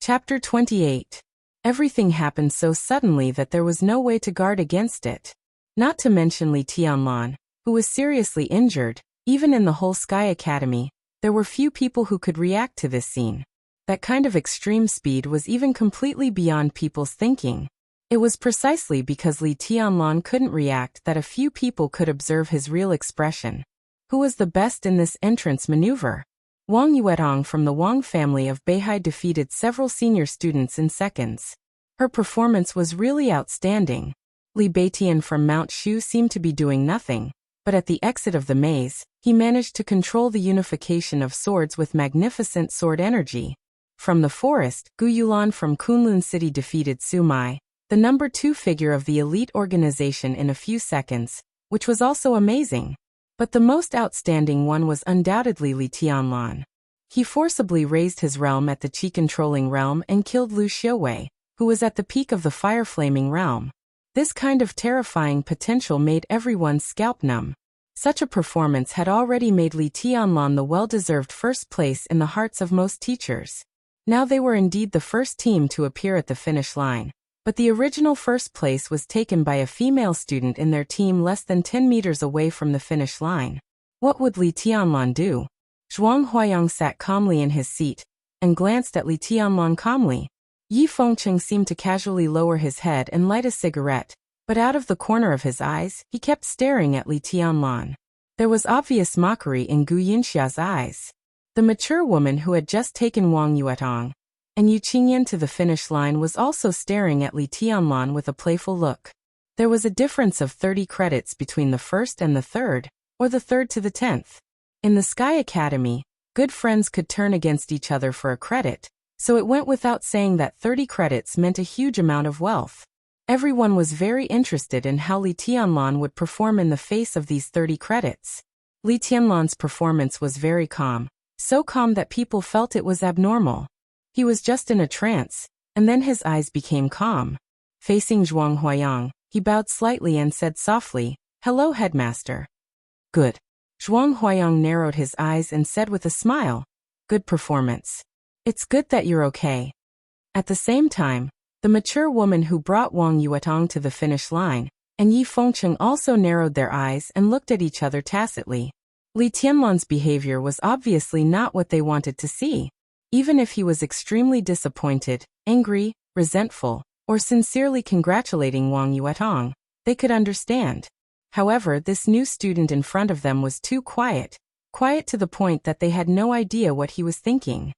Chapter 28. Everything happened so suddenly that there was no way to guard against it. Not to mention Li Tianlan, who was seriously injured. Even in the whole Sky Academy, there were few people who could react to this scene. That kind of extreme speed was even completely beyond people's thinking. It was precisely because Li Tianlan couldn't react that a few people could observe his real expression. Who was the best in this entrance maneuver? Wang Yuetong from the Wang family of Beihai defeated several senior students in seconds. Her performance was really outstanding. Li Beitian from Mount Shu seemed to be doing nothing, but at the exit of the maze, he managed to control the unification of swords with magnificent sword energy. From the forest, Gu Yulan from Kunlun City defeated Su Mai, the number 2 figure of the elite organization, in a few seconds, which was also amazing. But the most outstanding one was undoubtedly Li Tianlan. He forcibly raised his realm at the Qi-controlling realm and killed Lu Xiuwei, who was at the peak of the fire-flaming realm. This kind of terrifying potential made everyone's scalp numb. Such a performance had already made Li Tianlan the well-deserved first place in the hearts of most teachers. Now they were indeed the first team to appear at the finish line. But the original first place was taken by a female student in their team less than 10 meters away from the finish line. What would Li Tianlan do? Zhuang Huayang sat calmly in his seat and glanced at Li Tianlan calmly. Yi Fengcheng seemed to casually lower his head and light a cigarette, but out of the corner of his eyes, he kept staring at Li Tianlan. There was obvious mockery in Gu Yunxia's eyes. The mature woman who had just taken Wang Yuetong and Yu Qingyan to the finish line was also staring at Li Tianlan with a playful look. There was a difference of 30 credits between the first and the third, or the third to the 10th. In the Sky Academy, good friends could turn against each other for a credit, so it went without saying that 30 credits meant a huge amount of wealth. Everyone was very interested in how Li Tianlan would perform in the face of these 30 credits. Li Tianlan's performance was very calm, so calm that people felt it was abnormal. He was just in a trance, and then his eyes became calm. Facing Zhuang Huayang, he bowed slightly and said softly, "Hello, headmaster." "Good." Zhuang Huayang narrowed his eyes and said with a smile, "Good performance. It's good that you're okay." At the same time, the mature woman who brought Wang Yuetong to the finish line and Yi Fengcheng also narrowed their eyes and looked at each other tacitly. Li Tianlan's behavior was obviously not what they wanted to see. Even if he was extremely disappointed, angry, resentful, or sincerely congratulating Wang Yuetong, they could understand. However, this new student in front of them was too quiet to the point that they had no idea what he was thinking.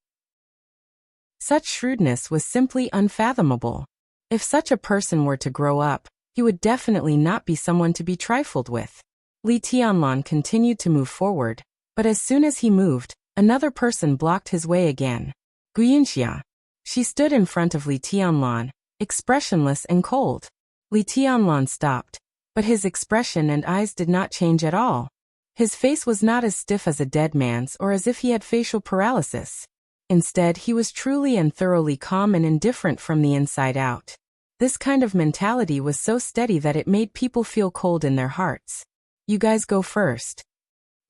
Such shrewdness was simply unfathomable. If such a person were to grow up, he would definitely not be someone to be trifled with. Li Tianlan continued to move forward, but as soon as he moved, another person blocked his way again. Gu Yunxia. She stood in front of Li Tianlan, expressionless and cold. Li Tianlan stopped, but his expression and eyes did not change at all. His face was not as stiff as a dead man's or as if he had facial paralysis. Instead, he was truly and thoroughly calm and indifferent from the inside out. This kind of mentality was so steady that it made people feel cold in their hearts. "You guys go first."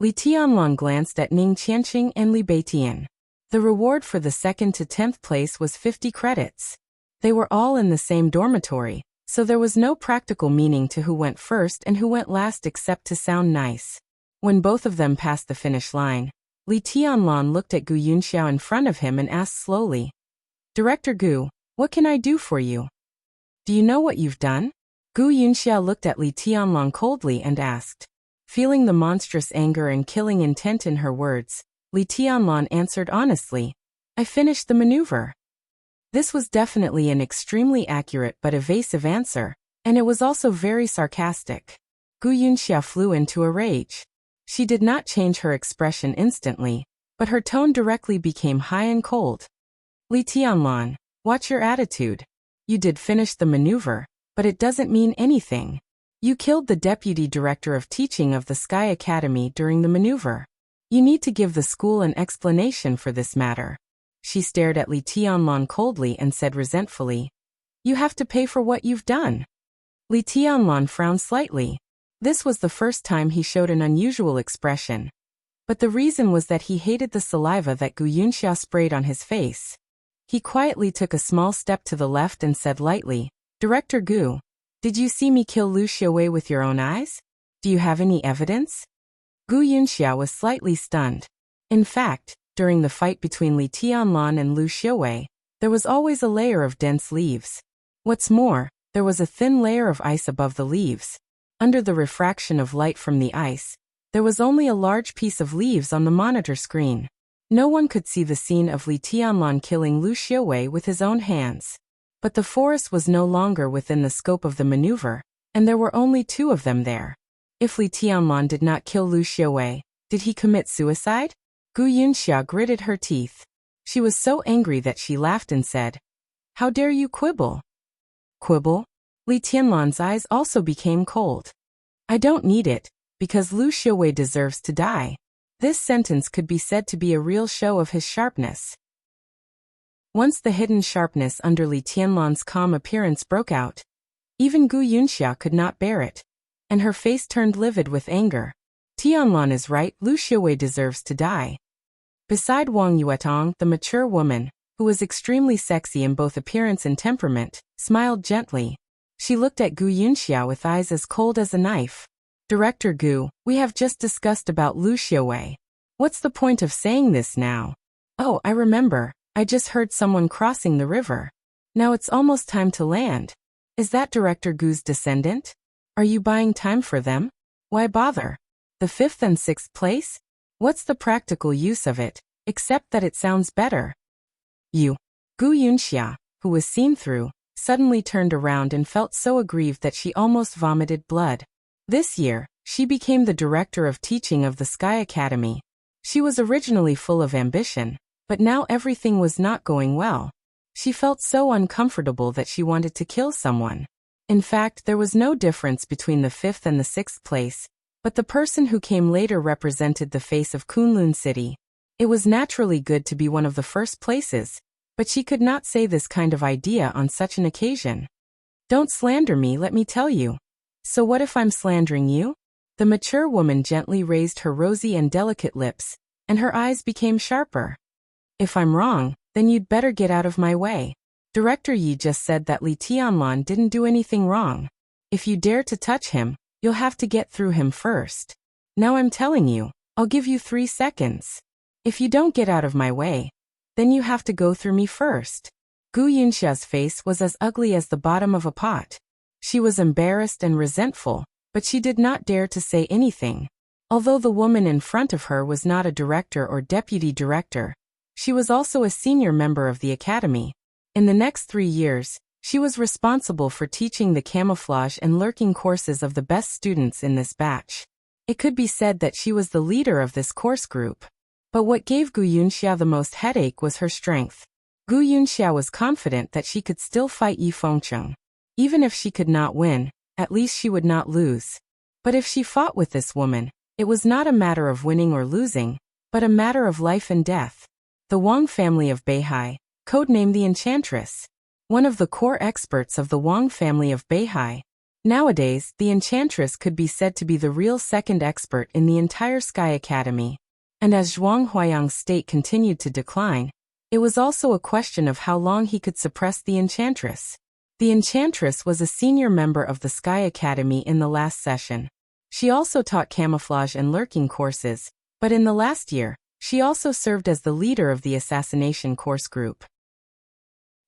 Li Tianlan glanced at Ning Qianqing and Li Beitian. The reward for the 2nd to 10th place was 50 credits. They were all in the same dormitory, so there was no practical meaning to who went first and who went last except to sound nice. When both of them passed the finish line, Li Tianlan looked at Gu Yunxiao in front of him and asked slowly, "Director Gu, what can I do for you? Do you know what you've done?" Gu Yunxiao looked at Li Tianlan coldly and asked. Feeling the monstrous anger and killing intent in her words, Li Tianlan answered honestly, "I finished the maneuver." This was definitely an extremely accurate but evasive answer, and it was also very sarcastic. Gu Yunxia flew into a rage. She did not change her expression instantly, but her tone directly became high and cold. "Li Tianlan, watch your attitude. You did finish the maneuver, but it doesn't mean anything. You killed the deputy director of teaching of the Sky Academy during the maneuver. You need to give the school an explanation for this matter." She stared at Li Tianlan coldly and said resentfully, "You have to pay for what you've done." Li Tianlan frowned slightly. This was the first time he showed an unusual expression. But the reason was that he hated the saliva that Gu Yunxia sprayed on his face. He quietly took a small step to the left and said lightly, Director Gu, did you see me kill Lu Xiaowei with your own eyes? Do you have any evidence? Gu Yunxia was slightly stunned. In fact, during the fight between Li Tianlan and Lu Xiaowei, there was always a layer of dense leaves. What's more, there was a thin layer of ice above the leaves. Under the refraction of light from the ice, there was only a large piece of leaves on the monitor screen. No one could see the scene of Li Tianlan killing Lu Xiaowei with his own hands. But the forest was no longer within the scope of the maneuver, and there were only 2 of them there. If Li Tianlan did not kill Lu Xiaowei, did he commit suicide? Gu Yunxia gritted her teeth. She was so angry that she laughed and said, How dare you quibble? Quibble? Li Tianlan's eyes also became cold. I don't need it, because Lu Xiaowei deserves to die. This sentence could be said to be a real show of his sharpness. Once the hidden sharpness under Li Tianlan's calm appearance broke out, even Gu Yunxia could not bear it, and her face turned livid with anger. Tianlan is right, Lu Xiaowei deserves to die. Beside Wang Yuetong, the mature woman, who was extremely sexy in both appearance and temperament, smiled gently. She looked at Gu Yunxia with eyes as cold as a knife. Director Gu, we have just discussed about Lu Xiaowei. What's the point of saying this now? Oh, I remember, I just heard someone crossing the river. Now it's almost time to land. Is that Director Gu's descendant? Are you buying time for them? Why bother? The 5th and 6th place? What's the practical use of it, except that it sounds better? You. Gu Yunxia, who was seen through, suddenly turned around and felt so aggrieved that she almost vomited blood. This year, she became the director of teaching of the Sky Academy. She was originally full of ambition, but now everything was not going well. She felt so uncomfortable that she wanted to kill someone. In fact, there was no difference between the 5th and the 6th place, but the person who came later represented the face of Kunlun City. It was naturally good to be one of the first places, but she could not say this kind of idea on such an occasion. Don't slander me, let me tell you. So what if I'm slandering you? The mature woman gently raised her rosy and delicate lips, and her eyes became sharper. If I'm wrong, then you'd better get out of my way. Director Yi just said that Li Tianlan didn't do anything wrong. If you dare to touch him, you'll have to get through him first. Now I'm telling you, I'll give you 3 seconds. If you don't get out of my way, then you have to go through me first. Gu Yunxia's face was as ugly as the bottom of a pot. She was embarrassed and resentful, but she did not dare to say anything. Although the woman in front of her was not a director or deputy director, she was also a senior member of the academy. In the next 3 years, she was responsible for teaching the camouflage and lurking courses of the best students in this batch. It could be said that she was the leader of this course group. But what gave Gu Yunxia the most headache was her strength. Gu Yunxia was confident that she could still fight Yi Fengcheng. Even if she could not win, at least she would not lose. But if she fought with this woman, it was not a matter of winning or losing, but a matter of life and death. The Wang family of Beihai, codenamed the Enchantress. One of the core experts of the Wang family of Beihai. Nowadays, the Enchantress could be said to be the real second expert in the entire Sky Academy. And as Zhuang Huayang's state continued to decline, it was also a question of how long he could suppress the Enchantress. The Enchantress was a senior member of the Sky Academy in the last session. She also taught camouflage and lurking courses, but in the last year, she also served as the leader of the assassination course group.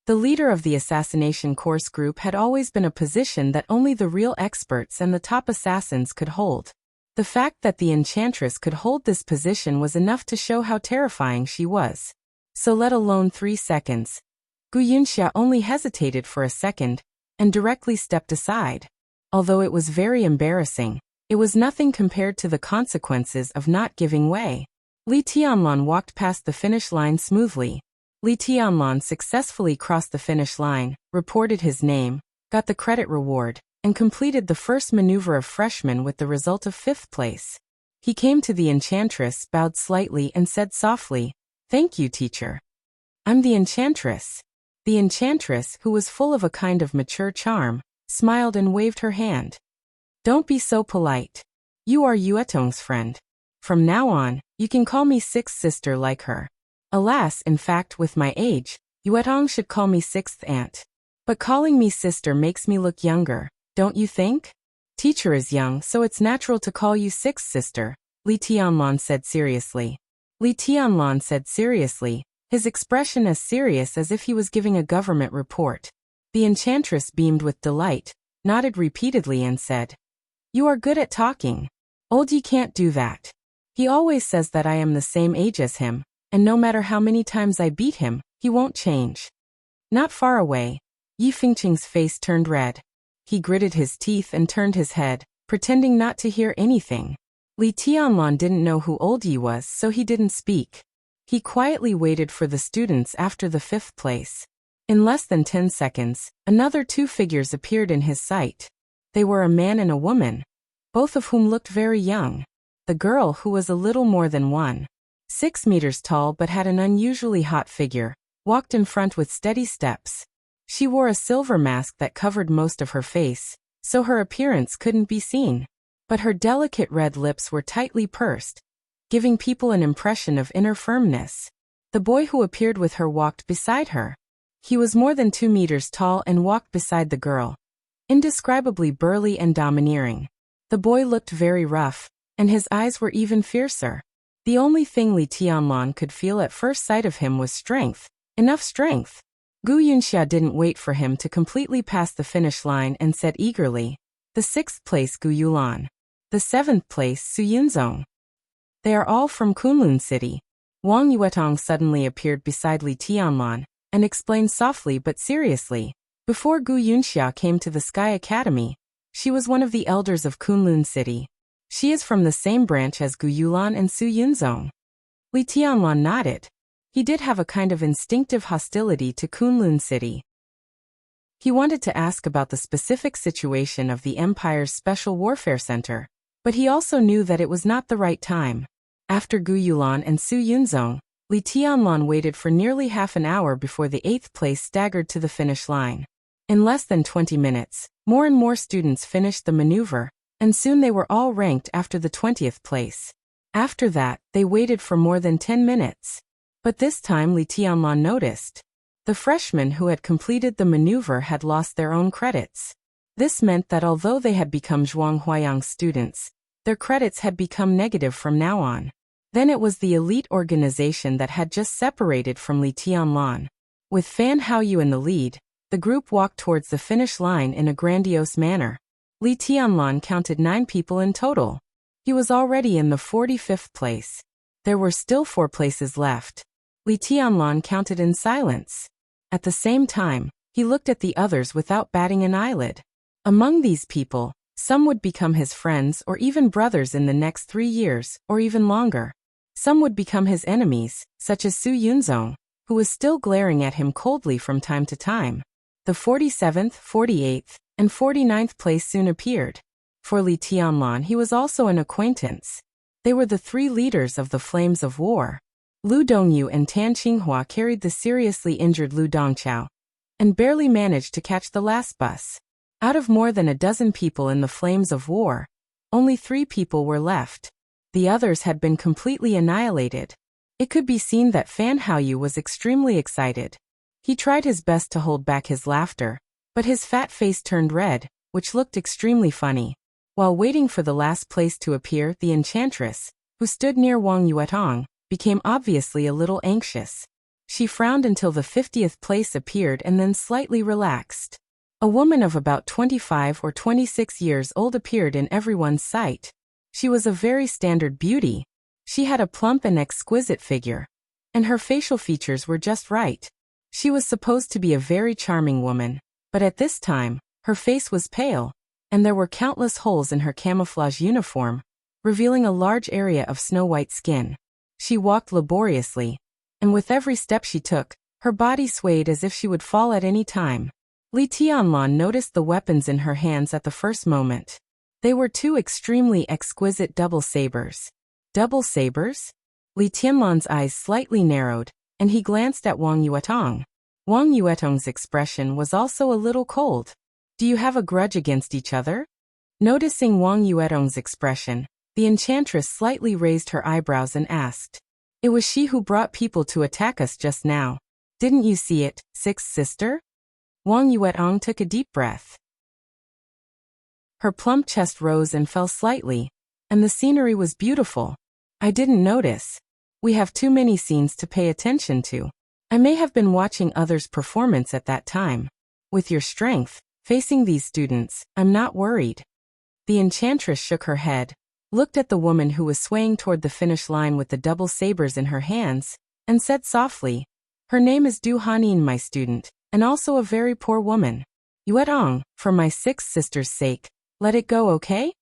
The leader of the assassination course group had always been a position that only the real experts and the top assassins could hold. The fact that the Enchantress could hold this position was enough to show how terrifying she was. So let alone 3 seconds. Gu Yunxia only hesitated for a second, and directly stepped aside. Although it was very embarrassing, it was nothing compared to the consequences of not giving way. Li Tianlan walked past the finish line smoothly. Li Tianlan successfully crossed the finish line, reported his name, got the credit reward, and completed the first maneuver of freshman with the result of 5th place. He came to the Enchantress, bowed slightly and said softly, "Thank you, teacher." "I'm the Enchantress." The Enchantress, who was full of a kind of mature charm, smiled and waved her hand. "Don't be so polite. You are Yuetong's friend. From now on, you can call me Sixth Sister like her. Alas, in fact, with my age, Yuetong should call me sixth aunt. But calling me sister makes me look younger, don't you think? Teacher is young, so it's natural to call you sixth sister, Li Tianlan said seriously. Li Tianlan said seriously, his expression as serious as if he was giving a government report. The enchantress beamed with delight, nodded repeatedly and said, "You are good at talking. Old Yi can't do that. He always says that I am the same age as him, and no matter how many times I beat him, he won't change." Not far away, Yi Fengqing's face turned red. He gritted his teeth and turned his head, pretending not to hear anything. Li Tianlan didn't know who Old Yi was, so he didn't speak. He quietly waited for the students after the fifth place. In less than 10 seconds, another two figures appeared in his sight. They were a man and a woman, both of whom looked very young. The girl, who was a little more than 1.6 meters tall but had an unusually hot figure, walked in front with steady steps. She wore a silver mask that covered most of her face, so her appearance couldn't be seen. But her delicate red lips were tightly pursed, giving people an impression of inner firmness. The boy who appeared with her walked beside her. He was more than 2 meters tall and walked beside the girl, indescribably burly and domineering. The boy looked very rough, and his eyes were even fiercer. The only thing Li Tianlan could feel at first sight of him was strength, enough strength. Gu Yunxia didn't wait for him to completely pass the finish line and said eagerly, "The 6th place Gu Yulan. The 7th place Su Yunzong. They are all from Kunlun City." Wang Yuetong suddenly appeared beside Li Tianlan and explained softly but seriously, "Before Gu Yunxia came to the Sky Academy, she was one of the elders of Kunlun City. She is from the same branch as Gu Yulan and Su Yunzong." Li Tianlan nodded. He did have a kind of instinctive hostility to Kunlun City. He wanted to ask about the specific situation of the Empire's Special Warfare Center, but he also knew that it was not the right time. After Gu Yulan and Su Yunzong, Li Tianlan waited for nearly half an hour before the 8th place staggered to the finish line. In less than 20 minutes, more and more students finished the maneuver, and soon they were all ranked after the 20th place. After that, they waited for more than 10 minutes. But this time Li Tianlan noticed. The freshmen who had completed the maneuver had lost their own credits. This meant that although they had become Zhuang Huayang students, their credits had become negative from now on. Then it was the elite organization that had just separated from Li Tianlan. With Fan Haoyu in the lead, the group walked towards the finish line in a grandiose manner. Li Tianlan counted 9 people in total. He was already in the 45th place. There were still 4 places left. Li Tianlan counted in silence. At the same time, he looked at the others without batting an eyelid. Among these people, some would become his friends or even brothers in the next 3 years, or even longer. Some would become his enemies, such as Su Yunzong, who was still glaring at him coldly from time to time. The 47th, 48th, and 49th place soon appeared. For Li Tianlan, he was also an acquaintance. They were the 3 leaders of the Flames of War. Lu Dongyu and Tan Qinghua carried the seriously injured Lu Dongqiao, and barely managed to catch the last bus. Out of more than a dozen people in the Flames of War, only 3 people were left. The others had been completely annihilated. It could be seen that Fan Haoyu was extremely excited. He tried his best to hold back his laughter, but his fat face turned red, which looked extremely funny. While waiting for the last place to appear, the enchantress, who stood near Wang Yuetong, became obviously a little anxious. She frowned until the 50th place appeared and then slightly relaxed. A woman of about 25 or 26 years old appeared in everyone's sight. She was a very standard beauty. She had a plump and exquisite figure, and her facial features were just right. She was supposed to be a very charming woman, but at this time, her face was pale, and there were countless holes in her camouflage uniform, revealing a large area of snow-white skin. She walked laboriously, and with every step she took, her body swayed as if she would fall at any time. Li Tianlan noticed the weapons in her hands at the first moment. They were 2 extremely exquisite double sabers. Double sabers? Li Tianlan's eyes slightly narrowed, and he glanced at Wang Yuetong. Wang Yuetong's expression was also a little cold. "Do you have a grudge against each other?" Noticing Wang Yuetong's expression, the enchantress slightly raised her eyebrows and asked. "It was she who brought people to attack us just now. Didn't you see it, sixth sister? Wang Yuetong took a deep breath. Her plump chest rose and fell slightly, and the scenery was beautiful. I didn't notice. We have too many scenes to pay attention to. I may have been watching others' performance at that time. With your strength, facing these students, I'm not worried. The enchantress shook her head, looked at the woman who was swaying toward the finish line with the double sabers in her hands, and said softly, "Her name is Du Hanin, my student, and also a very poor woman. Yuetong, for my sixth sister's sake, let it go, okay?"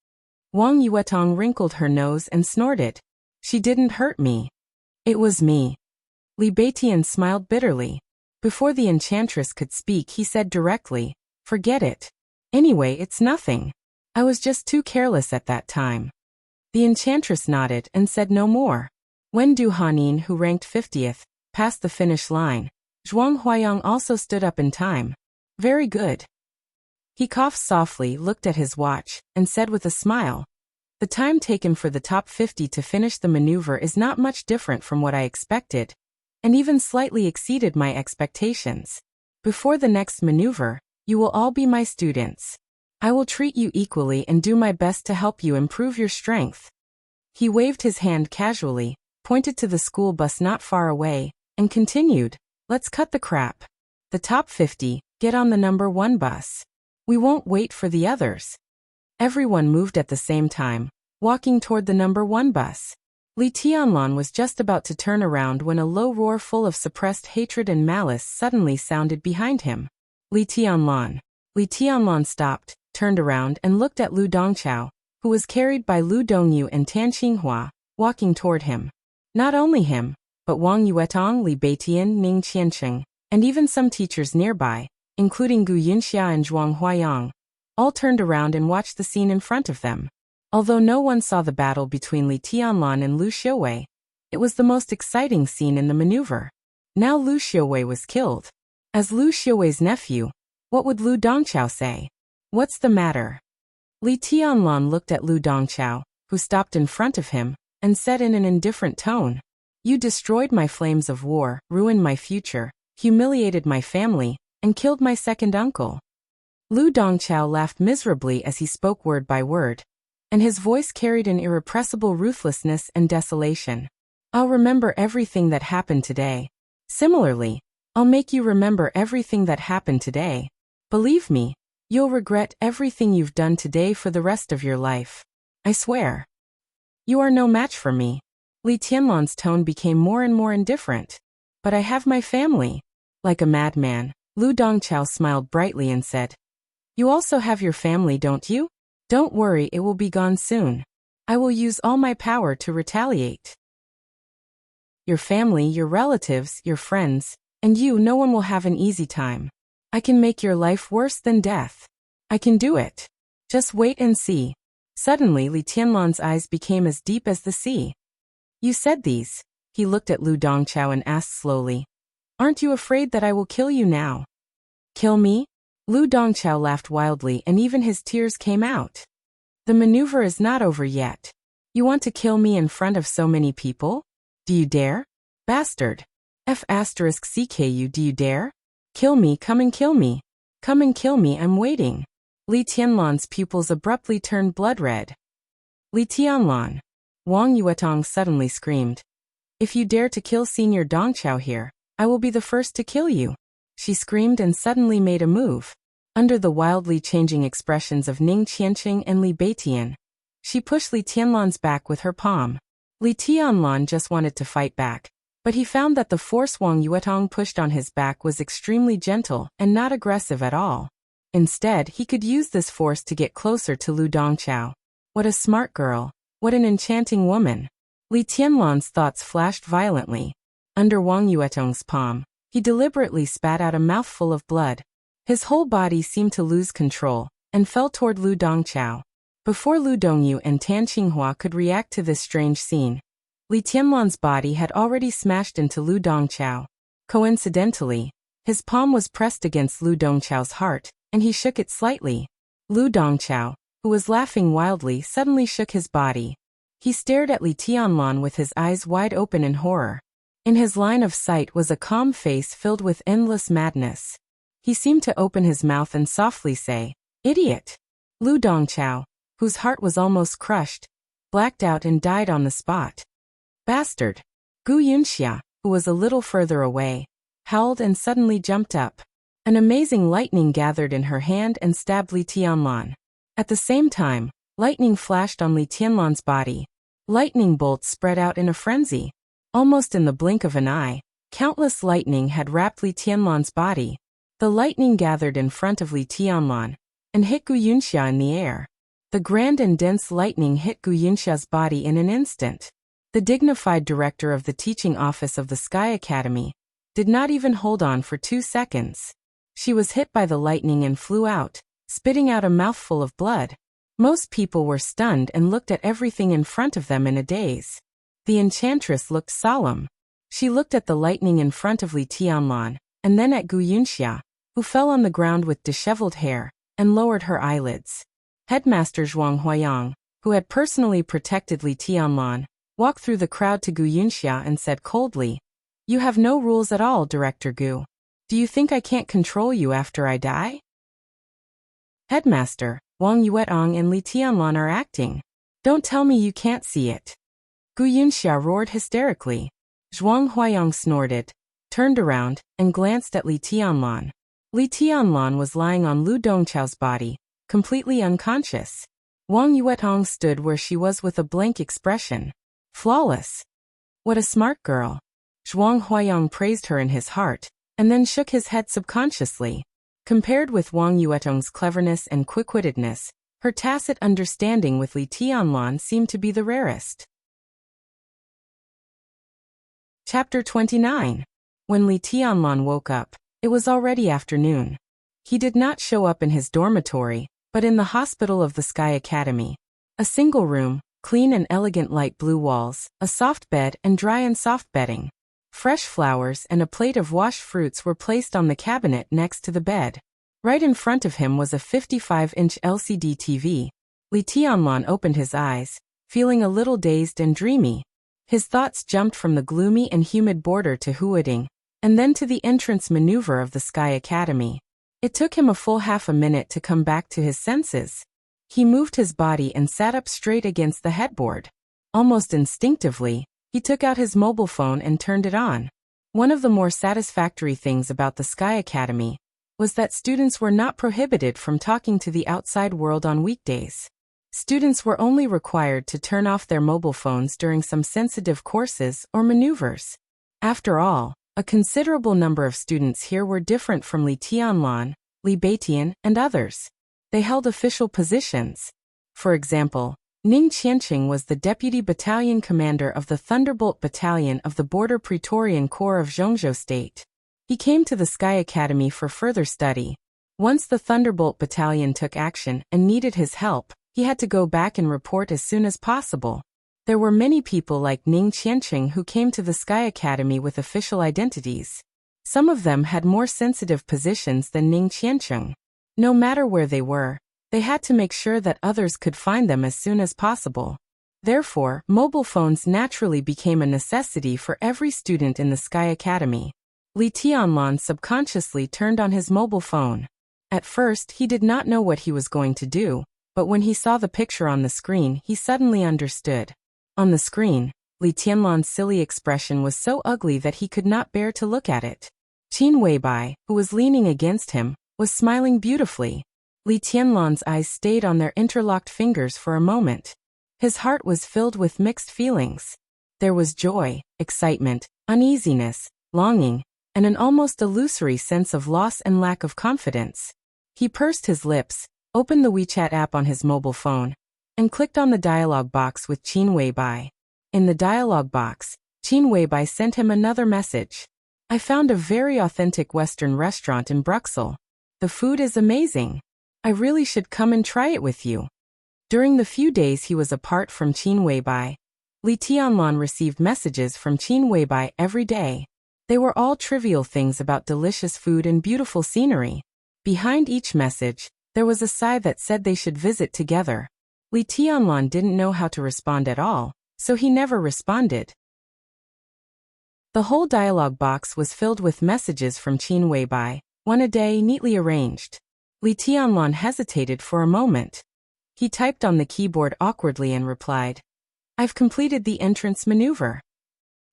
Wang Yuetong wrinkled her nose and snorted. "She didn't hurt me. It was me." Li Beitian smiled bitterly. Before the enchantress could speak, he said directly, "Forget it. Anyway, it's nothing. I was just too careless at that time." The enchantress nodded and said no more. When Du Hanin, who ranked 50th, passed the finish line, Zhuang Huayang also stood up in time. "Very good." He coughed softly, looked at his watch, and said with a smile, "The time taken for the top 50 to finish the maneuver is not much different from what I expected, and even slightly exceeded my expectations. Before the next maneuver, you will all be my students. I will treat you equally and do my best to help you improve your strength." He waved his hand casually, pointed to the school bus not far away, and continued, "Let's cut the crap. The top 50, get on the number 1 bus. We won't wait for the others." Everyone moved at the same time, walking toward the number 1 bus. Li Tianlan was just about to turn around when a low roar full of suppressed hatred and malice suddenly sounded behind him. Li Tianlan. Li Tianlan stopped, turned around and looked at Lu Dongchao, who was carried by Lu Dongyu and Tan Qinghua, walking toward him. Not only him, but Wang Yuetong, Li Beitian, Ning Qiancheng, and even some teachers nearby, including Gu Yunxia and Zhuang Huayang, all turned around and watched the scene in front of them. Although no one saw the battle between Li Tianlan and Lu Xiuwei, it was the most exciting scene in the maneuver. Now Lu Xiuwei was killed. As Lu Xiuwei's nephew, what would Lu Dongchao say? "What's the matter?" Li Tianlan looked at Lu Dongchao, who stopped in front of him, and said in an indifferent tone, "You destroyed my flames of war, ruined my future, humiliated my family, and killed my second uncle." Lu Dongchao laughed miserably as he spoke word by word, and his voice carried an irrepressible ruthlessness and desolation. "I'll remember everything that happened today. Similarly, I'll make you remember everything that happened today. Believe me, you'll regret everything you've done today for the rest of your life. I swear. You are no match for me." Li Tianlan's tone became more and more indifferent. "But I have my family." Like a madman, Lu Dongchao smiled brightly and said, "You also have your family, don't you? Don't worry, it will be gone soon. I will use all my power to retaliate. Your family, your relatives, your friends, and you, no one will have an easy time. I can make your life worse than death. I can do it. Just wait and see." Suddenly Li Tianlan's eyes became as deep as the sea. "You said these." He looked at Lu Dongchao and asked slowly, "Aren't you afraid that I will kill you now?" "Kill me?" Lu Dongchao laughed wildly and even his tears came out. "The maneuver is not over yet. You want to kill me in front of so many people? Do you dare? Bastard. F***CKU, do you dare? Kill me, come and kill me. Come and kill me, I'm waiting." Li Tianlan's pupils abruptly turned blood red. "Li Tianlan!" Wang Yuetong suddenly screamed. "If you dare to kill Senior Dongchao here, I will be the first to kill you." She screamed and suddenly made a move. Under the wildly changing expressions of Ning Qiancheng and Li Beitian, she pushed Li Tianlan's back with her palm. Li Tianlan just wanted to fight back, but he found that the force Wang Yuetong pushed on his back was extremely gentle and not aggressive at all. Instead, he could use this force to get closer to Lu Dongchao. What a smart girl. What an enchanting woman. Li Tianlan's thoughts flashed violently. Under Wang Yuetong's palm, he deliberately spat out a mouthful of blood. His whole body seemed to lose control, and fell toward Lu Dongchao. Before Lu Dongyu and Tan Qinghua could react to this strange scene, Li Tianlan's body had already smashed into Lu Dongchao. Coincidentally, his palm was pressed against Lu Dongchao's heart, and he shook it slightly. Lu Dongchao, who was laughing wildly, suddenly shook his body. He stared at Li Tianlan with his eyes wide open in horror. In his line of sight was a calm face filled with endless madness. He seemed to open his mouth and softly say, "Idiot!" Lu Dongchao, whose heart was almost crushed, blacked out and died on the spot. "Bastard!" Gu Yunxia, who was a little further away, howled and suddenly jumped up. An amazing lightning gathered in her hand and stabbed Li Tianlan. At the same time, lightning flashed on Li Tianlan's body. Lightning bolts spread out in a frenzy. Almost in the blink of an eye, countless lightning had wrapped Li Tianlan's body. The lightning gathered in front of Li Tianlan and hit Gu Yunxia in the air. The grand and dense lightning hit Gu Yunxia's body in an instant. The dignified director of the teaching office of the Sky Academy did not even hold on for 2 seconds. She was hit by the lightning and flew out, spitting out a mouthful of blood. Most people were stunned and looked at everything in front of them in a daze. The enchantress looked solemn. She looked at the lightning in front of Li Tianlan, and then at Gu Yunxia, who fell on the ground with disheveled hair, and lowered her eyelids. Headmaster Zhuang Huayang, who had personally protected Li Tianlan, walked through the crowd to Gu Yunxia and said coldly, "You have no rules at all, Director Gu. Do you think I can't control you after I die?" "Headmaster, Wang Yuetong and Li Tianlan are acting. Don't tell me you can't see it." Gu Yunxia roared hysterically. Zhuang Huayang snorted, turned around, and glanced at Li Tianlan. Li Tianlan was lying on Lu Dongchao's body, completely unconscious. Wang Yuetong stood where she was with a blank expression. Flawless. What a smart girl. Zhuang Huayang praised her in his heart, and then shook his head subconsciously. Compared with Wang Yuetong's cleverness and quick-wittedness, her tacit understanding with Li Tianlan seemed to be the rarest. Chapter 29. When Li Tianlan woke up, it was already afternoon. He did not show up in his dormitory, but in the hospital of the Sky Academy. A single room, clean and elegant light blue walls, a soft bed and dry and soft bedding. Fresh flowers and a plate of washed fruits were placed on the cabinet next to the bed. Right in front of him was a 55-inch LCD TV. Li Tianlan opened his eyes, feeling a little dazed and dreamy. His thoughts jumped from the gloomy and humid border to Huading, and then to the entrance maneuver of the Sky Academy. It took him a full half a minute to come back to his senses. He moved his body and sat up straight against the headboard. Almost instinctively, he took out his mobile phone and turned it on. One of the more satisfactory things about the Sky Academy was that students were not prohibited from talking to the outside world on weekdays. Students were only required to turn off their mobile phones during some sensitive courses or maneuvers. After all, a considerable number of students here were different from Li Tianlan, Li Beitian, and others. They held official positions. For example, Ning Qianqing was the deputy battalion commander of the Thunderbolt Battalion of the Border Praetorian Corps of Zhongzhou State. He came to the Sky Academy for further study. Once the Thunderbolt Battalion took action and needed his help, he had to go back and report as soon as possible. There were many people like Ning Qianqing who came to the Sky Academy with official identities. Some of them had more sensitive positions than Ning Qianqing. No matter where they were, they had to make sure that others could find them as soon as possible. Therefore, mobile phones naturally became a necessity for every student in the Sky Academy. Li Tianlan subconsciously turned on his mobile phone. At first, he did not know what he was going to do, but when he saw the picture on the screen, he suddenly understood. On the screen, Li Tianlan's silly expression was so ugly that he could not bear to look at it. Qin Weibai, who was leaning against him, was smiling beautifully. Li Tianlan's eyes stayed on their interlocked fingers for a moment. His heart was filled with mixed feelings. There was joy, excitement, uneasiness, longing, and an almost illusory sense of loss and lack of confidence. He pursed his lips, opened the WeChat app on his mobile phone, and clicked on the dialog box with Qin Weibai. In the dialog box, Qin Weibai sent him another message. "I found a very authentic Western restaurant in Bruxelles. The food is amazing. I really should come and try it with you." During the few days he was apart from Qin Weibai, Li Tianlan received messages from Qin Weibai every day. They were all trivial things about delicious food and beautiful scenery. Behind each message, there was a sigh that said they should visit together. Li Tianlan didn't know how to respond at all, so he never responded. The whole dialogue box was filled with messages from Qin Weibai, one a day, neatly arranged. Li Tianlan hesitated for a moment. He typed on the keyboard awkwardly and replied, "I've completed the entrance maneuver."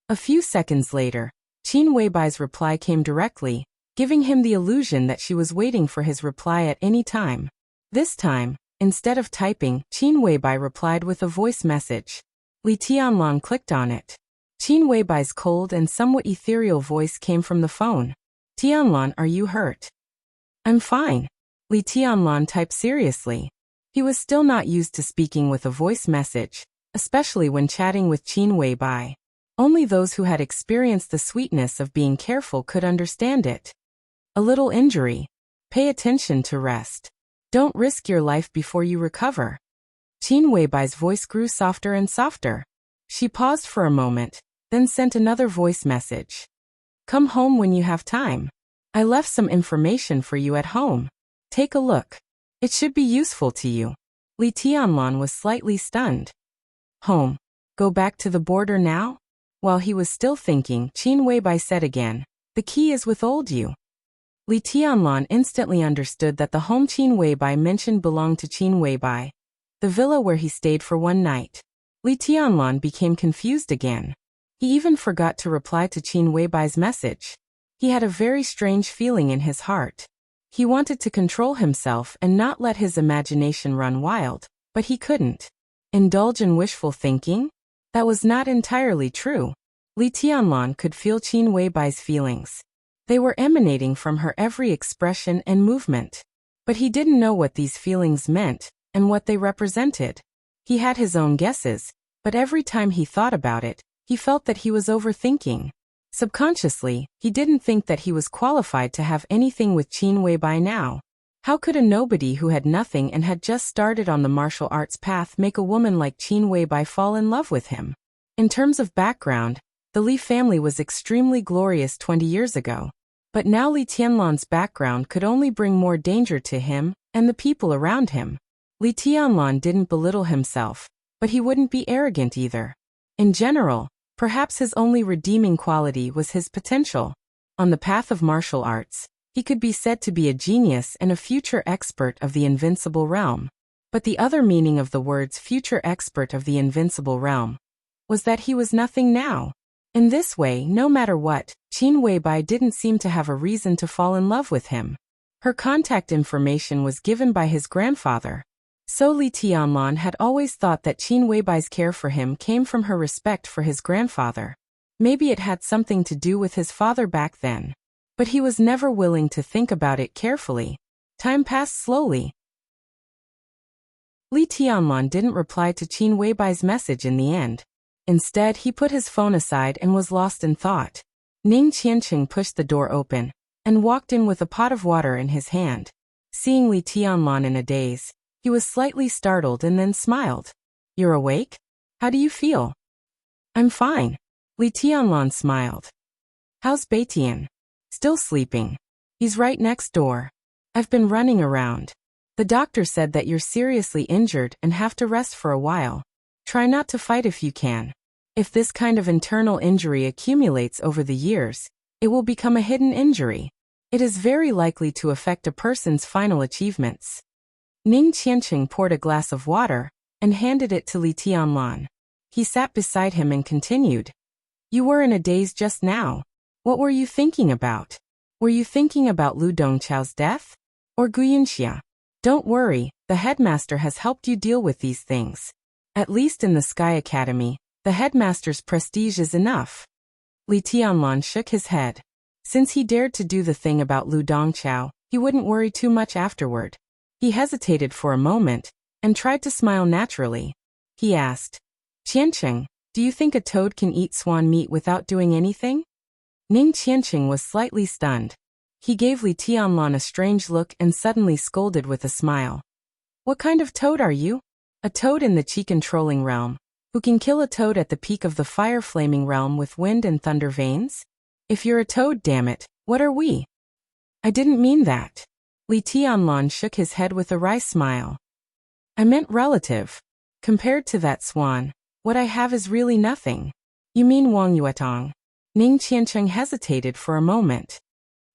A few seconds later, Qin Weibai's reply came directly, giving him the illusion that she was waiting for his reply at any time. This time, instead of typing, Qin Weibai replied with a voice message. Li Tianlan clicked on it. Qin Weibai's cold and somewhat ethereal voice came from the phone. "Tianlan, are you hurt?" "I'm fine." Li Tianlan typed seriously. He was still not used to speaking with a voice message, especially when chatting with Qin Weibai. Only those who had experienced the sweetness of being careful could understand it. "A little injury. Pay attention to rest. Don't risk your life before you recover." Qin Weibai's voice grew softer and softer. She paused for a moment, then sent another voice message. "Come home when you have time. I left some information for you at home. Take a look. It should be useful to you." Li Tianlan was slightly stunned. "Home. Go back to the border now?" While he was still thinking, Qin Weibai said again, "The key is with old you." Li Tianlan instantly understood that the home Qin Weibai mentioned belonged to Qin Weibai, the villa where he stayed for one night. Li Tianlan became confused again. He even forgot to reply to Qin Weibai's message. He had a very strange feeling in his heart. He wanted to control himself and not let his imagination run wild, but he couldn't. Indulge in wishful thinking? That was not entirely true. Li Tianlan could feel Qin Weibai's feelings. They were emanating from her every expression and movement. But he didn't know what these feelings meant and what they represented. He had his own guesses, but every time he thought about it, he felt that he was overthinking. Subconsciously, he didn't think that he was qualified to have anything with Qin Weibai now. How could a nobody who had nothing and had just started on the martial arts path make a woman like Qin Weibai fall in love with him? In terms of background, the Li family was extremely glorious 20 years ago. But now Li Tianlan's background could only bring more danger to him and the people around him. Li Tianlan didn't belittle himself, but he wouldn't be arrogant either. In general, perhaps his only redeeming quality was his potential. On the path of martial arts, he could be said to be a genius and a future expert of the invincible realm. But the other meaning of the words future expert of the invincible realm was that he was nothing now. In this way, no matter what, Qin Weibai didn't seem to have a reason to fall in love with him. Her contact information was given by his grandfather. So Li Tianlan had always thought that Qin Weibai's care for him came from her respect for his grandfather. Maybe it had something to do with his father back then. But he was never willing to think about it carefully. Time passed slowly. Li Tianlan didn't reply to Qin Weibai's message in the end. Instead, he put his phone aside and was lost in thought. Ning Qianqing pushed the door open and walked in with a pot of water in his hand. Seeing Li Tianlan in a daze, he was slightly startled and then smiled. "You're awake? How do you feel?" "I'm fine." Li Tianlan smiled. "How's Beitian?" "Still sleeping. He's right next door. I've been running around. The doctor said that you're seriously injured and have to rest for a while. Try not to fight if you can. If this kind of internal injury accumulates over the years, it will become a hidden injury. It is very likely to affect a person's final achievements." Ning Qianqing poured a glass of water and handed it to Li Tianlan. He sat beside him and continued. "You were in a daze just now. What were you thinking about? Were you thinking about Lu Dongqiao's death? Or Guyunxia? Don't worry, the headmaster has helped you deal with these things. At least in the Sky Academy, the headmaster's prestige is enough." Li Tianlan shook his head. Since he dared to do the thing about Lu Dongqiao, he wouldn't worry too much afterward. He hesitated for a moment and tried to smile naturally. He asked, "Qianqing, do you think a toad can eat swan meat without doing anything?" Ning Qianqing was slightly stunned. He gave Li Tianlan a strange look and suddenly scolded with a smile. "What kind of toad are you? A toad in the Qi-controlling realm, who can kill a toad at the peak of the fire-flaming realm with wind and thunder veins? If you're a toad, damn it, what are we?" "I didn't mean that." Li Tianlan shook his head with a wry smile. "I meant relative. Compared to that swan, what I have is really nothing." "You mean Wang Yuetong?" Ning Qiancheng hesitated for a moment.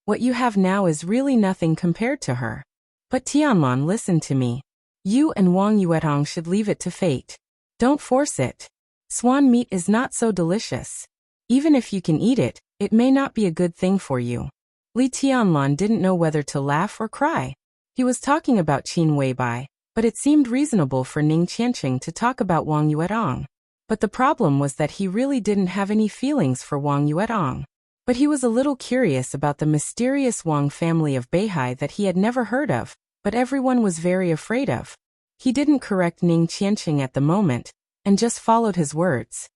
What you have now is really nothing compared to her. But Tianlan, listen to me. You and Wang Yuetong should leave it to fate. Don't force it. Swan meat is not so delicious. Even if you can eat it, it may not be a good thing for you. Li Tianlan didn't know whether to laugh or cry. He was talking about Qin Weibai, but it seemed reasonable for Ning Qiancheng to talk about Wang Yuetong. But the problem was that he really didn't have any feelings for Wang Yuetong. But he was a little curious about the mysterious Wang family of Beihai that he had never heard of, but everyone was very afraid of. He didn't correct Ning Qiancheng at the moment, and just followed his words.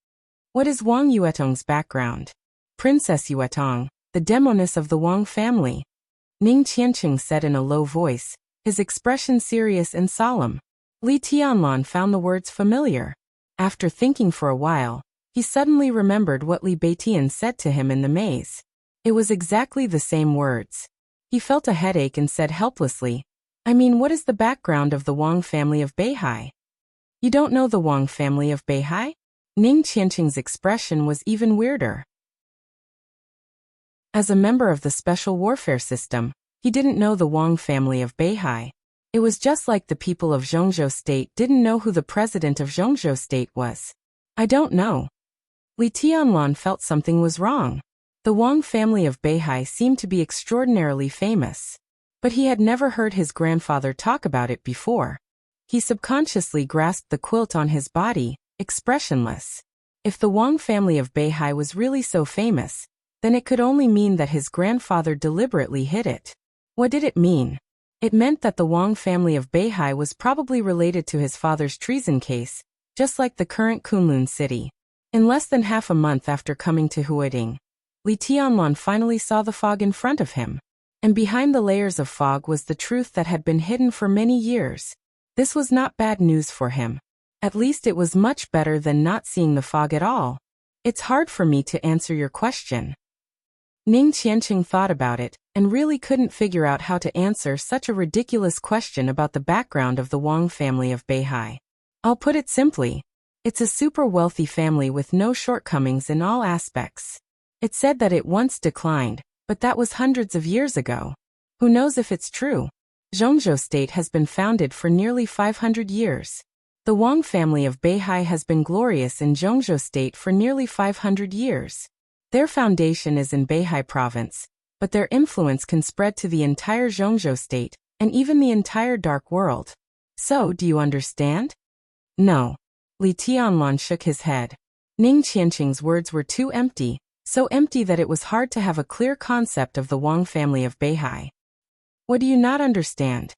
What is Wang Yuetong's background? Princess Yuetong, the demoness of the Wang family. Ning Qiancheng said in a low voice, his expression serious and solemn. Li Tianlan found the words familiar. After thinking for a while, he suddenly remembered what Li Beitian said to him in the maze. It was exactly the same words. He felt a headache and said helplessly, I mean, what is the background of the Wang family of Beihai? You don't know the Wang family of Beihai? Ning Qiancheng's expression was even weirder. As a member of the Special Warfare System, he didn't know the Wang family of Beihai. It was just like the people of Zhongzhou State didn't know who the president of Zhongzhou State was. I don't know. Li Tianlan felt something was wrong. The Wang family of Beihai seemed to be extraordinarily famous. But he had never heard his grandfather talk about it before. He subconsciously grasped the quilt on his body, expressionless. If the Wang family of Beihai was really so famous, then it could only mean that his grandfather deliberately hid it. What did it mean? It meant that the Wang family of Beihai was probably related to his father's treason case, just like the current Kunlun city. In less than half a month after coming to Huading, Li Tianlan finally saw the fog in front of him. And behind the layers of fog was the truth that had been hidden for many years. This was not bad news for him. At least it was much better than not seeing the fog at all. It's hard for me to answer your question. Ning Qiancheng thought about it, and really couldn't figure out how to answer such a ridiculous question about the background of the Wang family of Beihai. I'll put it simply. It's a super wealthy family with no shortcomings in all aspects. It said that it once declined, but that was hundreds of years ago. Who knows if it's true? Zhongzhou State has been founded for nearly 500 years. The Wang family of Beihai has been glorious in Zhongzhou State for nearly 500 years. Their foundation is in Beihai province, but their influence can spread to the entire Zhongzhou State, and even the entire dark world. So, do you understand? No. Li Tianlan shook his head. Ning Qiancheng's words were too empty, so empty that it was hard to have a clear concept of the Wang family of Beihai. What do you not understand?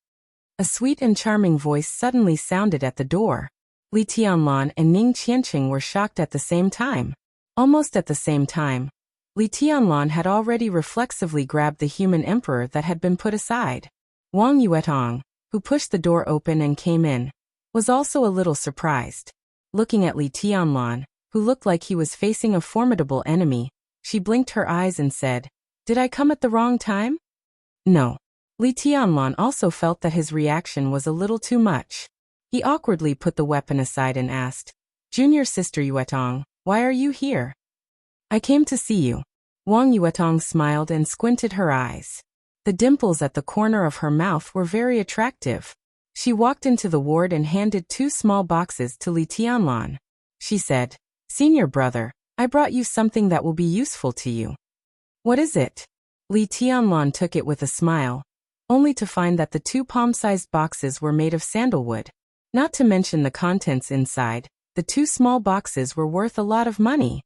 A sweet and charming voice suddenly sounded at the door. Li Tianlan and Ning Qiancheng were shocked at the same time. Almost at the same time, Li Tianlan had already reflexively grabbed the human emperor that had been put aside. Wang Yuetong, who pushed the door open and came in, was also a little surprised. Looking at Li Tianlan, who looked like he was facing a formidable enemy, she blinked her eyes and said, "Did I come at the wrong time?" No. Li Tianlan also felt that his reaction was a little too much. He awkwardly put the weapon aside and asked, "Junior sister Yuetong, why are you here?" "I came to see you." Wang Yuetong smiled and squinted her eyes. The dimples at the corner of her mouth were very attractive. She walked into the ward and handed 2 small boxes to Li Tianlan. She said, "Senior brother, I brought you something that will be useful to you." "What is it?" Li Tianlan took it with a smile, only to find that the 2 palm-sized boxes were made of sandalwood. Not to mention the contents inside, the 2 small boxes were worth a lot of money.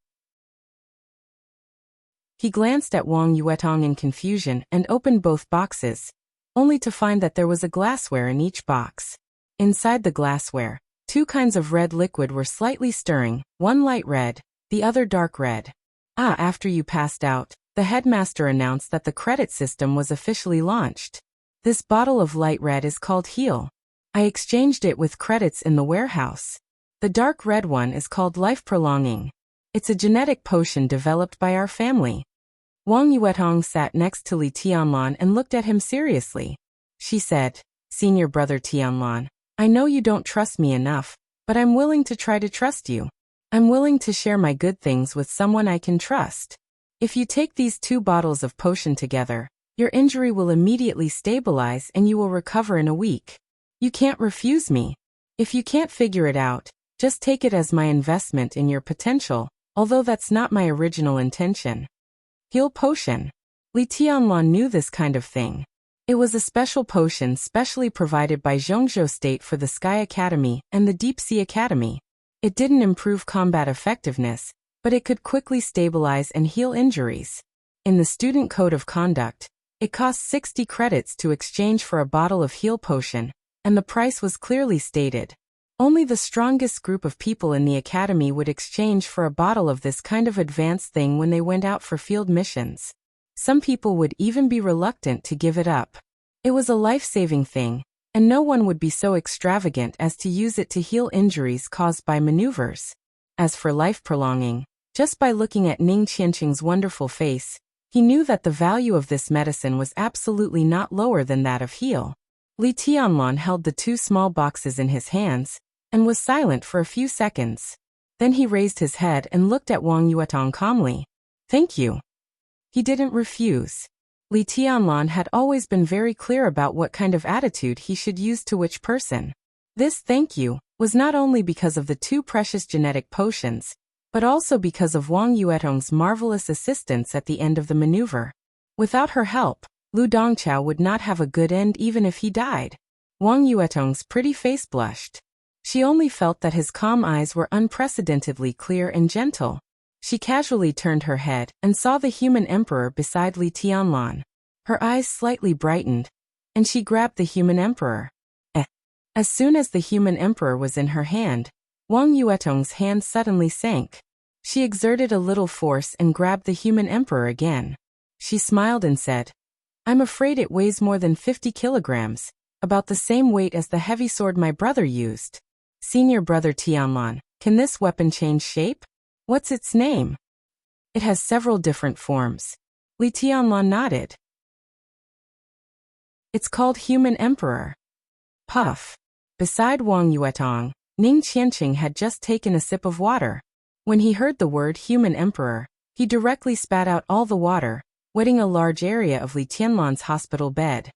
He glanced at Wang Yuetong in confusion and opened both boxes, only to find that there was a glassware in each box. Inside the glassware, 2 kinds of red liquid were slightly stirring, one light red, the other dark red. After you passed out, the headmaster announced that the credit system was officially launched. This bottle of light red is called Heal. I exchanged it with credits in the warehouse. The dark red one is called Life Prolonging. It's a genetic potion developed by our family. Wang Yuetong sat next to Li Tianlan and looked at him seriously. She said, "Senior brother Tianlan, I know you don't trust me enough, but I'm willing to try to trust you. I'm willing to share my good things with someone I can trust. If you take these 2 bottles of potion together, your injury will immediately stabilize and you will recover in a week. You can't refuse me. If you can't figure it out, just take it as my investment in your potential, although that's not my original intention. Heal potion. Li Tianlan knew this kind of thing. It was a special potion specially provided by Zhongzhou State for the Sky Academy and the Deep Sea Academy. It didn't improve combat effectiveness, but it could quickly stabilize and heal injuries. In the student code of conduct, it cost 60 credits to exchange for a bottle of heal potion, and the price was clearly stated. Only the strongest group of people in the academy would exchange for a bottle of this kind of advanced thing when they went out for field missions. Some people would even be reluctant to give it up. It was a life-saving thing, and no one would be so extravagant as to use it to heal injuries caused by maneuvers. As for life-prolonging, just by looking at Ning Qianqing's wonderful face, he knew that the value of this medicine was absolutely not lower than that of heal. Li Tianlan held the 2 small boxes in his hands, and was silent for a few seconds. Then he raised his head and looked at Wang Yuetong calmly. Thank you. He didn't refuse. Li Tianlan had always been very clear about what kind of attitude he should use to which person. This thank you was not only because of the 2 precious genetic potions, but also because of Wang Yuetong's marvelous assistance at the end of the maneuver. Without her help, Lu Dongqiao would not have a good end even if he died. Wang Yuetong's pretty face blushed. She only felt that his calm eyes were unprecedentedly clear and gentle. She casually turned her head and saw the human emperor beside Li Tianlan. Her eyes slightly brightened, and she grabbed the human emperor. As soon as the human emperor was in her hand, Wang Yuetong's hand suddenly sank. She exerted a little force and grabbed the human emperor again. She smiled and said, I'm afraid it weighs more than 50 kilograms, about the same weight as the heavy sword my brother used. Senior brother Tianlan, can this weapon change shape? What's its name? It has several different forms. Li Tianlan nodded. It's called Human Emperor. Puff. Beside Wang Yuetong, Ning Qianqing had just taken a sip of water. When he heard the word Human Emperor, he directly spat out all the water, wetting a large area of Li Tianlan's hospital bed.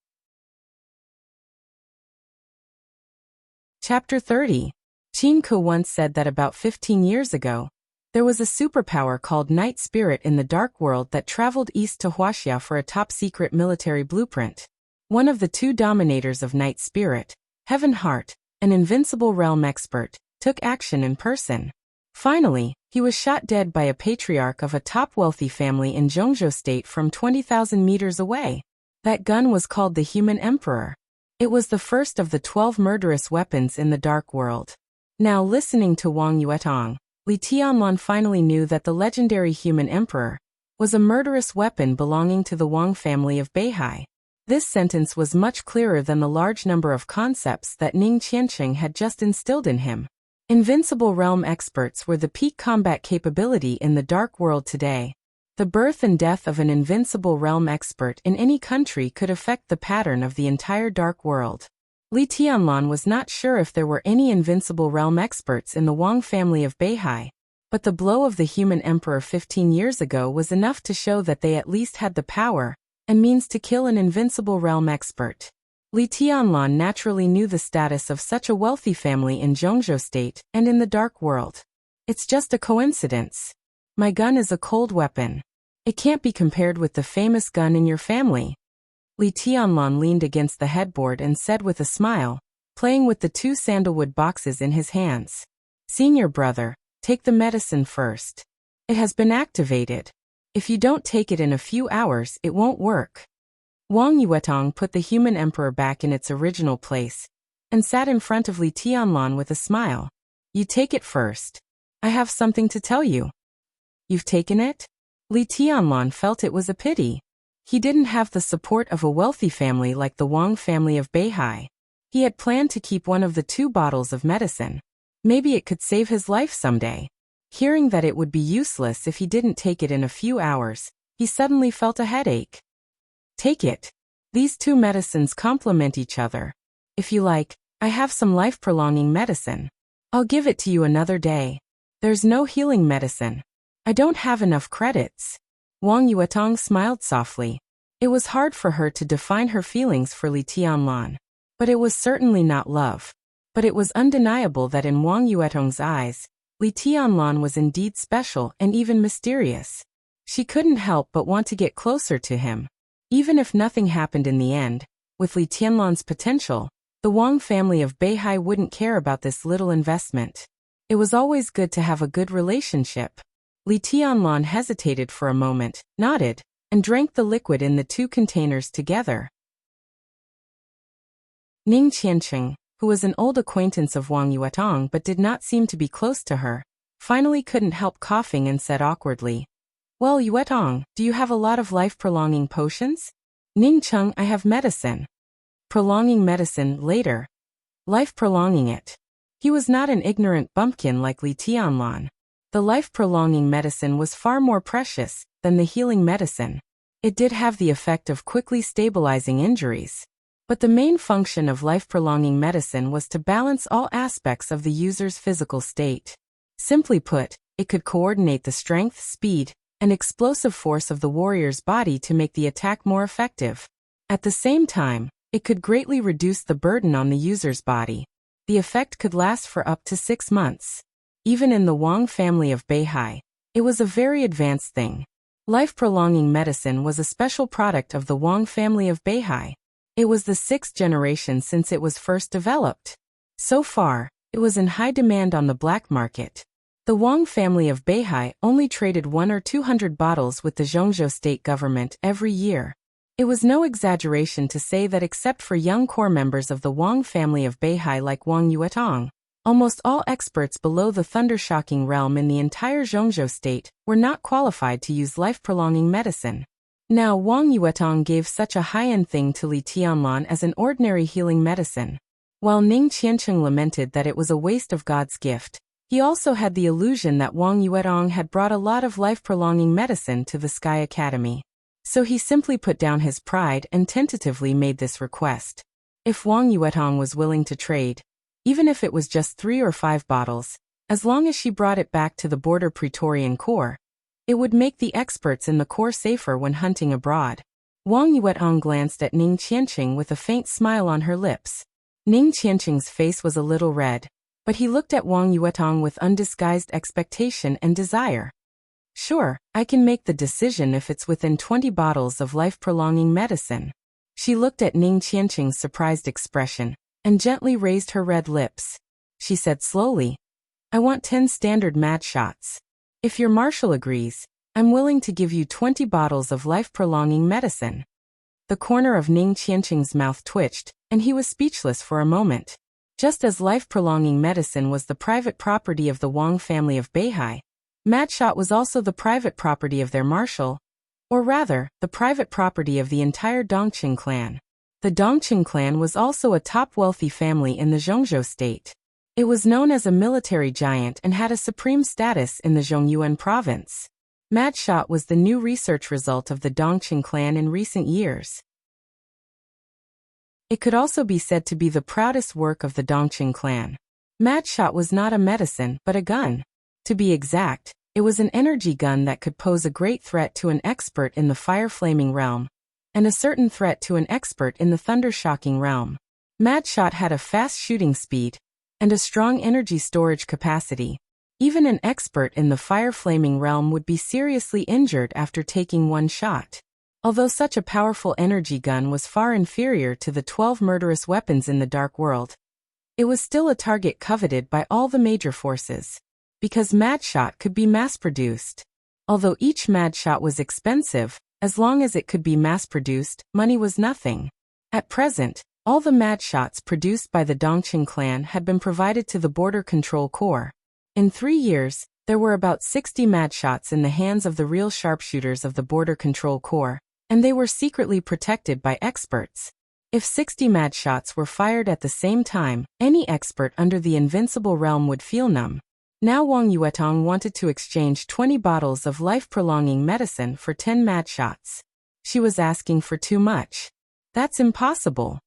Chapter 30. Qin Ke once said that about 15 years ago, there was a superpower called Night Spirit in the Dark World that traveled east to Huaxia for a top-secret military blueprint. One of the 2 dominators of Night Spirit, Heaven Heart, an invincible realm expert, took action in person. Finally, he was shot dead by a patriarch of a top wealthy family in Zhongzhou State from 20,000 meters away. That gun was called the Human Emperor. It was the first of the 12 murderous weapons in the Dark World. Now listening to Wang Yuetong, Li Tianlan finally knew that the legendary Human Emperor was a murderous weapon belonging to the Wang family of Beihai. This sentence was much clearer than the large number of concepts that Ning Qianqing had just instilled in him. Invincible realm experts were the peak combat capability in the Dark World today. The birth and death of an invincible realm expert in any country could affect the pattern of the entire Dark World. Li Tianlan was not sure if there were any invincible realm experts in the Wang family of Beihai, but the blow of the Human Emperor 15 years ago was enough to show that they at least had the power and means to kill an invincible realm expert. Li Tianlan naturally knew the status of such a wealthy family in Zhongzhou State and in the Dark World. It's just a coincidence. My gun is a cold weapon. It can't be compared with the famous gun in your family. Li Tianlan leaned against the headboard and said with a smile, playing with the 2 sandalwood boxes in his hands. Senior brother, take the medicine first. It has been activated. If you don't take it in a few hours, it won't work. Wang Yuetong put the Human Emperor back in its original place and sat in front of Li Tianlan with a smile. You take it first. I have something to tell you. You've taken it? Li Tianlan felt it was a pity. He didn't have the support of a wealthy family like the Wang family of Beihai. He had planned to keep one of the 2 bottles of medicine. Maybe it could save his life someday. Hearing that it would be useless if he didn't take it in a few hours, he suddenly felt a headache. Take it. These 2 medicines complement each other. If you like, I have some life-prolonging medicine. I'll give it to you another day. There's no healing medicine. I don't have enough credits. Wang Yuetong smiled softly. It was hard for her to define her feelings for Li Tianlan. But it was certainly not love. But it was undeniable that in Wang Yuetong's eyes, Li Tianlan was indeed special and even mysterious. She couldn't help but want to get closer to him. Even if nothing happened in the end, with Li Tianlan's potential, the Wang family of Beihai wouldn't care about this little investment. It was always good to have a good relationship. Li Tianlan hesitated for a moment, nodded, and drank the liquid in the two containers together. Ning Qianqing, who was an old acquaintance of Wang Yuetong but did not seem to be close to her, finally couldn't help coughing and said awkwardly, "Well, Yuetong, do you have a lot of life-prolonging potions?" "Ning Cheng, I have medicine." "Prolonging medicine, later." Life-prolonging it. He was not an ignorant bumpkin like Li Tianlan. The life-prolonging medicine was far more precious than the healing medicine. It did have the effect of quickly stabilizing injuries. But the main function of life-prolonging medicine was to balance all aspects of the user's physical state. Simply put, it could coordinate the strength, speed, and explosive force of the warrior's body to make the attack more effective. At the same time, it could greatly reduce the burden on the user's body. The effect could last for up to 6 months. Even in the Wang family of Beihai, it was a very advanced thing. Life-prolonging medicine was a special product of the Wang family of Beihai. It was the 6th generation since it was first developed. So far, it was in high demand on the black market. The Wang family of Beihai only traded 100 or 200 bottles with the Zhongzhou state government every year. It was no exaggeration to say that except for young core members of the Wang family of Beihai like Wang Yuetong, almost all experts below the thunder-shocking realm in the entire Zhongzhou state were not qualified to use life-prolonging medicine. Now Wang Yuetong gave such a high-end thing to Li Tianlan as an ordinary healing medicine. While Ning Qianqing lamented that it was a waste of God's gift, he also had the illusion that Wang Yuetong had brought a lot of life-prolonging medicine to the Sky Academy. So he simply put down his pride and tentatively made this request. If Wang Yuetong was willing to trade, even if it was just 3 or 5 bottles, as long as she brought it back to the border Praetorian Corps, it would make the experts in the Corps safer when hunting abroad. Wang Yuetong glanced at Ning Qianqing with a faint smile on her lips. Ning Qianqing's face was a little red, but he looked at Wang Yuetong with undisguised expectation and desire. "Sure, I can make the decision if it's within 20 bottles of life-prolonging medicine." She looked at Ning Qianqing's surprised expression and gently raised her red lips. She said slowly, "I want 10 standard mad shots. If your marshal agrees, I'm willing to give you 20 bottles of life-prolonging medicine." The corner of Ning Qianqing's mouth twitched, and he was speechless for a moment. Just as life-prolonging medicine was the private property of the Wang family of Beihai, Madshot was also the private property of their marshal, or rather, the private property of the entire Dongqing clan. The Dongqing clan was also a top wealthy family in the Zhongzhou state. It was known as a military giant and had a supreme status in the Zhongyuan province. Madshot was the new research result of the Dongqing clan in recent years. It could also be said to be the proudest work of the Dongqing clan. Madshot was not a medicine, but a gun. To be exact, it was an energy gun that could pose a great threat to an expert in the fire-flaming realm, and a certain threat to an expert in the thunder-shocking realm. Madshot had a fast shooting speed, and a strong energy storage capacity. Even an expert in the fire-flaming realm would be seriously injured after taking one shot. Although such a powerful energy gun was far inferior to the 12 murderous weapons in the Dark World, it was still a target coveted by all the major forces. Because Madshot could be mass-produced. Although each Madshot was expensive, as long as it could be mass-produced, money was nothing. At present, all the Madshots produced by the Dongqing clan had been provided to the Border Control Corps. In 3 years, there were about 60 Madshots in the hands of the real sharpshooters of the Border Control Corps, and they were secretly protected by experts. If 60 Madshots were fired at the same time, any expert under the invincible realm would feel numb. Now Wang Yuetong wanted to exchange 20 bottles of life-prolonging medicine for 10 Madshots. She was asking for too much. "That's impossible."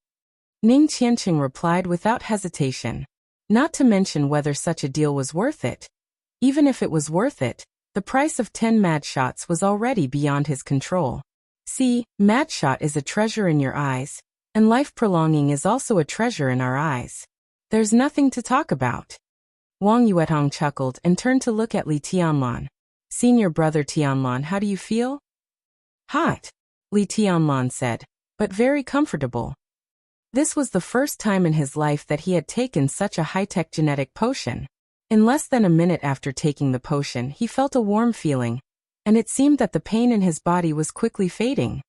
Ning Qianqing replied without hesitation. Not to mention whether such a deal was worth it. Even if it was worth it, The price of 10 mad shots was already beyond his control. See, mad shot is a treasure in your eyes, and life prolonging is also a treasure in our eyes. There's nothing to talk about. Wang Yuetong chuckled and turned to look at Li Tianlan. Senior brother Tianlan, how do you feel? Hot, Li Tianlan said, but very comfortable. This was the first time in his life that he had taken such a high-tech genetic potion. In less than a minute after taking the potion, he felt a warm feeling, and it seemed that the pain in his body was quickly fading.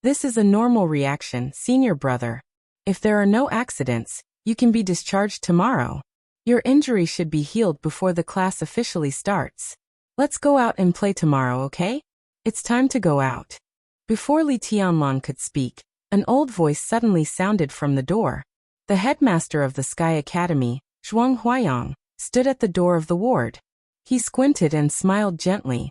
This is a normal reaction, senior brother. If there are no accidents, you can be discharged tomorrow. Your injury should be healed before the class officially starts. Let's go out and play tomorrow, okay? It's time to go out. Before Li Tianlan could speak, an old voice suddenly sounded from the door. The headmaster of the Sky Academy, Zhuang Huayang, stood at the door of the ward. He squinted and smiled gently.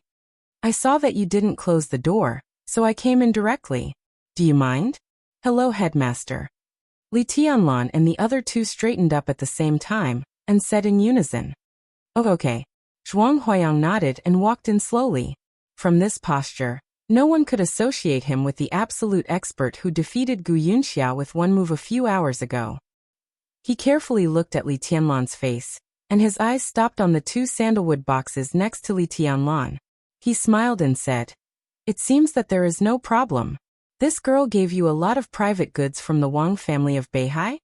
I saw that you didn't close the door, so I came in directly. Do you mind? Hello, headmaster. Li Tianlan and the other two straightened up at the same time, and said in unison. Oh, okay. Zhuang Huayang nodded and walked in slowly. From this posture, no one could associate him with the absolute expert who defeated Gu Yunxia with one move a few hours ago. He carefully looked at Li Tianlan's face, and his eyes stopped on the two sandalwood boxes next to Li Tianlan. He smiled and said, It seems that there is no problem. This girl gave you a lot of private goods from the Wang family of Beihai?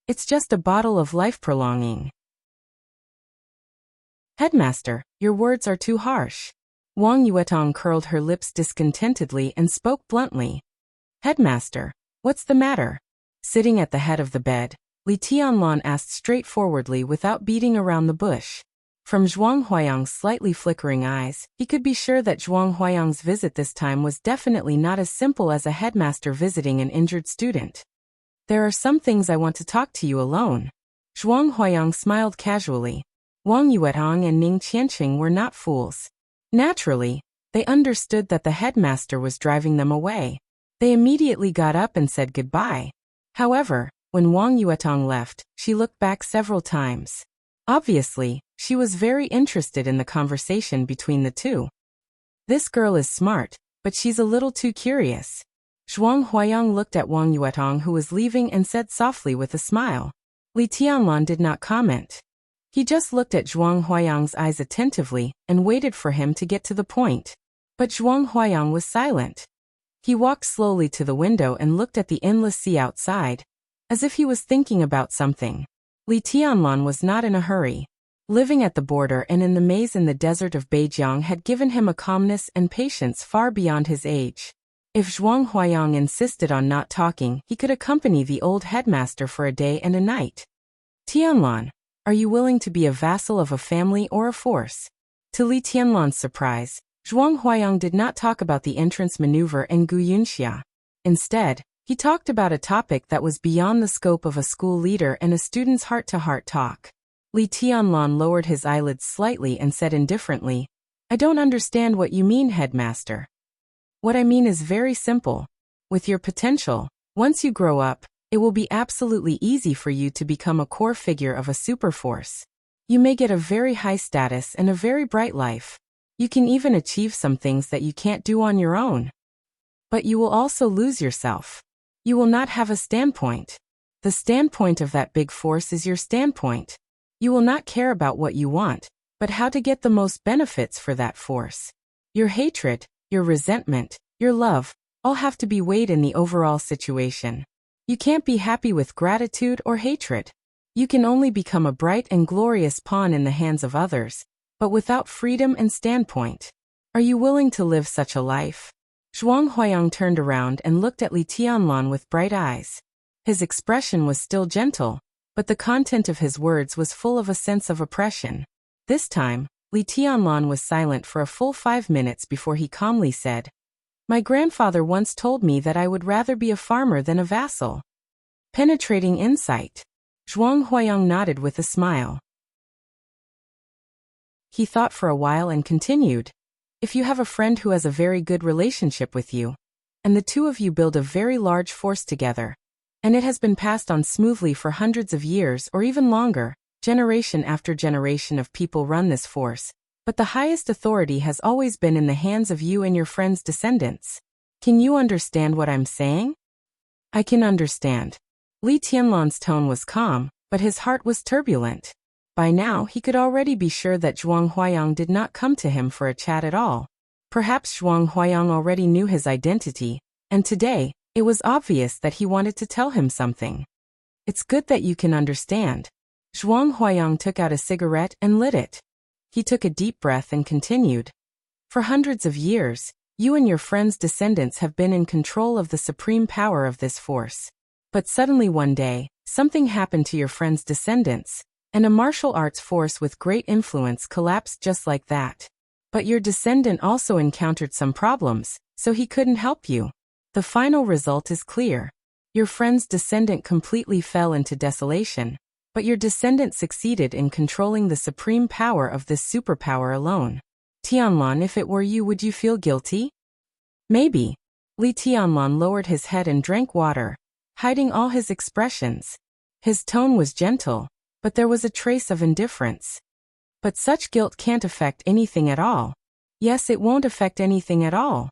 It's just a bottle of life prolonging. Headmaster, your words are too harsh. Wang Yuetong curled her lips discontentedly and spoke bluntly. Headmaster, what's the matter? Sitting at the head of the bed, Li Tianlan asked straightforwardly without beating around the bush. From Zhuang Huayang's slightly flickering eyes, he could be sure that Zhuang Huayang's visit this time was definitely not as simple as a headmaster visiting an injured student. There are some things I want to talk to you alone. Zhuang Huayang smiled casually. Wang Yuetong and Ning Qianqing were not fools. Naturally, they understood that the headmaster was driving them away. They immediately got up and said goodbye. However, when Wang Yuetong left, she looked back several times. Obviously, she was very interested in the conversation between the two. This girl is smart, but she's a little too curious. Zhuang Huayang looked at Wang Yuetong, who was leaving, and said softly with a smile. Li Tianlan did not comment. He just looked at Zhuang Huayang's eyes attentively and waited for him to get to the point. But Zhuang Huayang was silent. He walked slowly to the window and looked at the endless sea outside, as if he was thinking about something. Li Tianlan was not in a hurry. Living at the border and in the maze in the desert of Beijiang had given him a calmness and patience far beyond his age. If Zhuang Huayang insisted on not talking, he could accompany the old headmaster for a day and a night. Tianlan, are you willing to be a vassal of a family or a force? To Li Tianlan's surprise, Zhuang Huayang did not talk about the entrance maneuver and Gu Yunxia. Instead, he talked about a topic that was beyond the scope of a school leader and a student's heart-to-heart talk. Li Tianlan lowered his eyelids slightly and said indifferently, I don't understand what you mean, headmaster. What I mean is very simple. With your potential, once you grow up, it will be absolutely easy for you to become a core figure of a superforce. You may get a very high status and a very bright life. You can even achieve some things that you can't do on your own. But you will also lose yourself. You will not have a standpoint. The standpoint of that big force is your standpoint. You will not care about what you want, but how to get the most benefits for that force. Your hatred, your resentment, your love, all have to be weighed in the overall situation. You can't be happy with gratitude or hatred. You can only become a bright and glorious pawn in the hands of others, but without freedom and standpoint. Are you willing to live such a life? Zhuang Huayang turned around and looked at Li Tianlan with bright eyes. His expression was still gentle, but the content of his words was full of a sense of oppression. This time, Li Tianlan was silent for a full 5 minutes before he calmly said, My grandfather once told me that I would rather be a farmer than a vassal. Penetrating insight. Zhuang Huayang nodded with a smile. He thought for a while and continued, If you have a friend who has a very good relationship with you, and the two of you build a very large force together, and it has been passed on smoothly for hundreds of years or even longer, generation after generation of people run this force, but the highest authority has always been in the hands of you and your friend's descendants. Can you understand what I'm saying? I can understand. Li Tianlan's tone was calm, but his heart was turbulent. By now, he could already be sure that Zhuang Huayang did not come to him for a chat at all. Perhaps Zhuang Huayang already knew his identity, and today, it was obvious that he wanted to tell him something. It's good that you can understand. Zhuang Huayang took out a cigarette and lit it. He took a deep breath and continued. For hundreds of years, you and your friend's descendants have been in control of the supreme power of this force. But suddenly one day, something happened to your friend's descendants, and a martial arts force with great influence collapsed just like that. But your descendant also encountered some problems, so he couldn't help you. The final result is clear. Your friend's descendant completely fell into desolation, but your descendant succeeded in controlling the supreme power of this superpower alone. Tianlan, if it were you, would you feel guilty? Maybe. Li Tianlan lowered his head and drank water, hiding all his expressions. His tone was gentle, but there was a trace of indifference. But such guilt can't affect anything at all. Yes, it won't affect anything at all.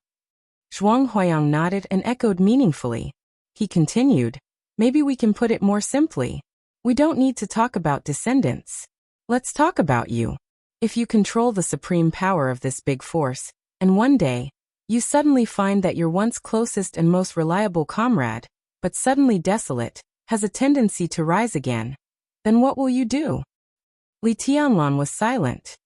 Zhuang Huayang nodded and echoed meaningfully. He continued, maybe we can put it more simply. We don't need to talk about descendants. Let's talk about you. If you control the supreme power of this big force, and one day, you suddenly find that your once closest and most reliable comrade, but suddenly desolate, has a tendency to rise again, then what will you do? Li Tianlan was silent.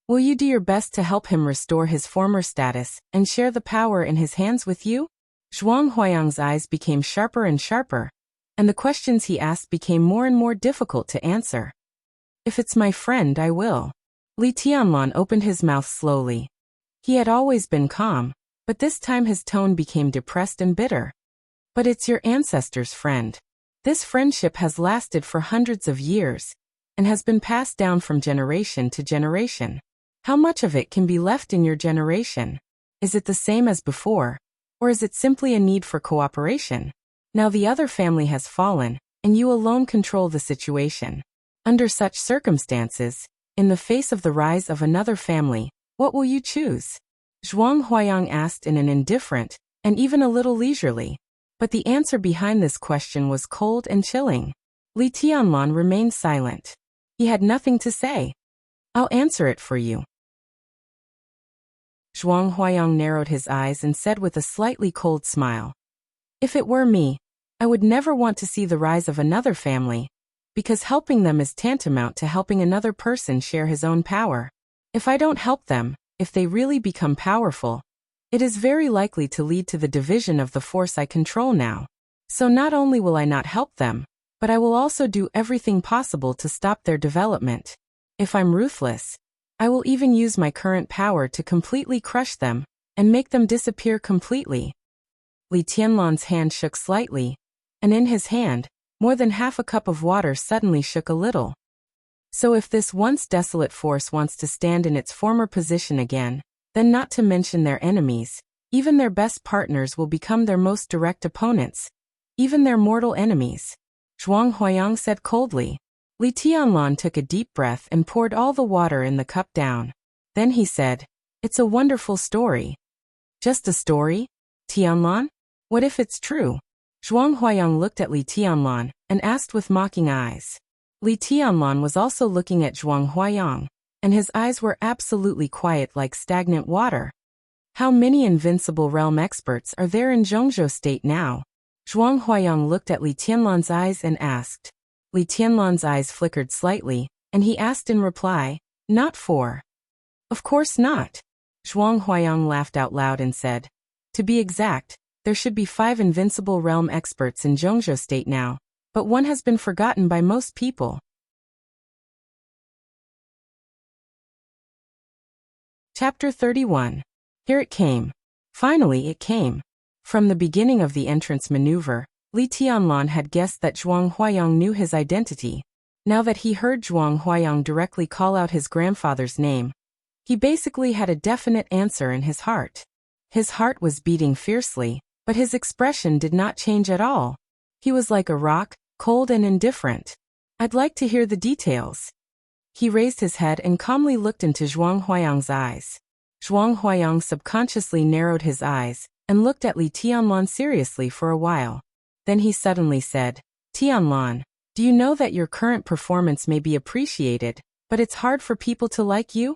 Will you do your best to help him restore his former status and share the power in his hands with you? Zhuang Huayang's eyes became sharper and sharper, and the questions he asked became more and more difficult to answer. If it's my friend, I will. Li Tianlan opened his mouth slowly. He had always been calm, but this time his tone became depressed and bitter. But it's your ancestor's friend. This friendship has lasted for hundreds of years, and has been passed down from generation to generation. How much of it can be left in your generation? Is it the same as before, or is it simply a need for cooperation? Now the other family has fallen, and you alone control the situation. Under such circumstances, in the face of the rise of another family, what will you choose? Zhuang Huayang asked in an indifferent, and even a little leisurely. But the answer behind this question was cold and chilling. Li Tianlan remained silent. He had nothing to say. I'll answer it for you. Zhuang Huayang narrowed his eyes and said with a slightly cold smile. If it were me, I would never want to see the rise of another family, because helping them is tantamount to helping another person share his own power. If I don't help them, if they really become powerful, it is very likely to lead to the division of the force I control now. So not only will I not help them, but I will also do everything possible to stop their development. If I'm ruthless, I will even use my current power to completely crush them and make them disappear completely. Li Tianlan's hand shook slightly, and in his hand, more than half a cup of water suddenly shook a little. So if this once desolate force wants to stand in its former position again, then not to mention their enemies, even their best partners will become their most direct opponents, even their mortal enemies. Zhuang Huayang said coldly. Li Tianlan took a deep breath and poured all the water in the cup down. Then he said, it's a wonderful story. Just a story? Tianlan? What if it's true? Zhuang Huayang looked at Li Tianlan and asked with mocking eyes. Li Tianlan was also looking at Zhuang Huayang, and his eyes were absolutely quiet like stagnant water. How many invincible realm experts are there in Zhongzhou state now? Zhuang Huayang looked at Li Tianlan's eyes and asked. Li Tianlan's eyes flickered slightly, and he asked in reply, not four. Of course not. Zhuang Huayang laughed out loud and said, to be exact, there should be 5 invincible realm experts in Zhongzhou state now, but one has been forgotten by most people. Chapter 31. Here it came. Finally it came. From the beginning of the entrance maneuver, Li Tianlan had guessed that Zhuang Huayang knew his identity. Now that he heard Zhuang Huayang directly call out his grandfather's name, he basically had a definite answer in his heart. His heart was beating fiercely, but his expression did not change at all. He was like a rock, cold and indifferent. I'd like to hear the details. He raised his head and calmly looked into Zhuang Huayang's eyes. Zhuang Huayang subconsciously narrowed his eyes and looked at Li Tianlan seriously for a while. Then he suddenly said, Tianlan, do you know that your current performance may be appreciated, but it's hard for people to like you?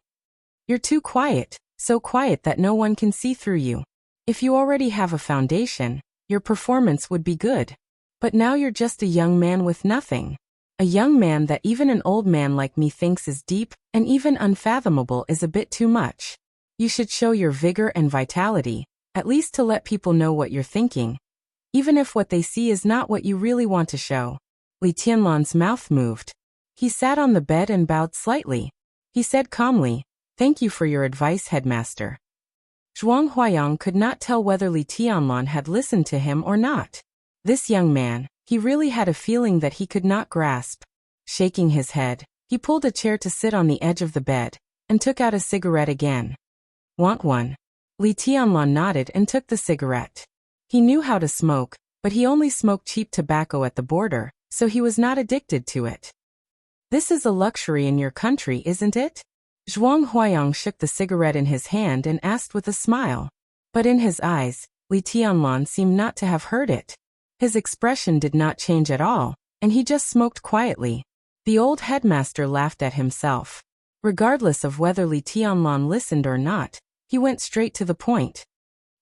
You're too quiet, so quiet that no one can see through you. If you already have a foundation, your performance would be good. But now you're just a young man with nothing. A young man that even an old man like me thinks is deep and even unfathomable is a bit too much. You should show your vigor and vitality, at least to let people know what you're thinking, even if what they see is not what you really want to show. Li Tianlan's mouth moved. He sat on the bed and bowed slightly. He said calmly, Thank you for your advice, headmaster. Zhuang Huayang could not tell whether Li Tianlan had listened to him or not. This young man, he really had a feeling that he could not grasp. Shaking his head, he pulled a chair to sit on the edge of the bed and took out a cigarette again. Want one? Li Tianlan nodded and took the cigarette. He knew how to smoke, but he only smoked cheap tobacco at the border, so he was not addicted to it. This is a luxury in your country, isn't it? Zhuang Huayang shook the cigarette in his hand and asked with a smile. But in his eyes, Li Tianlan seemed not to have heard it. His expression did not change at all, and he just smoked quietly. The old headmaster laughed at himself. Regardless of whether Li Tianlan listened or not, he went straight to the point.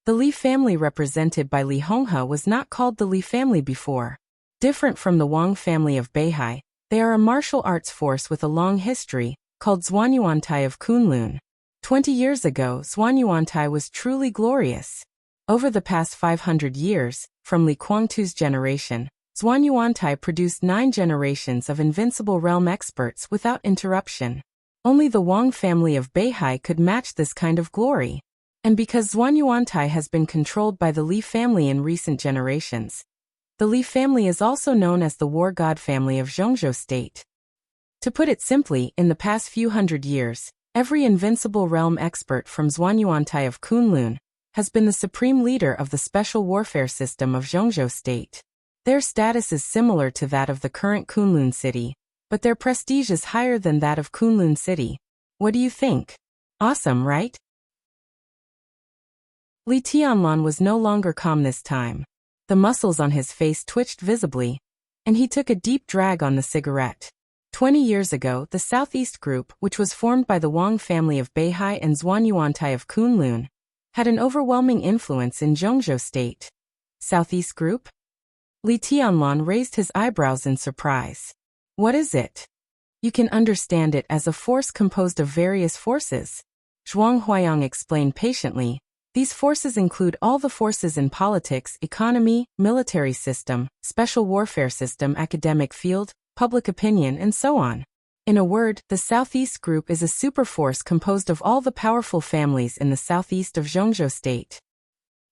The Li family represented by Li Honghe was not called the Li family before. Different from the Wang family of Beihai, they are a martial arts force with a long history, called Zhuanyuantai of Kunlun. 20 years ago, Zhuanyuantai was truly glorious. Over the past 500 years, from Li Kuangtu's generation, Zhuanyuantai produced 9 generations of invincible realm experts without interruption. Only the Wang family of Beihai could match this kind of glory. And because Zhuanyuantai has been controlled by the Li family in recent generations, the Li family is also known as the war god family of Zhongzhou state. To put it simply, in the past few hundred years, every invincible realm expert from Zhuanyuantai of Kunlun has been the supreme leader of the special warfare system of Zhongzhou state. Their status is similar to that of the current Kunlun city, but their prestige is higher than that of Kunlun city. What do you think? Awesome, right? Li Tianlan was no longer calm this time. The muscles on his face twitched visibly, and he took a deep drag on the cigarette. 20 years ago, the Southeast Group, which was formed by the Wang family of Beihai and Zhuanyuantai of Kunlun, had an overwhelming influence in Zhongzhou state. Southeast Group? Li Tianlan raised his eyebrows in surprise. What is it? You can understand it as a force composed of various forces. Zhuang Huayang explained patiently. These forces include all the forces in politics, economy, military system, special warfare system, academic field, public opinion, and so on. In a word, the Southeast Group is a superforce composed of all the powerful families in the southeast of Zhongzhou state.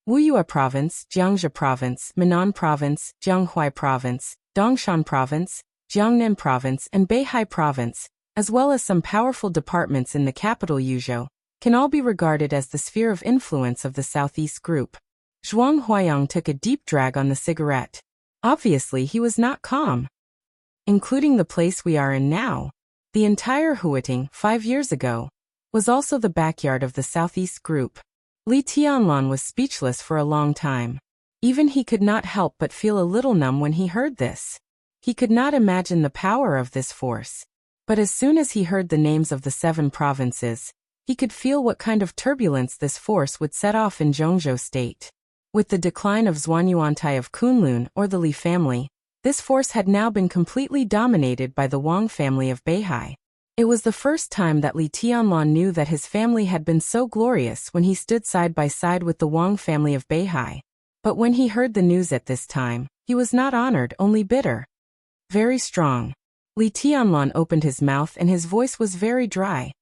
Wuyue Province, Jiangxi Province, Minnan Province, Jianghuai Province, Dongshan Province, Jiangnan Province, and Beihai Province, as well as some powerful departments in the capital Yuzhou, can all be regarded as the sphere of influence of the Southeast Group. Zhuang Huayang took a deep drag on the cigarette. Obviously, he was not calm. Including the place we are in now, the entire Huiting, 5 years ago, was also the backyard of the Southeast Group. Li Tianlan was speechless for a long time. Even he could not help but feel a little numb when he heard this. He could not imagine the power of this force. But as soon as he heard the names of the 7 provinces, he could feel what kind of turbulence this force would set off in Zhongzhou state. With the decline of Zhuanyuantai of Kunlun, or the Li family, this force had now been completely dominated by the Wang family of Beihai. It was the first time that Li Tianlan knew that his family had been so glorious when he stood side by side with the Wang family of Beihai. But when he heard the news at this time, he was not honored, only bitter. Very strong. Li Tianlan opened his mouth and his voice was very dry.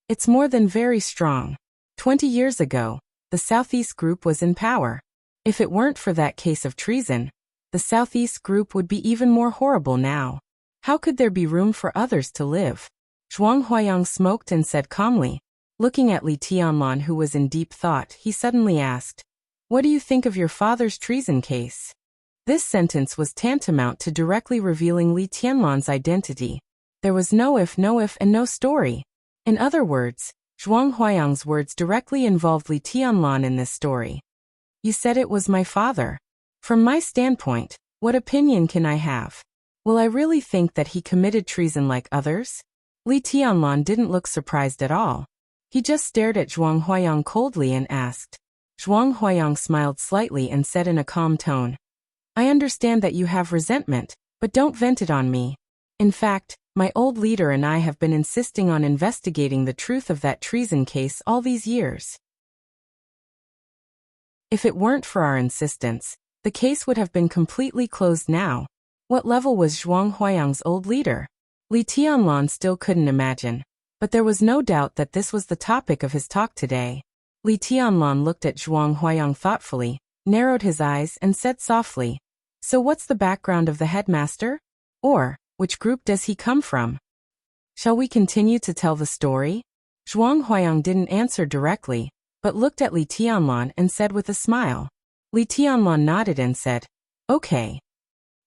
It's more than very strong. 20 years ago, the Southeast Group was in power. If it weren't for that case of treason, the Southeast Group would be even more horrible now. How could there be room for others to live? Zhuang Huayang smoked and said calmly. Looking at Li Tianlan, who was in deep thought, he suddenly asked, "What do you think of your father's treason case?" This sentence was tantamount to directly revealing Li Tianlan's identity. There was no if, and no story. In other words, Zhuang Huayang's words directly involved Li Tianlan in this story. You said it was my father. From my standpoint, what opinion can I have? Will I really think that he committed treason like others? Li Tianlan didn't look surprised at all. He just stared at Zhuang Huayang coldly and asked. Zhuang Huayang smiled slightly and said in a calm tone, I understand that you have resentment, but don't vent it on me. In fact, my old leader and I have been insisting on investigating the truth of that treason case all these years. If it weren't for our insistence, the case would have been completely closed now. What level was Zhuang Huayang's old leader? Li Tianlan still couldn't imagine, but there was no doubt that this was the topic of his talk today. Li Tianlan looked at Zhuang Huayang thoughtfully, narrowed his eyes and said softly, So what's the background of the headmaster? Or, which group does he come from? Shall we continue to tell the story? Zhuang Huayang didn't answer directly, but looked at Li Tianlan and said with a smile. Li Tianlan nodded and said, Okay.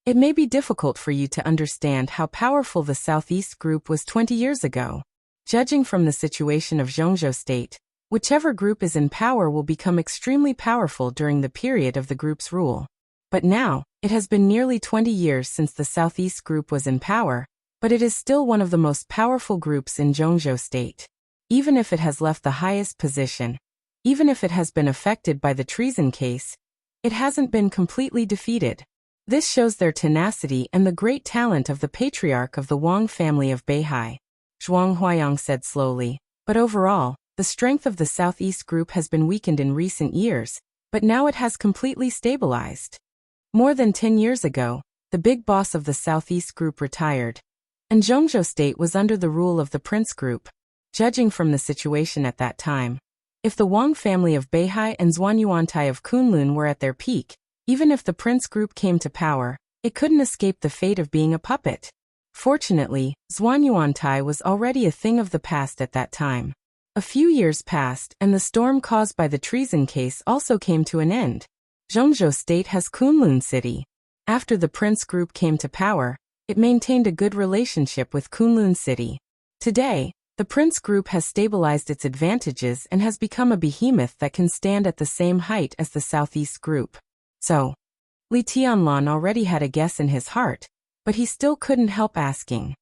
It may be difficult for you to understand how powerful the Southeast group was 20 years ago. Judging from the situation of Zhongzhou State, whichever group is in power will become extremely powerful during the period of the group's rule. But now, it has been nearly 20 years since the Southeast group was in power, but it is still one of the most powerful groups in Zhongzhou State. Even if it has left the highest position, even if it has been affected by the treason case, it hasn't been completely defeated. This shows their tenacity and the great talent of the patriarch of the Wang family of Beihai. Zhuang Huayang said slowly, but overall, the strength of the Southeast group has been weakened in recent years, but now it has completely stabilized. More than 10 years ago, the big boss of the Southeast group retired, and Zhongzhou State was under the rule of the Prince Group. Judging from the situation at that time, if the Wang family of Beihai and Zhuanyuantai of Kunlun were at their peak, even if the Prince Group came to power, it couldn't escape the fate of being a puppet. Fortunately, Zhuanyuantai was already a thing of the past at that time. A few years passed and the storm caused by the treason case also came to an end. Zhongzhou State has Kunlun City. After the Prince Group came to power, it maintained a good relationship with Kunlun City. Today, the Prince Group has stabilized its advantages and has become a behemoth that can stand at the same height as the Southeast Group. So, Li Tianlan already had a guess in his heart, but he still couldn't help asking.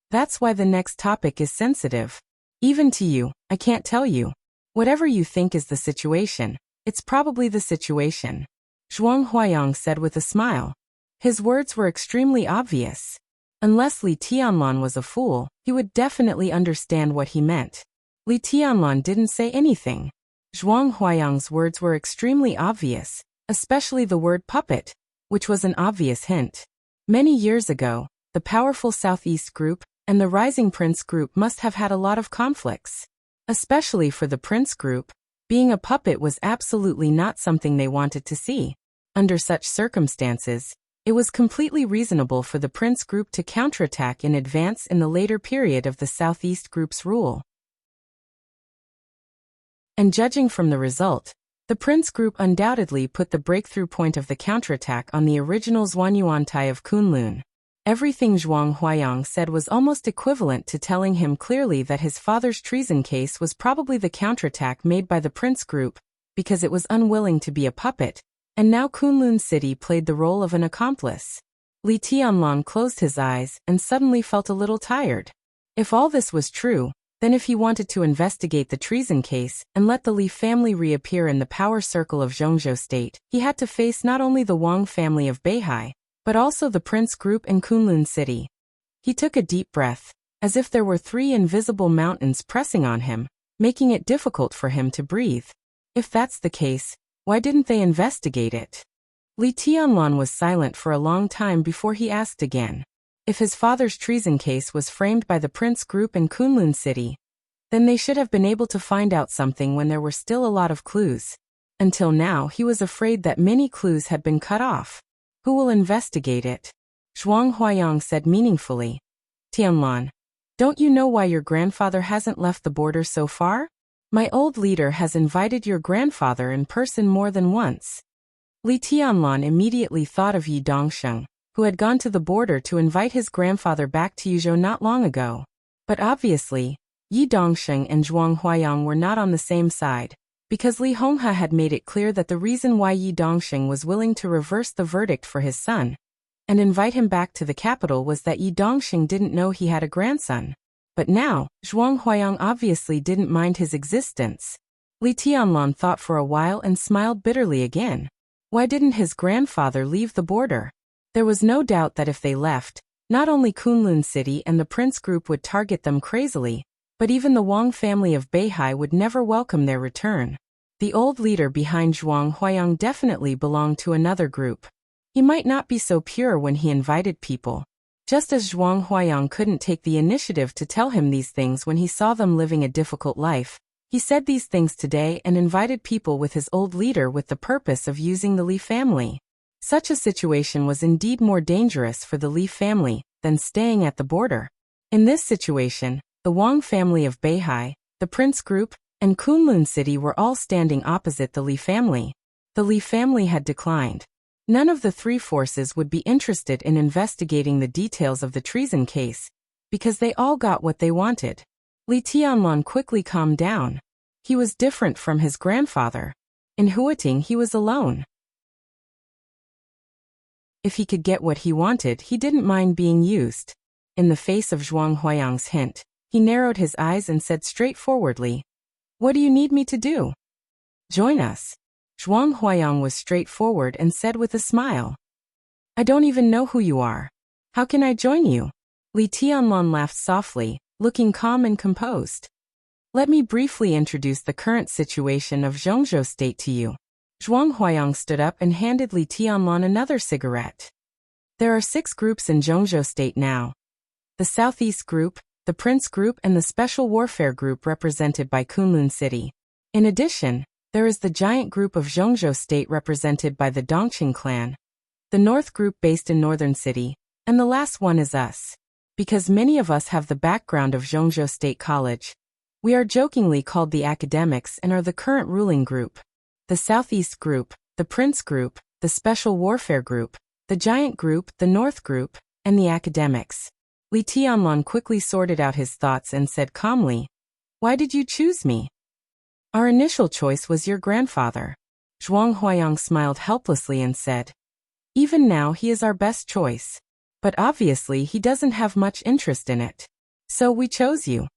That's why the next topic is sensitive. Even to you, I can't tell you. Whatever you think is the situation, it's probably the situation. Zhuang Huayang said with a smile. His words were extremely obvious. Unless Li Tianlan was a fool, he would definitely understand what he meant. Li Tianlan didn't say anything. Zhuang Huayang's words were extremely obvious, especially the word puppet, which was an obvious hint. Many years ago, the powerful Southeast Group and the rising Prince Group must have had a lot of conflicts. Especially for the Prince Group, being a puppet was absolutely not something they wanted to see. Under such circumstances, it was completely reasonable for the Prince Group to counterattack in advance in the later period of the Southeast Group's rule. And judging from the result, the Prince Group undoubtedly put the breakthrough point of the counterattack on the original Zhuanyuantai of Kunlun. Everything Zhuang Huayang said was almost equivalent to telling him clearly that his father's treason case was probably the counterattack made by the Prince Group, because it was unwilling to be a puppet, and now Kunlun City played the role of an accomplice. Li Tianlan closed his eyes and suddenly felt a little tired. If all this was true, then if he wanted to investigate the treason case and let the Li family reappear in the power circle of Zhongzhou State, he had to face not only the Wang family of Beihai, but also the Prince Group and Kunlun City. He took a deep breath, as if there were 3 invisible mountains pressing on him, making it difficult for him to breathe. If that's the case, why didn't they investigate it? Li Tianlan was silent for a long time before he asked again. If his father's treason case was framed by the Prince Group in Kunlun City, then they should have been able to find out something when there were still a lot of clues. Until now, he was afraid that many clues had been cut off. Who will investigate it? Zhuang Huayang said meaningfully. Tianlan, don't you know why your grandfather hasn't left the border so far? My old leader has invited your grandfather in person more than once. Li Tianlan immediately thought of Yi Dongsheng, who had gone to the border to invite his grandfather back to Yuzhou not long ago. But obviously, Yi Dongsheng and Zhuang Huayang were not on the same side, because Li Honghe had made it clear that the reason why Yi Dongsheng was willing to reverse the verdict for his son and invite him back to the capital was that Yi Dongsheng didn't know he had a grandson. But now, Zhuang Huayang obviously didn't mind his existence. Li Tianlan thought for a while and smiled bitterly again. Why didn't his grandfather leave the border? There was no doubt that if they left, not only Kunlun City and the Prince Group would target them crazily, but even the Wang family of Beihai would never welcome their return. The old leader behind Zhuang Huayang definitely belonged to another group. He might not be so pure when he invited people. Just as Zhuang Huayang couldn't take the initiative to tell him these things when he saw them living a difficult life, he said these things today and invited people with his old leader with the purpose of using the Li family. Such a situation was indeed more dangerous for the Li family than staying at the border. In this situation, the Wang family of Beihai, the Prince Group, and Kunlun City were all standing opposite the Li family. The Li family had declined. None of the three forces would be interested in investigating the details of the treason case, because they all got what they wanted. Li Tianlan quickly calmed down. He was different from his grandfather. In Huiting he was alone. If he could get what he wanted, he didn't mind being used. In the face of Zhuang Huayang's hint, he narrowed his eyes and said straightforwardly, "What do you need me to do?" "Join us." Zhuang Huayang was straightforward and said with a smile, "I don't even know who you are. How can I join you?" Li Tianlan laughed softly, looking calm and composed. "Let me briefly introduce the current situation of Zhongzhou State to you." Zhuang Huayang stood up and handed Li Tianlan another cigarette. There are 6 groups in Zhongzhou State now. The Southeast Group, the Prince Group and the Special Warfare Group represented by Kunlun City. In addition, there is the giant group of Zhongzhou State represented by the Dongqing clan, the North Group based in Northern City, and the last one is us. Because many of us have the background of Zhongzhou State College, we are jokingly called the academics and are the current ruling group. The Southeast Group, the Prince Group, the Special Warfare Group, the Giant Group, the North Group, and the academics. Li Tianlan quickly sorted out his thoughts and said calmly, "Why did you choose me?" "Our initial choice was your grandfather." Zhuang Huayang smiled helplessly and said, "Even now he is our best choice. But obviously he doesn't have much interest in it. So we chose you.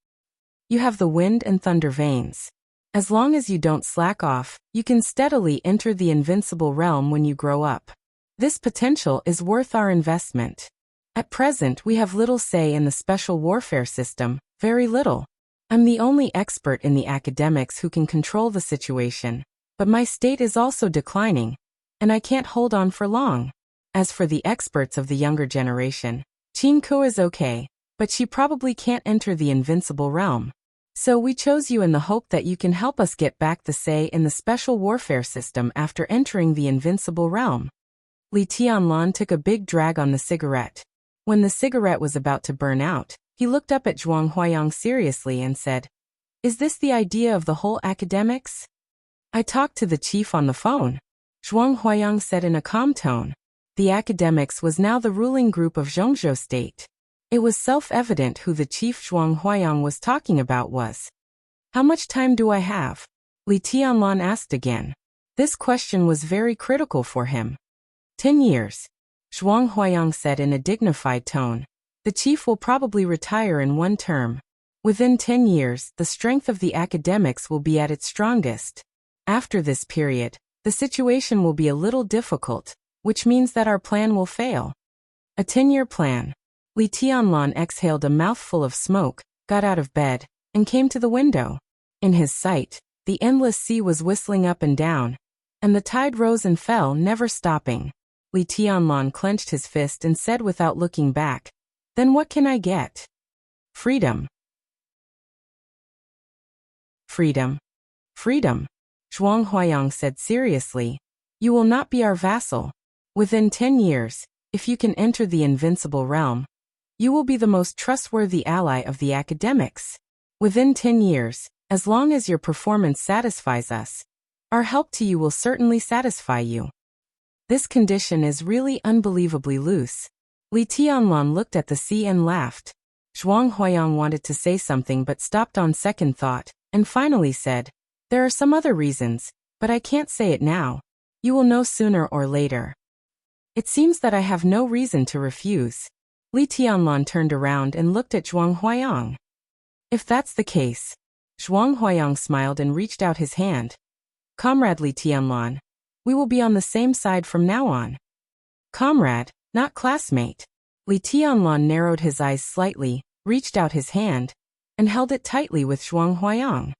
You have the wind and thunder veins. As long as you don't slack off, you can steadily enter the invincible realm when you grow up. This potential is worth our investment. At present we have little say in the special warfare system, very little. I'm the only expert in the academics who can control the situation, but my state is also declining, and I can't hold on for long. As for the experts of the younger generation, Qin Ku is okay, but she probably can't enter the invincible realm. So we chose you in the hope that you can help us get back the say in the special warfare system after entering the invincible realm." Li Tianlan took a big drag on the cigarette. When the cigarette was about to burn out, he looked up at Zhuang Huayang seriously and said, "Is this the idea of the whole academics?" "I talked to the chief on the phone," Zhuang Huayang said in a calm tone. The academics was now the ruling group of Zhongzhou State. It was self-evident who the chief Zhuang Huayang was talking about was. "How much time do I have?" Li Tianlan asked again. This question was very critical for him. 10 years. Zhuang Huayang said in a dignified tone. The chief will probably retire in 1 term. Within 10 years, the strength of the academics will be at its strongest. After this period, the situation will be a little difficult, which means that our plan will fail. A 10-year plan. Li Tianlan exhaled a mouthful of smoke, got out of bed, and came to the window. In his sight, the endless sea was whistling up and down, and the tide rose and fell, never stopping. Li Tianlan clenched his fist and said without looking back, "Then what can I get?" "Freedom." "Freedom. Freedom," Zhuang Huayang said seriously. "You will not be our vassal. Within 10 years, if you can enter the invincible realm, you will be the most trustworthy ally of the academics. Within 10 years, as long as your performance satisfies us, our help to you will certainly satisfy you." This condition is really unbelievably loose. Li Tianlan looked at the sea and laughed. Zhuang Huayang wanted to say something but stopped on second thought, and finally said, "There are some other reasons, but I can't say it now. You will know sooner or later." It seems that I have no reason to refuse. Li Tianlan turned around and looked at Zhuang Huayang. If that's the case. Zhuang Huayang smiled and reached out his hand. "Comrade Li Tianlan, we will be on the same side from now on." "Comrade, not classmate." Li Tianlan narrowed his eyes slightly, reached out his hand, and held it tightly with Zhuang Huayang.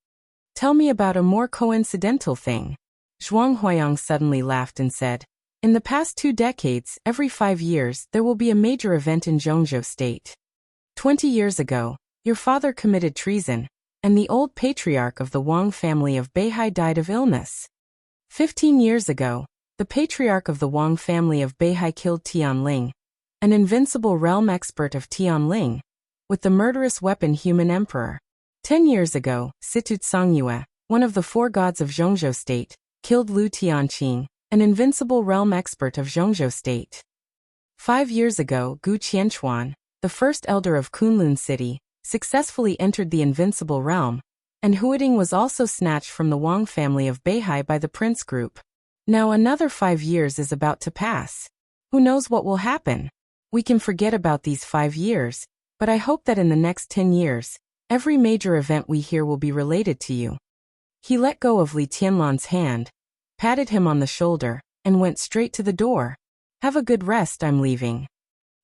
"Tell me about a more coincidental thing." Zhuang Huayang suddenly laughed and said, "In the past 2 decades, every 5 years, there will be a major event in Zhongzhou State. 20 years ago, your father committed treason, and the old patriarch of the Wang family of Beihai died of illness. 15 years ago, the patriarch of the Wang family of Beihai killed Tianling, an invincible realm expert of Tianling, with the murderous weapon Human Emperor. 10 years ago, Situ Songyue, one of the 4 gods of Zhongzhou State, killed Lu Tianqing, an invincible realm expert of Zhongzhou State. 5 years ago, Gu Qianchuan, the first elder of Kunlun City, successfully entered the invincible realm, and Huading was also snatched from the Wang family of Beihai by the Prince Group. Now another 5 years is about to pass. Who knows what will happen? We can forget about these 5 years, but I hope that in the next 10 years, every major event we hear will be related to you." He let go of Li Tianlan's hand, patted him on the shoulder, and went straight to the door. "Have a good rest, I'm leaving."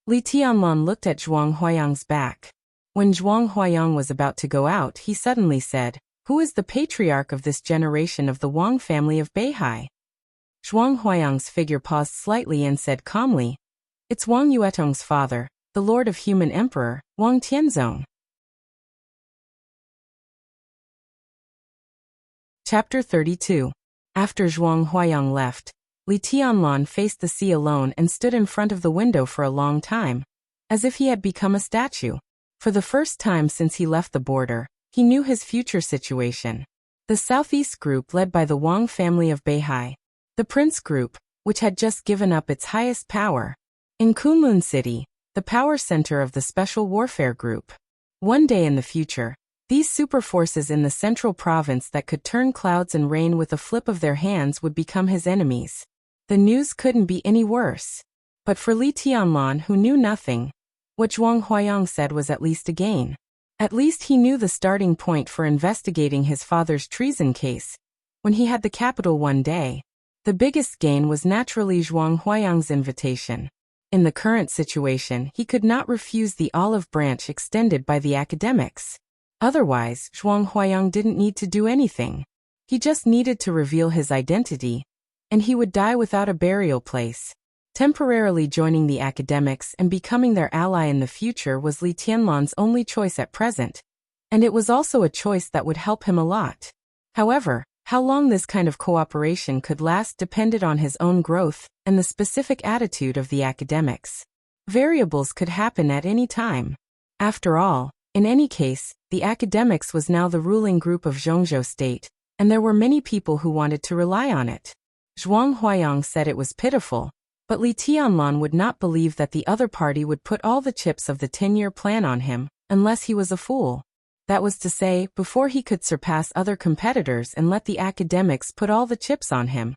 Li Tianlan looked at Zhuang Huayang's back. When Zhuang Huayang was about to go out, he suddenly said, "Who is the patriarch of this generation of the Wang family of Beihai?" Zhuang Huayang's figure paused slightly and said calmly, "It's Wang Yuetong's father, the Lord of Human Emperor, Wang Tianzong." Chapter 32. After Zhuang Huayang left, Li Tianlan faced the sea alone and stood in front of the window for a long time, as if he had become a statue. For the first time since he left the border, he knew his future situation. The Southeast Group led by the Wang family of Beihai. The Prince Group, which had just given up its highest power. In Kunlun City, the power center of the Special Warfare Group. One day in the future, these superforces in the central province that could turn clouds and rain with a flip of their hands would become his enemies. The news couldn't be any worse. But for Li Tianlan, who knew nothing, what Zhuang Huayang said was at least a gain. At least he knew the starting point for investigating his father's treason case. When he had the capital one day, the biggest gain was naturally Zhuang Huayang's invitation. In the current situation, he could not refuse the olive branch extended by the academics. Otherwise, Zhuang Huayang didn't need to do anything. He just needed to reveal his identity, and he would die without a burial place. Temporarily joining the academics and becoming their ally in the future was Li Tianlan's only choice at present, and it was also a choice that would help him a lot. However, how long this kind of cooperation could last depended on his own growth and the specific attitude of the academics. Variables could happen at any time. After all, in any case, the academics was now the ruling group of Zhongzhou State, and there were many people who wanted to rely on it. Zhuang Huayang said it was pitiful, but Li Tianlan would not believe that the other party would put all the chips of the 10-year plan on him, unless he was a fool. That was to say, before he could surpass other competitors and let the academics put all the chips on him.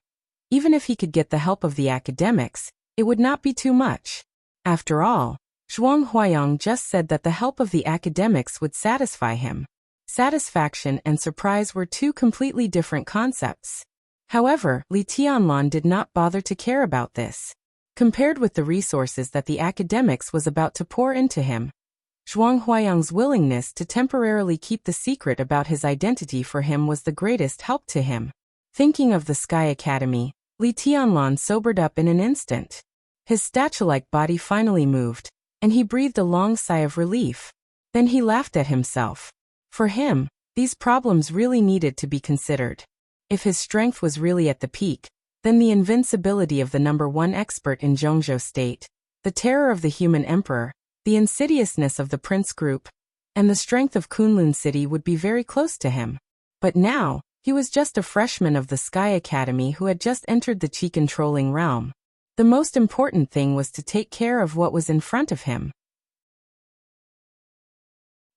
Even if he could get the help of the academics, it would not be too much. After all, Zhuang Huayang just said that the help of the academics would satisfy him. Satisfaction and surprise were 2 completely different concepts. However, Li Tianlan did not bother to care about this. Compared with the resources that the academics was about to pour into him, Zhuang Huayang's willingness to temporarily keep the secret about his identity for him was the greatest help to him. Thinking of the Sky Academy, Li Tianlan sobered up in an instant. His statue-like body finally moved, and he breathed a long sigh of relief. Then he laughed at himself. For him, these problems really needed to be considered. If his strength was really at the peak, then the invincibility of the #1 expert in Zhongzhou State, the terror of the Human Emperor, the insidiousness of the Prince Group, and the strength of Kunlun City would be very close to him. But now, he was just a freshman of the Sky Academy who had just entered the Qi controlling realm. The most important thing was to take care of what was in front of him.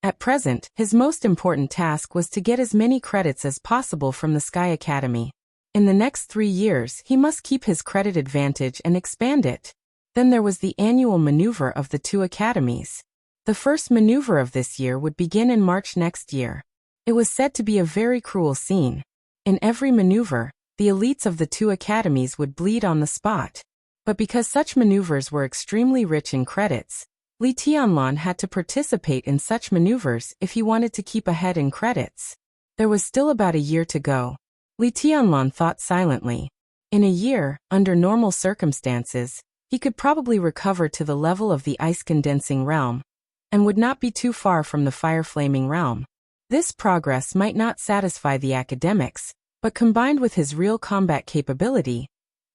At present, his most important task was to get as many credits as possible from the Sky Academy. In the next 3 years, he must keep his credit advantage and expand it. Then there was the annual maneuver of the 2 academies. The first maneuver of this year would begin in March next year. It was said to be a very cruel scene. In every maneuver, the elites of the 2 academies would bleed on the spot. But because such maneuvers were extremely rich in credits, Li Tianlan had to participate in such maneuvers if he wanted to keep ahead in credits. There was still about a year to go. Li Tianlan thought silently. In a year, under normal circumstances, he could probably recover to the level of the ice-condensing realm, and would not be too far from the fire-flaming realm. This progress might not satisfy the academics, but combined with his real combat capability,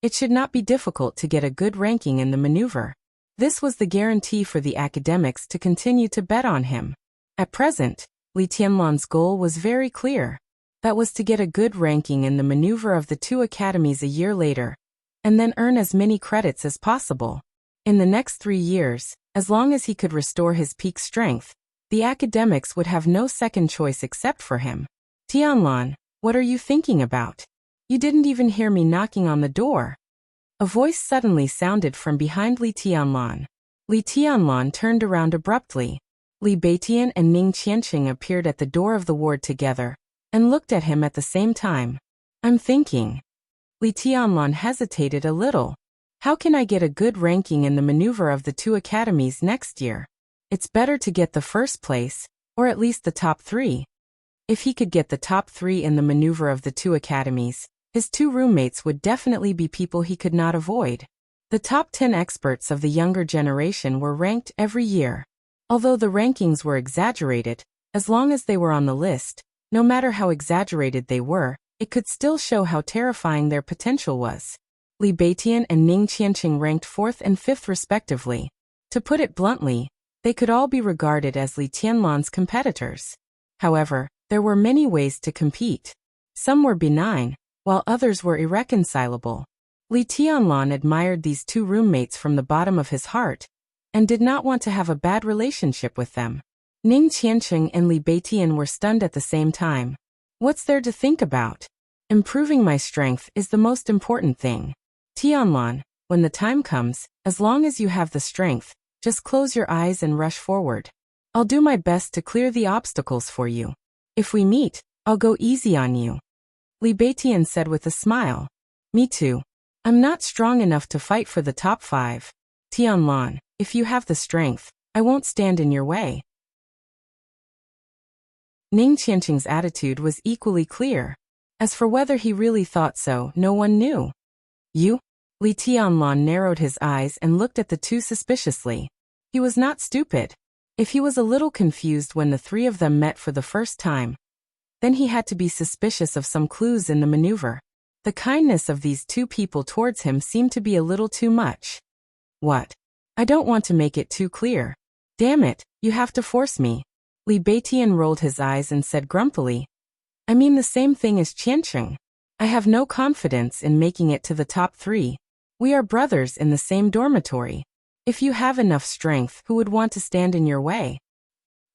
it should not be difficult to get a good ranking in the maneuver. This was the guarantee for the academics to continue to bet on him. At present, Li Tianlan's goal was very clear. That was to get a good ranking in the maneuver of the 2 academies a year later, and then earn as many credits as possible. In the next 3 years, as long as he could restore his peak strength, the academics would have no second choice except for him. Tianlan, what are you thinking about? You didn't even hear me knocking on the door. A voice suddenly sounded from behind Li Tianlan. Li Tianlan turned around abruptly. Li Beitian and Ning Qianqing appeared at the door of the ward together, and looked at him at the same time. I'm thinking. Li Tianlan hesitated a little. How can I get a good ranking in the maneuver of the 2 academies next year? It's better to get the first place, or at least the top 3. If he could get the top 3 in the maneuver of the 2 academies, his 2 roommates would definitely be people he could not avoid. The top 10 experts of the younger generation were ranked every year. Although the rankings were exaggerated, as long as they were on the list, no matter how exaggerated they were, it could still show how terrifying their potential was. Li Beitian and Ning Qianqing ranked 4th and 5th respectively. To put it bluntly, they could all be regarded as Li Tianlan's competitors. However, there were many ways to compete. Some were benign, while others were irreconcilable. Li Tianlan admired these 2 roommates from the bottom of his heart, and did not want to have a bad relationship with them. Ning Qianqing and Li Beitian were stunned at the same time. What's there to think about? Improving my strength is the most important thing. Tianlan, when the time comes, as long as you have the strength, just close your eyes and rush forward. I'll do my best to clear the obstacles for you. If we meet, I'll go easy on you. Li Beitian said with a smile. Me too. I'm not strong enough to fight for the top 5. Tianlan, if you have the strength, I won't stand in your way. Ning Qianqing's attitude was equally clear. As for whether he really thought so, no one knew. You? Li Tianlan narrowed his eyes and looked at the 2 suspiciously. He was not stupid. If he was a little confused when the 3 of them met for the first time, then he had to be suspicious of some clues in the maneuver. The kindness of these 2 people towards him seemed to be a little too much. What? I don't want to make it too clear. Damn it, you have to force me. Li Beitian rolled his eyes and said grumpily. I mean the same thing as Qianqing. I have no confidence in making it to the top 3. We are brothers in the same dormitory. If you have enough strength, who would want to stand in your way?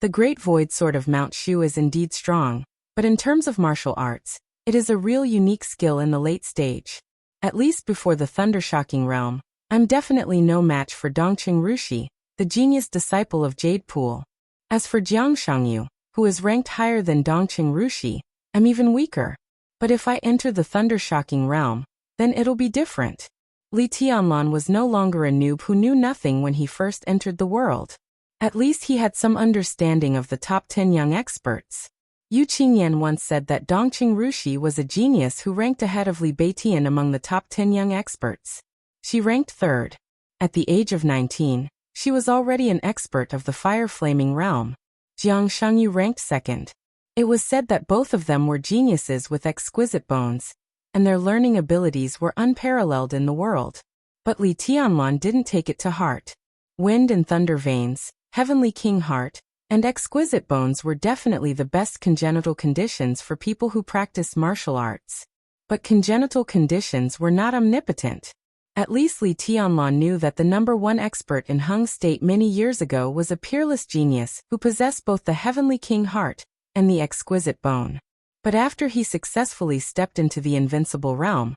The Great Void Sword of Mount Shu is indeed strong, but in terms of martial arts, it is a real unique skill in the late stage. At least before the Thundershocking realm, I'm definitely no match for Dongqing Rushi, the genius disciple of Jade Pool. As for Jiang Shangyu, who is ranked higher than Dongqing Rushi, I'm even weaker. But if I enter the Thundershocking realm, then it'll be different. Li Tianlan was no longer a noob who knew nothing when he first entered the world. At least he had some understanding of the top 10 young experts. Yu Qingyan once said that Dongqing Rushi was a genius who ranked ahead of Li Beitian among the top 10 young experts. She ranked 3rd. At the age of 19, she was already an expert of the fire-flaming realm. Jiang Shangyu ranked 2nd. It was said that both of them were geniuses with exquisite bones, and their learning abilities were unparalleled in the world. But Li Tianlan didn't take it to heart. Wind and thunder veins, heavenly king heart, and exquisite bones were definitely the best congenital conditions for people who practice martial arts. But congenital conditions were not omnipotent. At least Li Tianlan knew that the #1 expert in Hung State many years ago was a peerless genius who possessed both the heavenly king heart and the exquisite bone. But after he successfully stepped into the invincible realm,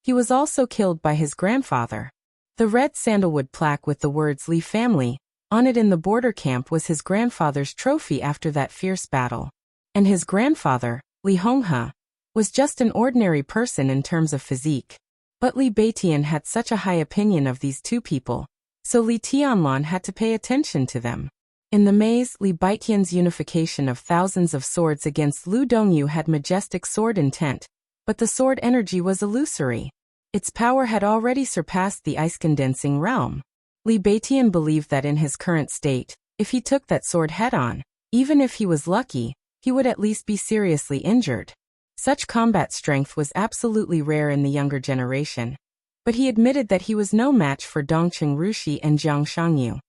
he was also killed by his grandfather. The red sandalwood plaque with the words Li family on it in the border camp was his grandfather's trophy after that fierce battle. And his grandfather, Li Honghe, was just an ordinary person in terms of physique. But Li Beitian had such a high opinion of these two people, so Li Tianlan had to pay attention to them. In the maze, Li Beitian's unification of thousands of swords against Lu Dongyu had majestic sword intent, but the sword energy was illusory. Its power had already surpassed the ice-condensing realm. Li Beitian believed that in his current state, if he took that sword head-on, even if he was lucky, he would at least be seriously injured. Such combat strength was absolutely rare in the younger generation, but he admitted that he was no match for Dongqing Rushi and Jiang Shangyu.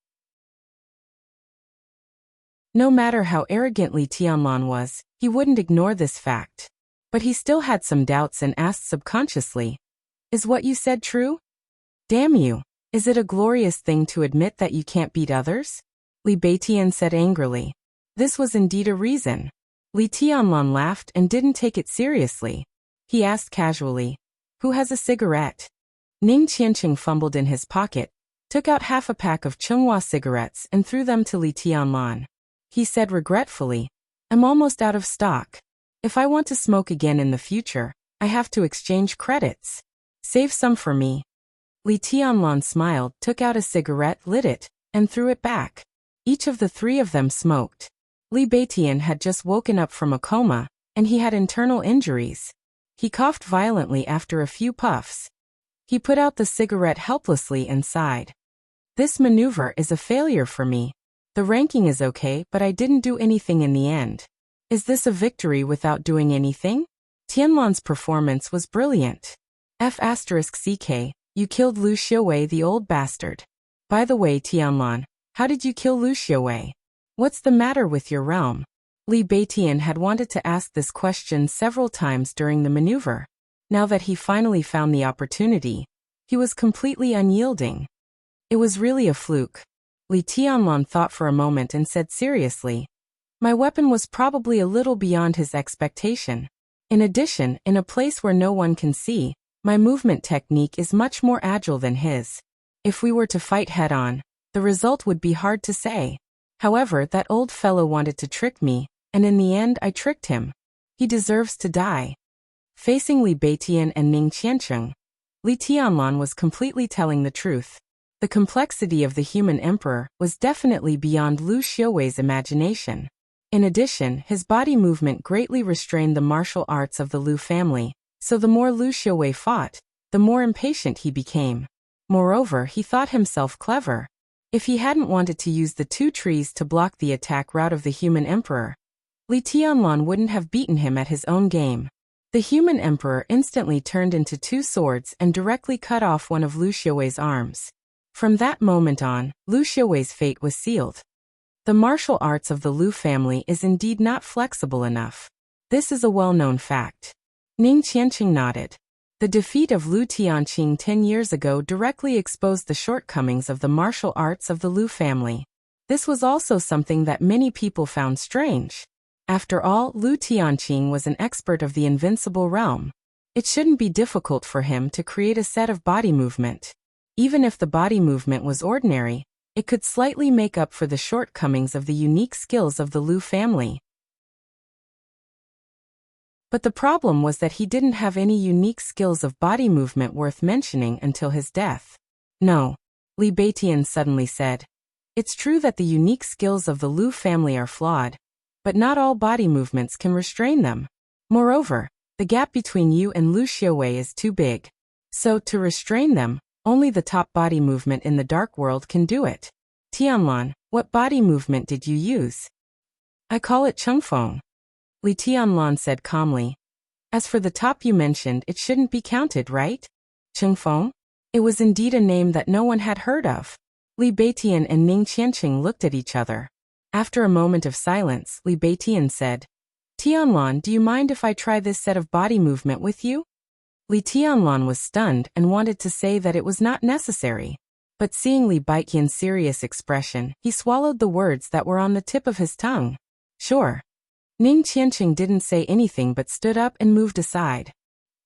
No matter how arrogant Li Tianlan was, he wouldn't ignore this fact. But he still had some doubts and asked subconsciously, "Is what you said true? Damn you, is it a glorious thing to admit that you can't beat others?" Li Beitian said angrily. This was indeed a reason. Li Tianlan laughed and didn't take it seriously. He asked casually, "Who has a cigarette?" Ning Qianqing fumbled in his pocket, took out half a pack of Chenghua cigarettes and threw them to Li Tianlan. He said regretfully, "I'm almost out of stock. If I want to smoke again in the future, I have to exchange credits. Save some for me." Li Tianlan smiled, took out a cigarette, lit it, and threw it back. Each of the three of them smoked. Li Beitian had just woken up from a coma, and he had internal injuries. He coughed violently after a few puffs. He put out the cigarette helplessly and sighed. "This maneuver is a failure for me. The ranking is okay, but I didn't do anything in the end. Is this a victory without doing anything?" Tianlan's performance was brilliant. F***CK, you killed Lu Xiuwei, the old bastard. By the way, Tianlan, how did you kill Lu Xiuwei? What's the matter with your realm? Li Beitian had wanted to ask this question several times during the maneuver. Now that he finally found the opportunity, he was completely unyielding. It was really a fluke. Li Tianlan thought for a moment and said seriously, "My weapon was probably a little beyond his expectation. In addition, in a place where no one can see, my movement technique is much more agile than his. If we were to fight head-on, the result would be hard to say. However, that old fellow wanted to trick me, and in the end I tricked him. He deserves to die." Facing Li Beitian and Ning Qianqing, Li Tianlan was completely telling the truth. The complexity of the human emperor was definitely beyond Lu Xiuwei's imagination. In addition, his body movement greatly restrained the martial arts of the Lu family, so the more Lu Xiuwei fought, the more impatient he became. Moreover, he thought himself clever. If he hadn't wanted to use the two trees to block the attack route of the human emperor, Li Tianlan wouldn't have beaten him at his own game. The human emperor instantly turned into two swords and directly cut off one of Lu Xiuwei's arms. From that moment on, Lu Xiuwei's fate was sealed. The martial arts of the Lu family is indeed not flexible enough. This is a well-known fact. Ning Qianqing nodded. The defeat of Lu Tianqing 10 years ago directly exposed the shortcomings of the martial arts of the Lu family. This was also something that many people found strange. After all, Lu Tianqing was an expert of the invincible realm. It shouldn't be difficult for him to create a set of body movement. Even if the body movement was ordinary, it could slightly make up for the shortcomings of the unique skills of the Lu family. But the problem was that he didn't have any unique skills of body movement worth mentioning until his death. "No," Li Beitian suddenly said. "It's true that the unique skills of the Lu family are flawed, but not all body movements can restrain them. Moreover, the gap between you and Lu Xiuwei is too big. So, to restrain them, only the top body movement in the dark world can do it." "Tianlan, what body movement did you use?" "I call it Chengfeng," Li Tianlan said calmly. "As for the top you mentioned, it shouldn't be counted, right? Chengfeng?" It was indeed a name that no one had heard of. Li Beitian and Ning Qianqing looked at each other. After a moment of silence, Li Beitian said, "Tianlan, do you mind if I try this set of body movement with you?" Li Tianlan was stunned and wanted to say that it was not necessary. But seeing Li Baiqian's serious expression, he swallowed the words that were on the tip of his tongue. Sure. Ning Qianqing didn't say anything but stood up and moved aside.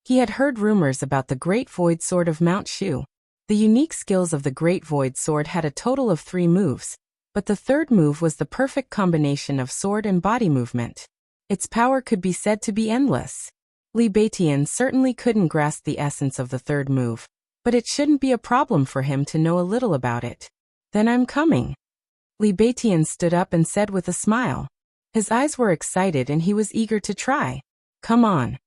He had heard rumors about the Great Void Sword of Mount Shu. The unique skills of the Great Void Sword had a total of 3 moves, but the third move was the perfect combination of sword and body movement. Its power could be said to be endless. Li Baiqian certainly couldn't grasp the essence of the third move, but it shouldn't be a problem for him to know a little about it. Then I'm coming. Li Baiqian stood up and said with a smile. His eyes were excited and he was eager to try. Come on.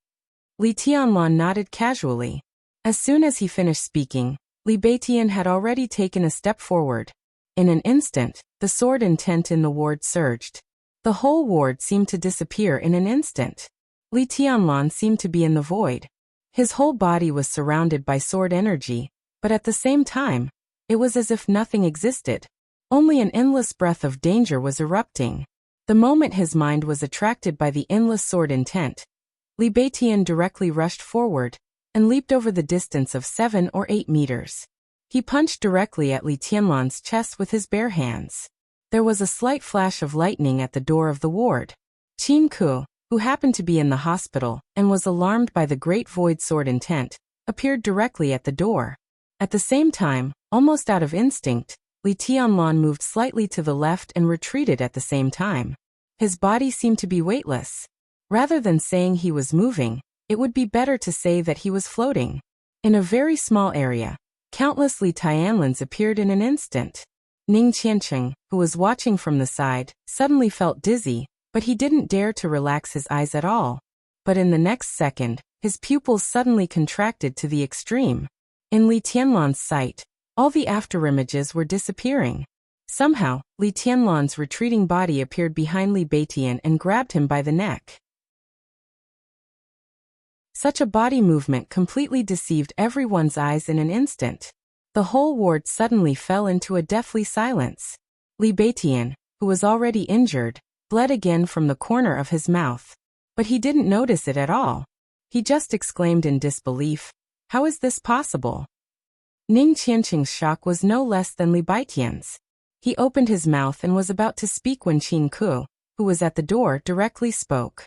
Li Tianlan nodded casually. As soon as he finished speaking, Li Baiqian had already taken a step forward. In an instant, the sword intent in the ward surged. The whole ward seemed to disappear in an instant. Li Tianlan seemed to be in the void. His whole body was surrounded by sword energy, but at the same time, it was as if nothing existed. Only an endless breath of danger was erupting. The moment his mind was attracted by the endless sword intent, Li Baiqian directly rushed forward and leaped over the distance of 7 or 8 meters. He punched directly at Li Tianlan's chest with his bare hands. There was a slight flash of lightning at the door of the ward. Qin Ku, who happened to be in the hospital and was alarmed by the Great Void Sword intent, appeared directly at the door. At the same time, almost out of instinct, Li Tianlan moved slightly to the left and retreated at the same time. His body seemed to be weightless. Rather than saying he was moving, it would be better to say that he was floating. In a very small area, countless Li Tianlans appeared in an instant. Ning Qianqing, who was watching from the side, suddenly felt dizzy, but he didn't dare to relax his eyes at all. But in the next second, his pupils suddenly contracted to the extreme. In Li Tianlan's sight, all the afterimages were disappearing. Somehow, Li Tianlan's retreating body appeared behind Li Baiqian and grabbed him by the neck. Such a body movement completely deceived everyone's eyes in an instant. The whole ward suddenly fell into a deathly silence. Li Baiqian, who was already injured, bled again from the corner of his mouth. But he didn't notice it at all. He just exclaimed in disbelief, "How is this possible?" Ning Qianqing's shock was no less than Li Baiqian's. He opened his mouth and was about to speak when Qin Ku, who was at the door, directly spoke.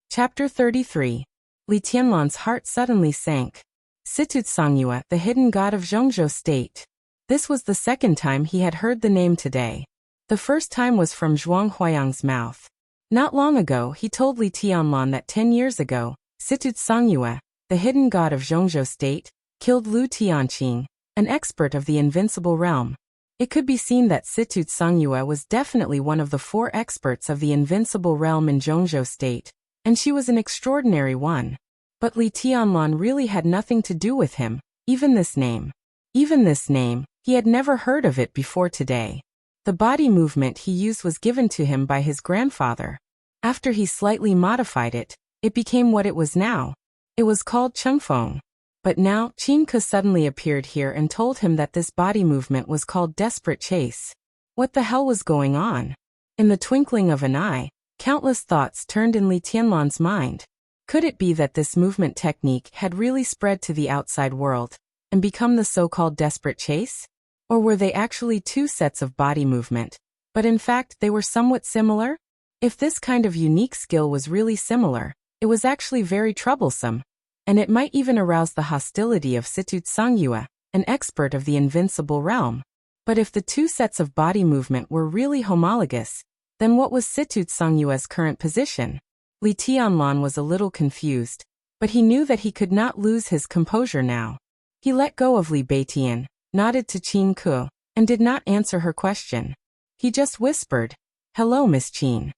Chapter 33. Li Tianlan's heart suddenly sank. Situ Songyue, the hidden god of Zhongzhou State. This was the second time he had heard the name today. The first time was from Zhuang Huayang's mouth. Not long ago he told Li Tianlan that 10 years ago, Situ Songyue, the hidden god of Zhongzhou State, killed Lu Tianqing, an expert of the invincible realm. It could be seen that Situ Songyue was definitely one of the 4 experts of the invincible realm in Zhongzhou State, and she was an extraordinary one. But Li Tianlan really had nothing to do with him, even this name. He had never heard of it before today. The body movement he used was given to him by his grandfather. After he slightly modified it, it became what it was now. It was called Chengfeng. But now, Qin Ke suddenly appeared here and told him that this body movement was called desperate chase. What the hell was going on? In the twinkling of an eye, countless thoughts turned in Li Tianlan's mind. Could it be that this movement technique had really spread to the outside world and become the so-called desperate chase? Or were they actually 2 sets of body movement, but in fact they were somewhat similar? If this kind of unique skill was really similar, it was actually very troublesome, and it might even arouse the hostility of Situ Songyue, an expert of the invincible realm. But if the 2 sets of body movement were really homologous, then what was Situ Songyue's current position? Li Tianlan was a little confused, but he knew that he could not lose his composure now. He let go of Li Baiqian, nodded to Qin Ku, and did not answer her question. He just whispered, "Hello, Miss Qin."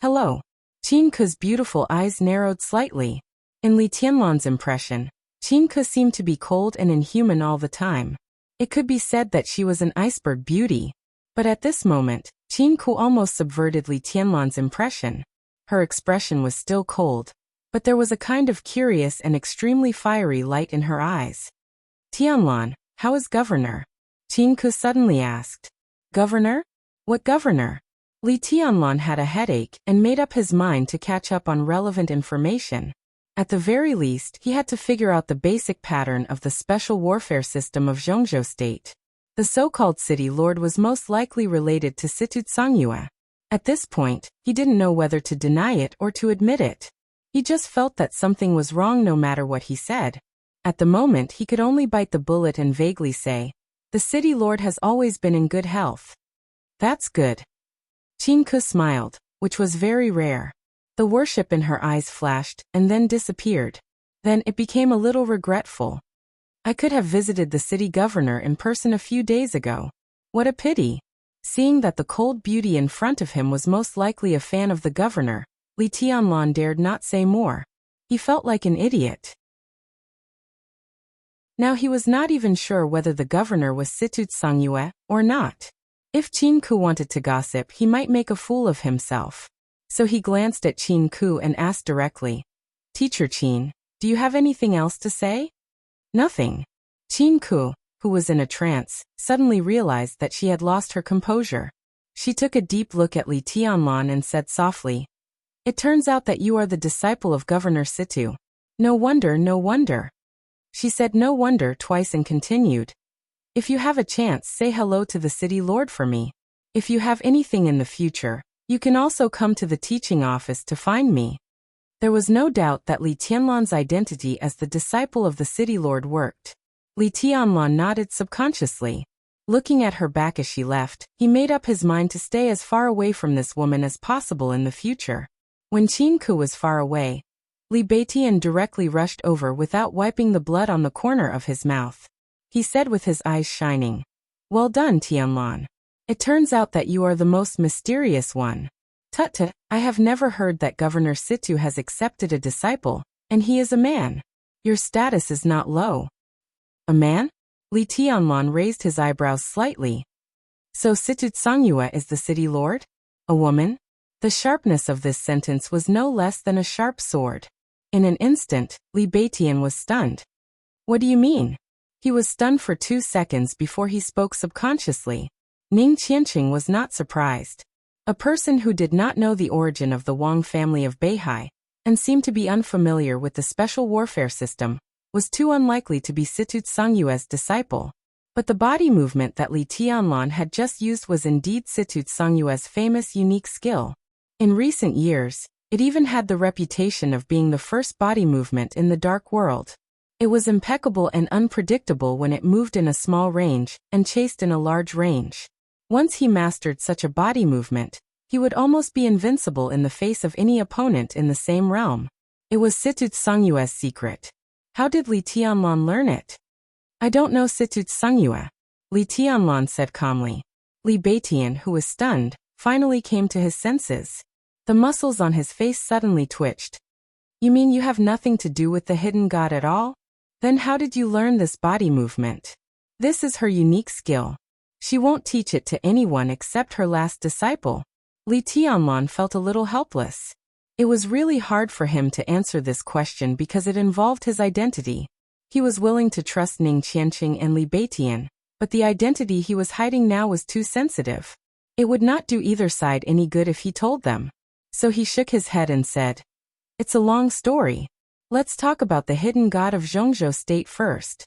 "Hello." Qin Ku's beautiful eyes narrowed slightly. In Li Tianlan's impression, Qin Ku seemed to be cold and inhuman all the time. It could be said that she was an iceberg beauty. But at this moment, Qin Ku almost subverted Li Tianlan's impression. Her expression was still cold, but there was a kind of curious and extremely fiery light in her eyes. "Tianlan, how is Governor?" Qin Ku suddenly asked. "Governor? What governor?" Li Tianlan had a headache and made up his mind to catch up on relevant information. At the very least, he had to figure out the basic pattern of the special warfare system of Zhongzhou State. The so-called city lord was most likely related to Situ Tsangyue. At this point, he didn't know whether to deny it or to admit it. He just felt that something was wrong no matter what he said. At the moment, he could only bite the bullet and vaguely say, "The city lord has always been in good health." "That's good." Qin Ke smiled, which was very rare. The worship in her eyes flashed and then disappeared. Then it became a little regretful. "I could have visited the city governor in person a few days ago. What a pity." Seeing that the cold beauty in front of him was most likely a fan of the governor, Li Tianlan dared not say more. He felt like an idiot. Now he was not even sure whether the governor was Situ Tsangyue or not. If Qin Ke wanted to gossip, he might make a fool of himself. So he glanced at Qin Ke and asked directly, "Teacher Qin, do you have anything else to say?" "Nothing." Qin Ke, who was in a trance, suddenly realized that she had lost her composure. She took a deep look at Li Tianlan and said softly, "It turns out that you are the disciple of Governor Situ. No wonder, no wonder." She said "no wonder" twice and continued, "If you have a chance, say hello to the city lord for me. If you have anything in the future, you can also come to the teaching office to find me." There was no doubt that Li Tianlan's identity as the disciple of the city lord worked. Li Tianlan nodded subconsciously. Looking at her back as she left, he made up his mind to stay as far away from this woman as possible in the future. When Qin Ke was far away, Li Beitian directly rushed over without wiping the blood on the corner of his mouth. He said with his eyes shining, "Well done, Tianlan. It turns out that you are the most mysterious one. Tut-tut, I have never heard that Governor Situ has accepted a disciple, and he is a man. Your status is not low." "A man?" Li Tianlan raised his eyebrows slightly. "So Situ Tsangyue is the city lord? A woman?" The sharpness of this sentence was no less than a sharp sword. In an instant, Li Beitian was stunned. "What do you mean?" He was stunned for 2 seconds before he spoke subconsciously. Ning Qianqing was not surprised. A person who did not know the origin of the Wang family of Beihai, and seemed to be unfamiliar with the special warfare system, was too unlikely to be Situ Tsangyue's disciple. But the body movement that Li Tianlan had just used was indeed Situ Tsangyue's famous unique skill. In recent years, it even had the reputation of being the first body movement in the dark world. It was impeccable and unpredictable when it moved in a small range and chased in a large range. Once he mastered such a body movement, he would almost be invincible in the face of any opponent in the same realm. It was Situ Tsangyue's secret. How did Li Tianlan learn it? "I don't know Situ Tsangyue," Li Tianlan said calmly. Li Beitian, who was stunned, finally came to his senses. The muscles on his face suddenly twitched. "You mean you have nothing to do with the hidden god at all? Then how did you learn this body movement? This is her unique skill. She won't teach it to anyone except her last disciple." Li Tianlan felt a little helpless. It was really hard for him to answer this question because it involved his identity. He was willing to trust Ning Qianqing and Li Beitian, but the identity he was hiding now was too sensitive. It would not do either side any good if he told them. So he shook his head and said, "It's a long story. Let's talk about the hidden god of Zhongzhou State first."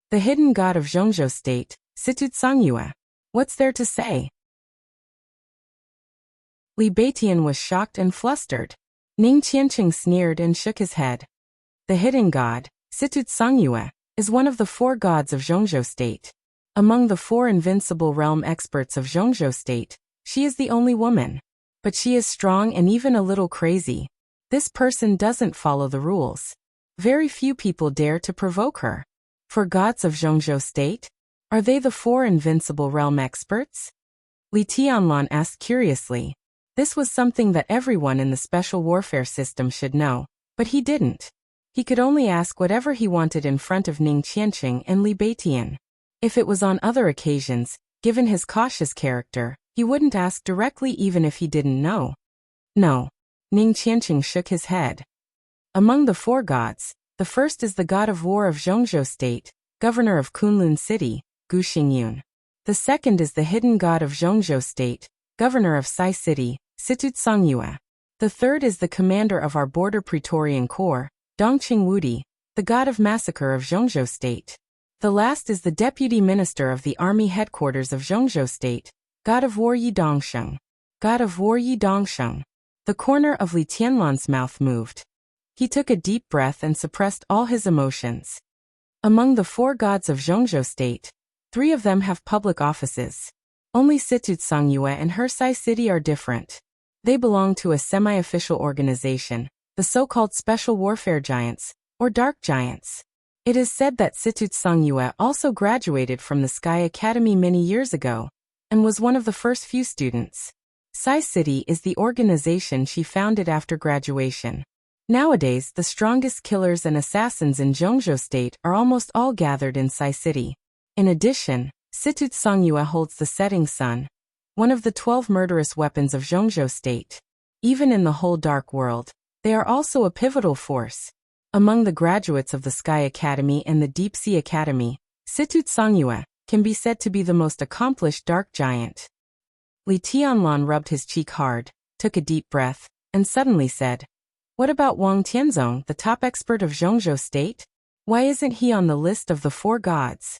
"The hidden god of Zhongzhou State, Situ Tsangyue. What's there to say?" Li Beitian was shocked and flustered. Ning Qianqing sneered and shook his head. "The hidden god, Situ Tsangyue, is one of the 4 gods of Zhongzhou State. Among the 4 invincible realm experts of Zhongzhou State, she is the only woman. But she is strong and even a little crazy. This person doesn't follow the rules. Very few people dare to provoke her. For gods of Zhongzhou State? Are they the 4 invincible realm experts?" Li Tianlan asked curiously. This was something that everyone in the special warfare system should know, but he didn't. He could only ask whatever he wanted in front of Ning Qianqing and Li Beitian. If it was on other occasions, given his cautious character, he wouldn't ask directly even if he didn't know. "No." Ning Qianqing shook his head. "Among the 4 gods, the first is the god of war of Zhongzhou State, governor of Kunlun City, Gu Xingyun. The second is the hidden god of Zhongzhou State, governor of Sai City, Situt Songyue. The third is the commander of our border Praetorian Corps, Dongqing Wudi, the god of massacre of Zhongzhou State. The last is the deputy minister of the army headquarters of Zhongzhou State, god of war Yi Dongsheng. God of war Yi Dongsheng. The corner of Li Tianlan's mouth moved. He took a deep breath and suppressed all his emotions. Among the 4 gods of Zhongzhou State, 3 of them have public offices. Only Situt Songyue and her Sai City are different. They belong to a semi-official organization, the so-called Special Warfare Giants, or Dark Giants. It is said that Situt Songyue also graduated from the Sky Academy many years ago, and was one of the first few students. Sai City is the organization she founded after graduation. Nowadays, the strongest killers and assassins in Zhongzhou State are almost all gathered in Sai City. In addition, Situt Songyue holds the setting sun, one of the 12 murderous weapons of Zhongzhou State. Even in the whole dark world, they are also a pivotal force. Among the graduates of the Sky Academy and the Deep Sea Academy, Situt Songyue can be said to be the most accomplished dark giant. Li Tianlan rubbed his cheek hard, took a deep breath, and suddenly said, "What about Wang Tianzong, the top expert of Zhongzhou State? Why isn't he on the list of the 4 gods?"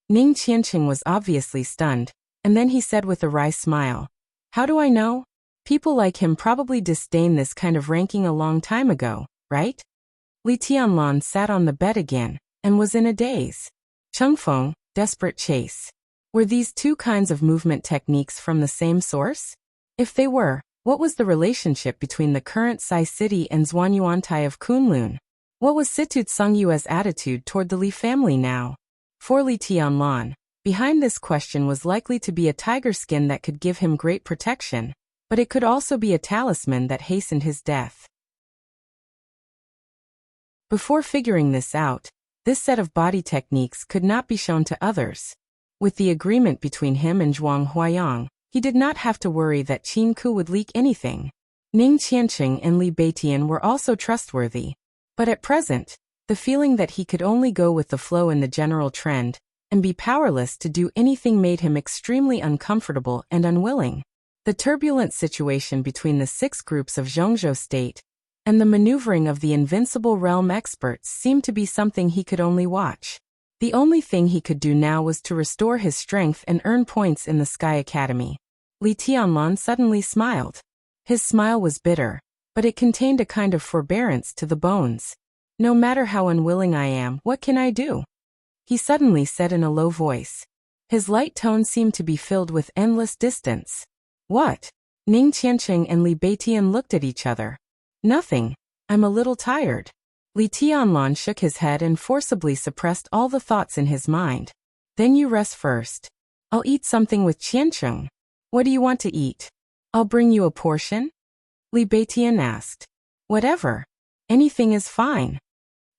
Ning Qianqing was obviously stunned, and then he said with a wry smile, "How do I know? People like him probably disdained this kind of ranking a long time ago, right?" Li Tianlan sat on the bed again, and was in a daze. Chengfeng, desperate chase. Were these 2 kinds of movement techniques from the same source? If they were, what was the relationship between the current Sai City and Zhuanyuantai of Kunlun? What was Situt Songyue's attitude toward the Li family now? For Li Tianlan, behind this question was likely to be a tiger skin that could give him great protection, but it could also be a talisman that hastened his death. Before figuring this out, this set of body techniques could not be shown to others. With the agreement between him and Zhuang Huayang, he did not have to worry that Qin Ku would leak anything. Ning Qianqing and Li Beitian were also trustworthy. But at present, the feeling that he could only go with the flow in the general trend, and be powerless to do anything made him extremely uncomfortable and unwilling. The turbulent situation between the 6 groups of Zhongzhou State, and the maneuvering of the invincible realm experts seemed to be something he could only watch. The only thing he could do now was to restore his strength and earn points in the Sky Academy. Li Tianlan suddenly smiled. His smile was bitter, but it contained a kind of forbearance to the bones. "No matter how unwilling I am, what can I do?" He suddenly said in a low voice. His light tone seemed to be filled with endless distance. "What?" Ning Qianqing and Li Beitian looked at each other. "Nothing. I'm a little tired." Li Tianlan shook his head and forcibly suppressed all the thoughts in his mind. "Then you rest first. I'll eat something with Qianqing. What do you want to eat? I'll bring you a portion?" Li Beitian asked. "Whatever. Anything is fine."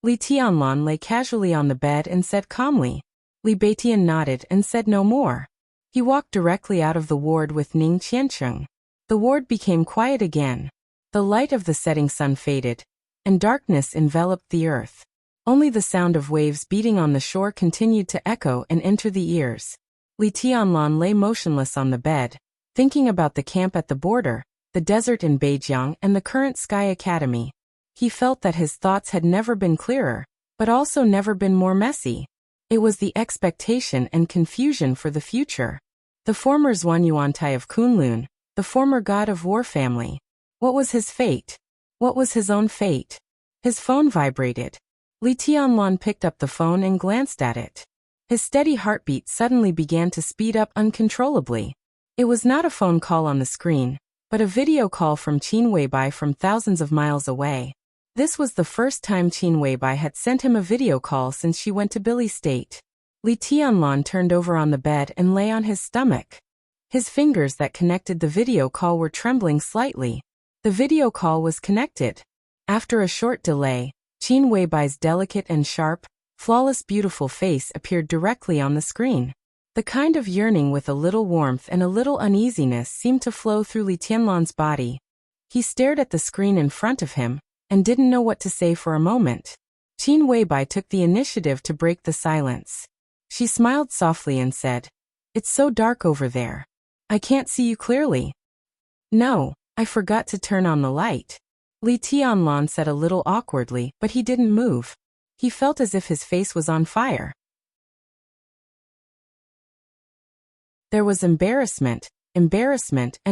Li Tianlan lay casually on the bed and said calmly. Li Beitian nodded and said no more. He walked directly out of the ward with Ning Qianqing. The ward became quiet again. The light of the setting sun faded, and darkness enveloped the earth. Only the sound of waves beating on the shore continued to echo and enter the ears. Li Tianlan lay motionless on the bed, thinking about the camp at the border, the desert in Beijiang and the current Sky Academy. He felt that his thoughts had never been clearer, but also never been more messy. It was the expectation and confusion for the future. The former Zhuanyuantai of Kunlun, the former god of war family. What was his fate? What was his own fate? His phone vibrated. Li Tianlan picked up the phone and glanced at it. His steady heartbeat suddenly began to speed up uncontrollably. It was not a phone call on the screen, but a video call from Qin Weibai from thousands of miles away. This was the first time Qin Weibai had sent him a video call since she went to Billy State. Li Tianlan turned over on the bed and lay on his stomach. His fingers that connected the video call were trembling slightly. The video call was connected. After a short delay, Qin Weibai's delicate and sharp, flawless beautiful face appeared directly on the screen. The kind of yearning with a little warmth and a little uneasiness seemed to flow through Li Tianlan's body. He stared at the screen in front of him, and didn't know what to say for a moment. Qin Weibai took the initiative to break the silence. She smiled softly and said, "It's so dark over there. I can't see you clearly. No, I forgot to turn on the light. Li Tianlan said a little awkwardly, but he didn't move. He felt as if his face was on fire. There was embarrassment, and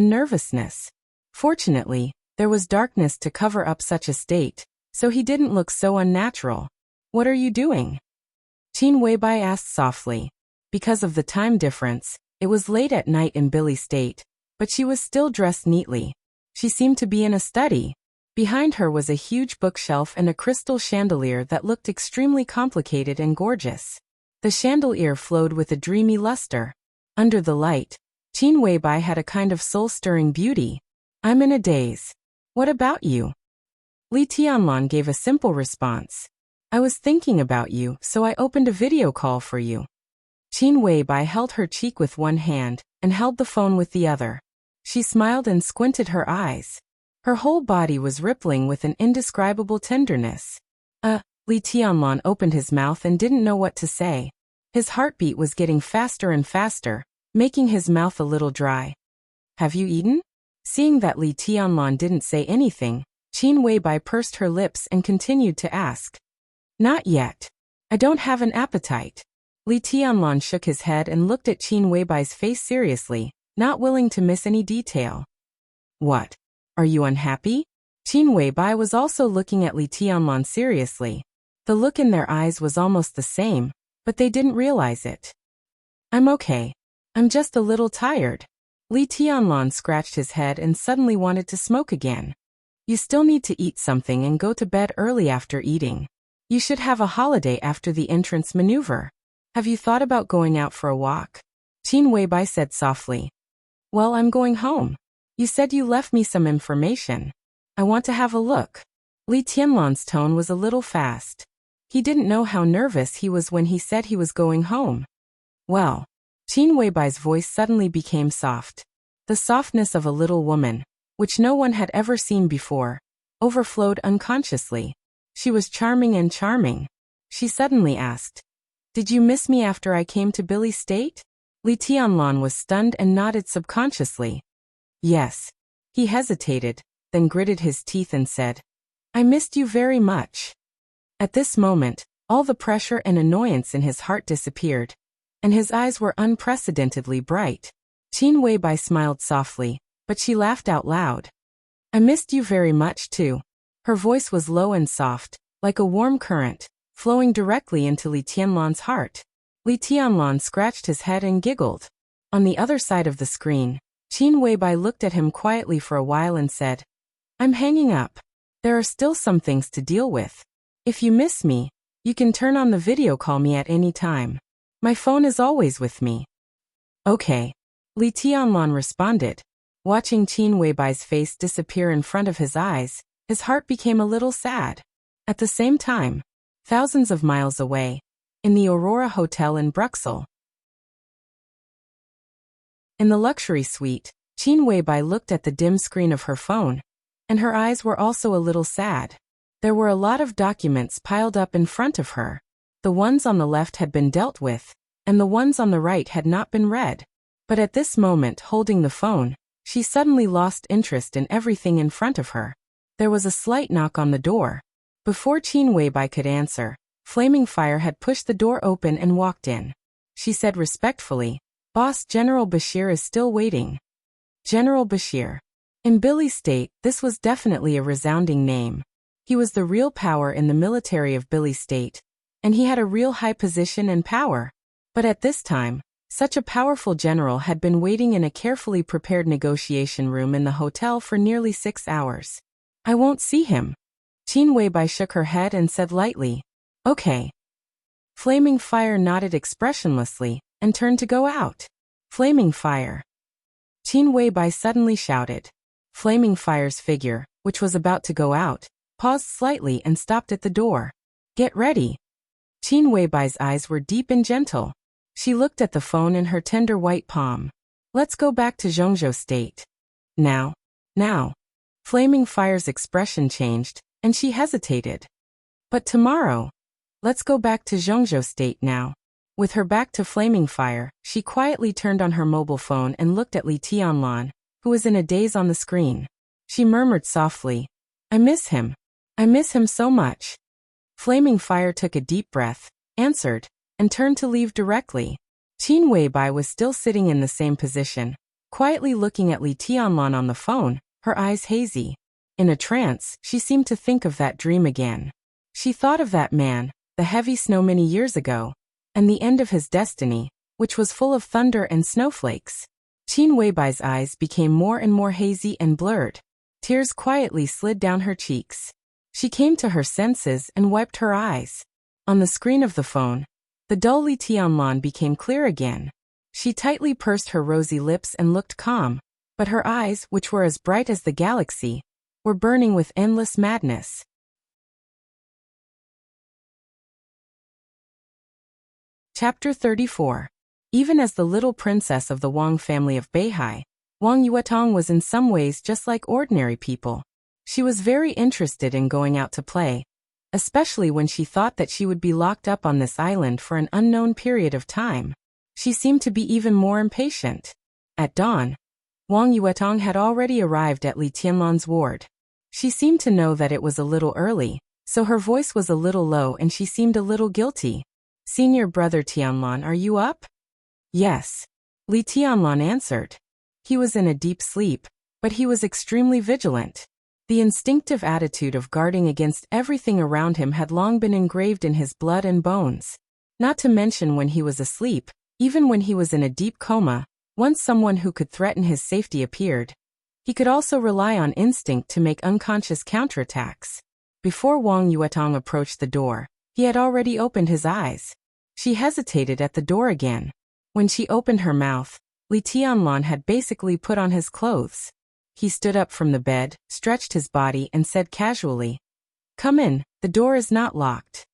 nervousness. Fortunately, there was darkness to cover up such a state, so he didn't look so unnatural. What are you doing? Qin Weibai asked softly. Because of the time difference, it was late at night in Billy State, but she was still dressed neatly. She seemed to be in a study. Behind her was a huge bookshelf and a crystal chandelier that looked extremely complicated and gorgeous. The chandelier flowed with a dreamy luster. Under the light, Qin Weibai had a kind of soul-stirring beauty. I'm in a daze. What about you? Li Tianlan gave a simple response. I was thinking about you, so I opened a video call for you. Qin Weibai held her cheek with one hand and held the phone with the other. She smiled and squinted her eyes. Her whole body was rippling with an indescribable tenderness. Li Tianlan opened his mouth and didn't know what to say. His heartbeat was getting faster and faster, making his mouth a little dry. Have you eaten? Seeing that Li Tianlan didn't say anything, Qin Weibai pursed her lips and continued to ask. Not yet. I don't have an appetite. Li Tianlan shook his head and looked at Qin Weibai's face seriously, not willing to miss any detail. What? Are you unhappy? Qin Weibai was also looking at Li Tianlan seriously. The look in their eyes was almost the same, but they didn't realize it. I'm okay. I'm just a little tired. Li Tianlan scratched his head and suddenly wanted to smoke again. You still need to eat something and go to bed early after eating. You should have a holiday after the entrance maneuver. Have you thought about going out for a walk? Qin Weibai said softly. Well, I'm going home. You said you left me some information. I want to have a look. Li Tianlan's tone was a little fast. He didn't know how nervous he was when he said he was going home. Well, Qin Weibai's voice suddenly became soft. The softness of a little woman, which no one had ever seen before, overflowed unconsciously. She was charming and charming. She suddenly asked, Did you miss me after I came to Billy State? Li Tianlan was stunned and nodded subconsciously. Yes. He hesitated, then gritted his teeth and said, I missed you very much. At this moment, all the pressure and annoyance in his heart disappeared, and his eyes were unprecedentedly bright. Qin Weibai smiled softly, but she laughed out loud. I missed you very much too. Her voice was low and soft, like a warm current, flowing directly into Li Tianlan's heart. Li Tianlan scratched his head and giggled. On the other side of the screen, Qin Weibai looked at him quietly for a while and said, I'm hanging up. There are still some things to deal with. If you miss me, you can turn on the video call me at any time. My phone is always with me. Okay. Li Tianlan responded. Watching Qin Weibai's face disappear in front of his eyes, his heart became a little sad. At the same time, thousands of miles away, in the Aurora Hotel in Bruxelles. In the luxury suite, Qin Weibai looked at the dim screen of her phone, and her eyes were also a little sad. There were a lot of documents piled up in front of her. The ones on the left had been dealt with, and the ones on the right had not been read. But at this moment, holding the phone, she suddenly lost interest in everything in front of her. There was a slight knock on the door. Before Qin Weibai could answer, Flaming Fire had pushed the door open and walked in. She said respectfully, Boss, General Bashir is still waiting. General Bashir. In Billy State, this was definitely a resounding name. He was the real power in the military of Billy State, and he had a real high position and power. But at this time, such a powerful general had been waiting in a carefully prepared negotiation room in the hotel for nearly 6 hours. I won't see him. Qin Weibai shook her head and said lightly, Okay. Flaming Fire nodded expressionlessly and turned to go out. Flaming Fire. Qin Weibai suddenly shouted. Flaming Fire's figure, which was about to go out, paused slightly and stopped at the door. Get ready. Qin Weibai's eyes were deep and gentle. She looked at the phone in her tender white palm. Let's go back to Zhongzhou State. Now. Flaming Fire's expression changed, and she hesitated. But tomorrow. Let's go back to Zhongzhou State now. With her back to flaming fire, she quietly turned on her mobile phone and looked at Li Tianlan, who was in a daze on the screen. She murmured softly, "I miss him. I miss him so much." Flaming Fire took a deep breath, answered, and turned to leave directly. Qin Weibai was still sitting in the same position, quietly looking at Li Tianlan on the phone, her eyes hazy. In a trance, she seemed to think of that dream again. She thought of that man, the heavy snow many years ago, and the end of his destiny, which was full of thunder and snowflakes. Qin Weibai's eyes became more and more hazy and blurred. Tears quietly slid down her cheeks. She came to her senses and wiped her eyes. On the screen of the phone, the dull Li Tianlan became clear again. She tightly pursed her rosy lips and looked calm, but her eyes, which were as bright as the galaxy, were burning with endless madness. Chapter 34. Even as the little princess of the Wang family of Beihai, Wang Yuetong was in some ways just like ordinary people. She was very interested in going out to play, especially when she thought that she would be locked up on this island for an unknown period of time. She seemed to be even more impatient. At dawn, Wang Yuetong had already arrived at Li Tianlan's ward. She seemed to know that it was a little early, so her voice was a little low and she seemed a little guilty. "Senior brother Tianlan, are you up?" "Yes," Li Tianlan answered. He was in a deep sleep, but he was extremely vigilant. The instinctive attitude of guarding against everything around him had long been engraved in his blood and bones. Not to mention when he was asleep, even when he was in a deep coma, once someone who could threaten his safety appeared, he could also rely on instinct to make unconscious counterattacks. Before Wang Yuetong approached the door, he had already opened his eyes. She hesitated at the door again. When she opened her mouth, Li Tianlan had basically put on his clothes. He stood up from the bed, stretched his body and said casually, "Come in, the door is not locked."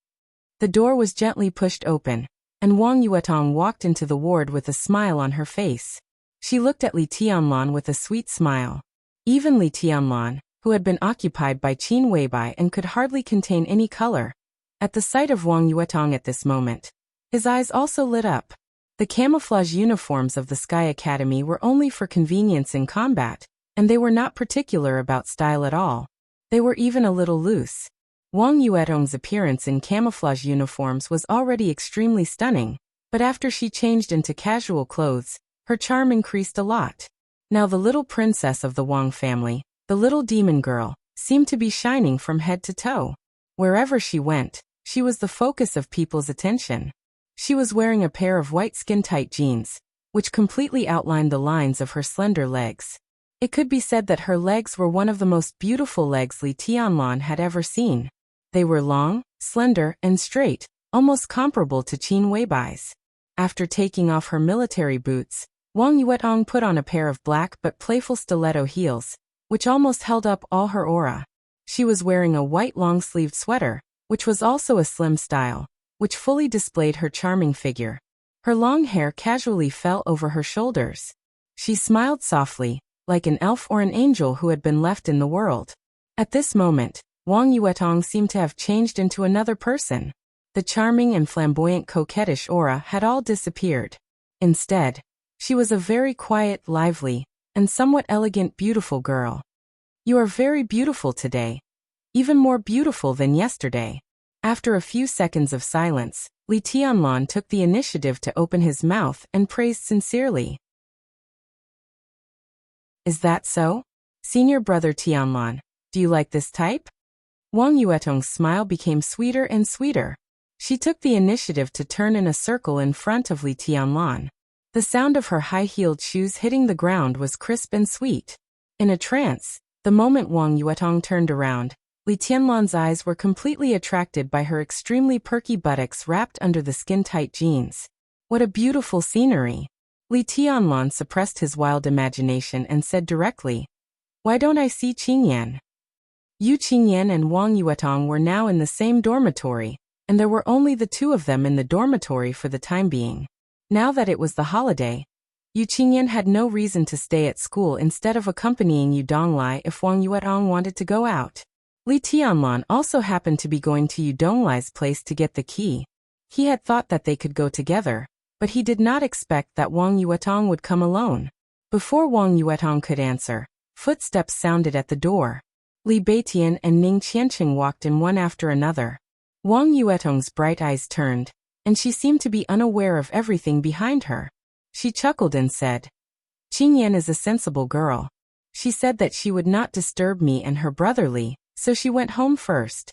The door was gently pushed open, and Wang Yuetong walked into the ward with a smile on her face. She looked at Li Tianlan with a sweet smile. Even Li Tianlan, who had been occupied by Qin Weibai and could hardly contain any color, at the sight of Wang Yuetong at this moment, his eyes also lit up. The camouflage uniforms of the Sky Academy were only for convenience in combat, and they were not particular about style at all. They were even a little loose. Wang Yuetong's appearance in camouflage uniforms was already extremely stunning, but after she changed into casual clothes, her charm increased a lot. Now the little princess of the Wang family, the little demon girl, seemed to be shining from head to toe. Wherever she went, she was the focus of people's attention. She was wearing a pair of white skin-tight jeans, which completely outlined the lines of her slender legs. It could be said that her legs were one of the most beautiful legs Li Tianlan had ever seen. They were long, slender, and straight, almost comparable to Qin Weibai's. After taking off her military boots, Wang Yuetong put on a pair of black but playful stiletto heels, which almost held up all her aura. She was wearing a white long-sleeved sweater, which was also a slim style, which fully displayed her charming figure. Her long hair casually fell over her shoulders. She smiled softly, like an elf or an angel who had been left in the world. At this moment, Wang Yuetong seemed to have changed into another person. The charming and flamboyant coquettish aura had all disappeared. Instead, she was a very quiet, lively, and somewhat elegant beautiful girl. "You are very beautiful today. Even more beautiful than yesterday." After a few seconds of silence, Li Tianlan took the initiative to open his mouth and praised sincerely. "Is that so? Senior brother Tianlan, do you like this type?" Wang Yuetong's smile became sweeter and sweeter. She took the initiative to turn in a circle in front of Li Tianlan. The sound of her high-heeled shoes hitting the ground was crisp and sweet. In a trance, the moment Wang Yuetong turned around, Li Tianlan's eyes were completely attracted by her extremely perky buttocks wrapped under the skin-tight jeans. What a beautiful scenery! Li Tianlan suppressed his wild imagination and said directly, "Why don't I see Qingyan?" Yu Qingyan and Wang Yuetong were now in the same dormitory, and there were only the two of them in the dormitory for the time being. Now that it was the holiday, Yu Qingyan had no reason to stay at school instead of accompanying Yu Donglai if Wang Yuetong wanted to go out. Li Tianlan also happened to be going to Yu Donglai's place to get the key. He had thought that they could go together, but he did not expect that Wang Yuetong would come alone. Before Wang Yuetong could answer, footsteps sounded at the door. Li Beitian and Ning Qianqing walked in one after another. Wang Yuetong's bright eyes turned, and she seemed to be unaware of everything behind her. She chuckled and said, "Qingyan is a sensible girl. She said that she would not disturb me and her brother Li, so she went home first."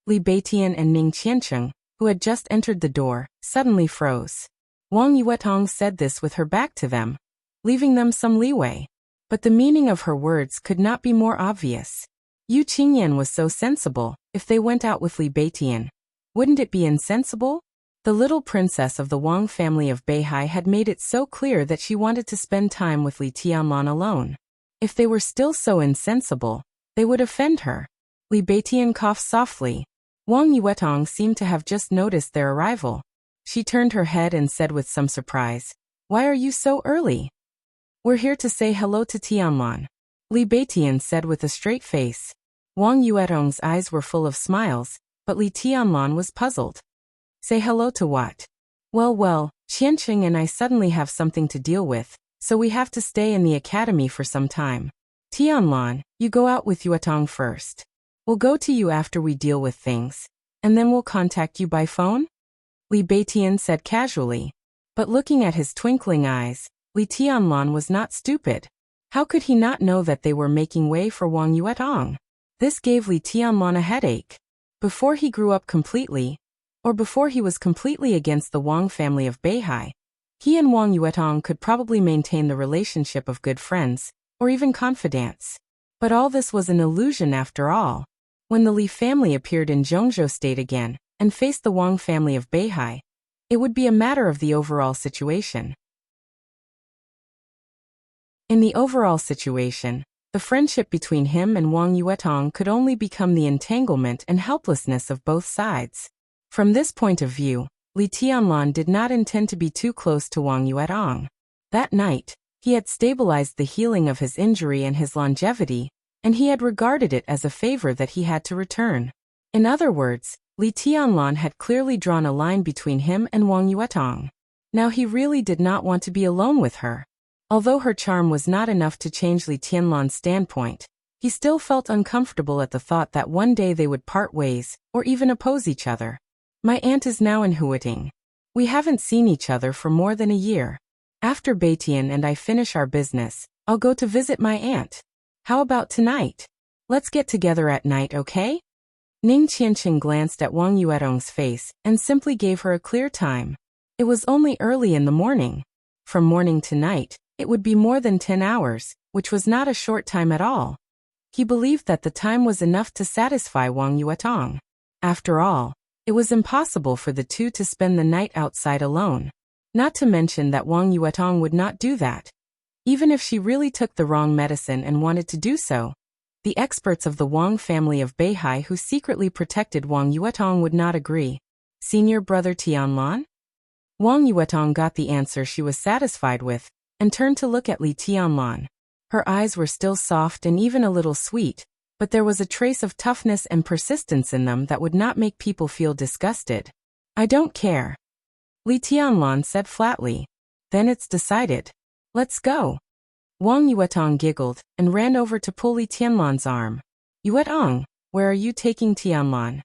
Li Beitian and Ning Qianqing, who had just entered the door, suddenly froze. Wang Yuetong said this with her back to them, leaving them some leeway. But the meaning of her words could not be more obvious. Yu Qingyan was so sensible. If they went out with Li Beitian, wouldn't it be insensible? The little princess of the Wang family of Beihai had made it so clear that she wanted to spend time with Li Tianlan alone. If they were still so insensible, they would offend her. Li Beitian coughed softly. Wang Yuetong seemed to have just noticed their arrival. She turned her head and said with some surprise, "Why are you so early?" "We're here to say hello to Tianlan," Li Beitian said with a straight face. Wang Yuetong's eyes were full of smiles, but Li Tianlan was puzzled. "Say hello to what?" Well, Qianqing and I suddenly have something to deal with, so we have to stay in the academy for some time. Tianlan, you go out with Yuetong first. We'll go to you after we deal with things, and then we'll contact you by phone?" Li Beitian said casually. But looking at his twinkling eyes, Li Tianlan was not stupid. How could he not know that they were making way for Wang Yuetong? This gave Li Tianlan a headache. Before he grew up completely, or before he was completely against the Wang family of Beihai, he and Wang Yuetong could probably maintain the relationship of good friends, or even confidants. But all this was an illusion after all. When the Li family appeared in Zhongzhou State again, and faced the Wang family of Beihai, it would be a matter of the overall situation. In the overall situation, the friendship between him and Wang Yuetong could only become the entanglement and helplessness of both sides. From this point of view, Li Tianlan did not intend to be too close to Wang Yuetong. That night, he had stabilized the healing of his injury and his longevity, and he had regarded it as a favor that he had to return. In other words, Li Tianlan had clearly drawn a line between him and Wang Yuetong. Now he really did not want to be alone with her. Although her charm was not enough to change Li Tianlan's standpoint, he still felt uncomfortable at the thought that one day they would part ways, or even oppose each other. "My aunt is now in Huiting. We haven't seen each other for more than a year. After Beitian and I finish our business, I'll go to visit my aunt. How about tonight? Let's get together at night, okay?" Ning Qianqing glanced at Wang Yuetong's face and simply gave her a clear time. It was only early in the morning. From morning to night, it would be more than 10 hours, which was not a short time at all. He believed that the time was enough to satisfy Wang Yuetong. After all, it was impossible for the two to spend the night outside alone. Not to mention that Wang Yuetong would not do that. Even if she really took the wrong medicine and wanted to do so, the experts of the Wang family of Beihai who secretly protected Wang Yuetong would not agree. "Senior brother Tianlan?" Wang Yuetong got the answer she was satisfied with, and turned to look at Li Tianlan. Her eyes were still soft and even a little sweet, but there was a trace of toughness and persistence in them that would not make people feel disgusted. "I don't care," Li Tianlan said flatly. "Then it's decided. Let's go." Wang Yuetong giggled and ran over to pull Li Tianlan's arm. "Yuetong, where are you taking Tianlan?"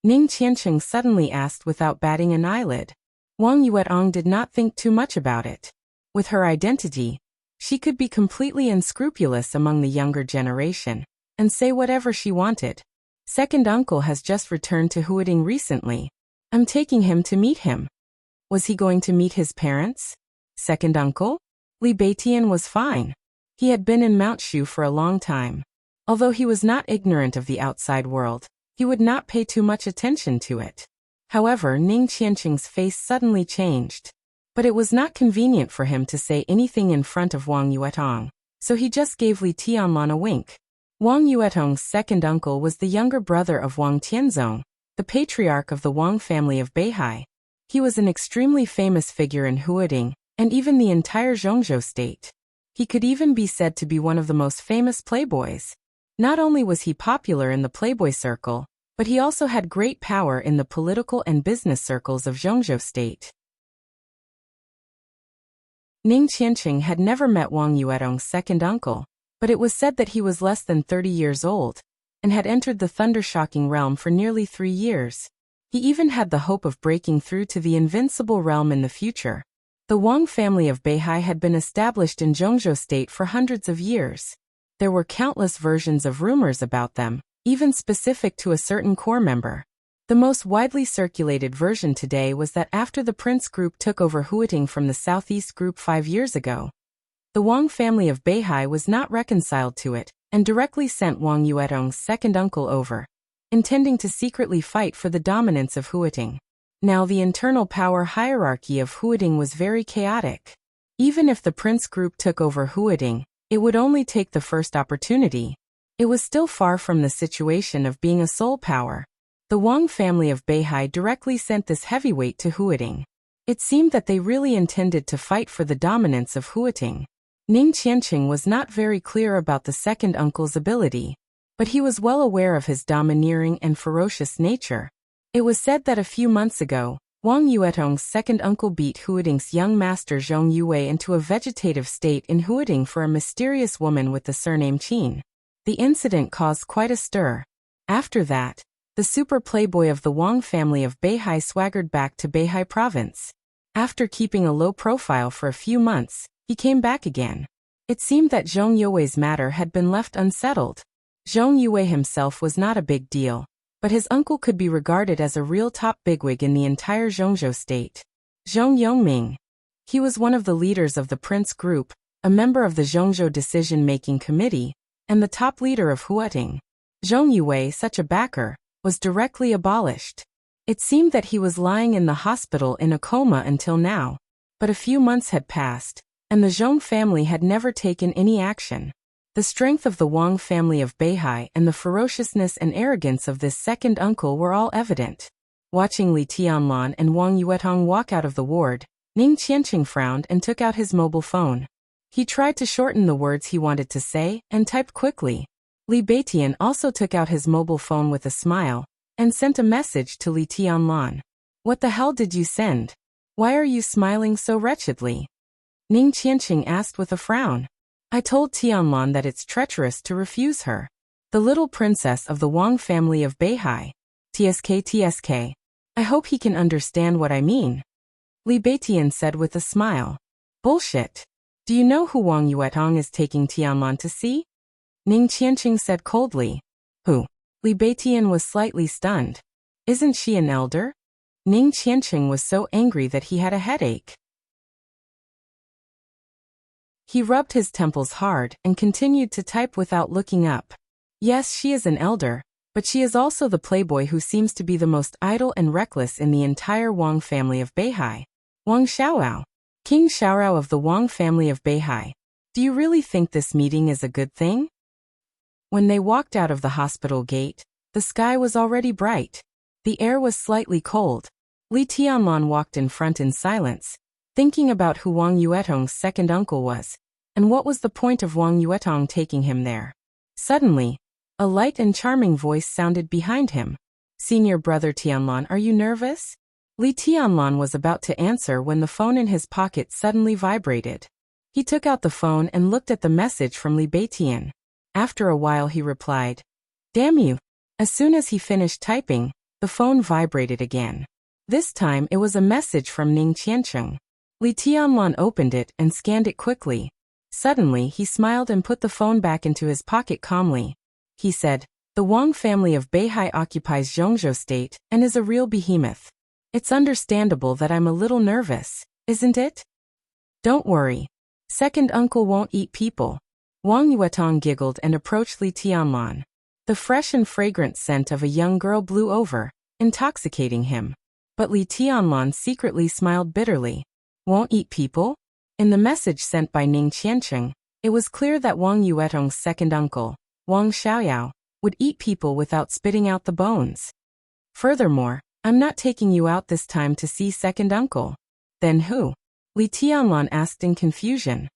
Ning Qianqing suddenly asked without batting an eyelid. Wang Yuetong did not think too much about it. With her identity, she could be completely unscrupulous among the younger generation, and say whatever she wanted. "Second uncle has just returned to Huiting recently. I'm taking him to meet him." Was he going to meet his parents? Second uncle? Li Beitian was fine. He had been in Mount Shu for a long time. Although he was not ignorant of the outside world, he would not pay too much attention to it. However, Ning Qianqing's face suddenly changed. But it was not convenient for him to say anything in front of Wang Yuetong, so he just gave Li Tianlan a wink. Wang Yuetong's second uncle was the younger brother of Wang Tianzong, the patriarch of the Wang family of Beihai. He was an extremely famous figure in Huiting, and even the entire Zhongzhou state. He could even be said to be one of the most famous playboys. Not only was he popular in the playboy circle, but he also had great power in the political and business circles of Zhongzhou state. Ning Qianqing had never met Wang Yuetong's second uncle, but it was said that he was less than 30 years old, and had entered the thunder-shocking realm for nearly 3 years. He even had the hope of breaking through to the invincible realm in the future. The Wang family of Beihai had been established in Zhongzhou state for hundreds of years. There were countless versions of rumors about them, even specific to a certain core member. The most widely circulated version today was that after the Prince Group took over Huiting from the Southeast Group 5 years ago, the Wang family of Beihai was not reconciled to it, and directly sent Wang Yuetong's second uncle over, intending to secretly fight for the dominance of Huiting. Now the internal power hierarchy of Huiting was very chaotic. Even if the Prince Group took over Huiting, it would only take the first opportunity. It was still far from the situation of being a sole power. The Wang family of Beihai directly sent this heavyweight to Huiting. It seemed that they really intended to fight for the dominance of Huiting. Ning Qianqing was not very clear about the second uncle's ability, but he was well aware of his domineering and ferocious nature. It was said that a few months ago, Wang Yuetong's second uncle beat Huiting's young master Zhong Yue into a vegetative state in Huiting for a mysterious woman with the surname Qin. The incident caused quite a stir. After that, the super playboy of the Wang family of Beihai swaggered back to Beihai province. After keeping a low profile for a few months, he came back again. It seemed that Zhong Yue's matter had been left unsettled. Zhong Yue himself was not a big deal, but his uncle could be regarded as a real top bigwig in the entire Zhongzhou state. Zhong Yongming. He was one of the leaders of the Prince Group, a member of the Zhongzhou Decision-Making Committee, and the top leader of Huiting. Zhong Yue, such a backer, was directly abolished. It seemed that he was lying in the hospital in a coma until now, but a few months had passed, and the Zhong family had never taken any action. The strength of the Wang family of Beihai and the ferociousness and arrogance of this second uncle were all evident. Watching Li Tianlan and Wang Yuetong walk out of the ward, Ning Qianqing frowned and took out his mobile phone. He tried to shorten the words he wanted to say and typed quickly. Li Beitian also took out his mobile phone with a smile and sent a message to Li Tianlan. "What the hell did you send? Why are you smiling so wretchedly?" Ning Qianqing asked with a frown. "I told Tianlan that it's treacherous to refuse her. The little princess of the Wang family of Beihai. TSK. I hope he can understand what I mean." Li Beitian said with a smile. "Bullshit. Do you know who Wang Yuetong is taking Tianlan to see?" Ning Qianqing said coldly. "Who?" Li Beitian was slightly stunned. "Isn't she an elder?" Ning Qianqing was so angry that he had a headache. He rubbed his temples hard and continued to type without looking up. "Yes, she is an elder, but she is also the playboy who seems to be the most idle and reckless in the entire Wang family of Beihai. Wang Xiaorao, King Xiaorao of the Wang family of Beihai. Do you really think this meeting is a good thing?" When they walked out of the hospital gate, the sky was already bright. The air was slightly cold. Li Tianlan walked in front in silence, thinking about who Wang Yuetong's second uncle was, and what was the point of Wang Yuetong taking him there. Suddenly, a light and charming voice sounded behind him. "Senior brother Tianlan, are you nervous?" Li Tianlan was about to answer when the phone in his pocket suddenly vibrated. He took out the phone and looked at the message from Li Beitian. After a while he replied, "Damn you." As soon as he finished typing, the phone vibrated again. This time it was a message from Ning Qianqing. Li Tianlan opened it and scanned it quickly. Suddenly he smiled and put the phone back into his pocket calmly. He said, "The Wang family of Beihai occupies Zhongzhou state and is a real behemoth. It's understandable that I'm a little nervous, isn't it?" "Don't worry. Second uncle won't eat people." Wang Yuetong giggled and approached Li Tianlan. The fresh and fragrant scent of a young girl blew over, intoxicating him. But Li Tianlan secretly smiled bitterly. "Won't eat people?" In the message sent by Ning Qianqing, it was clear that Wang Yuetong's second uncle, Wang Xiaoyao, would eat people without spitting out the bones. "Furthermore, I'm not taking you out this time to see second uncle." "Then who?" Li Tianlan asked in confusion.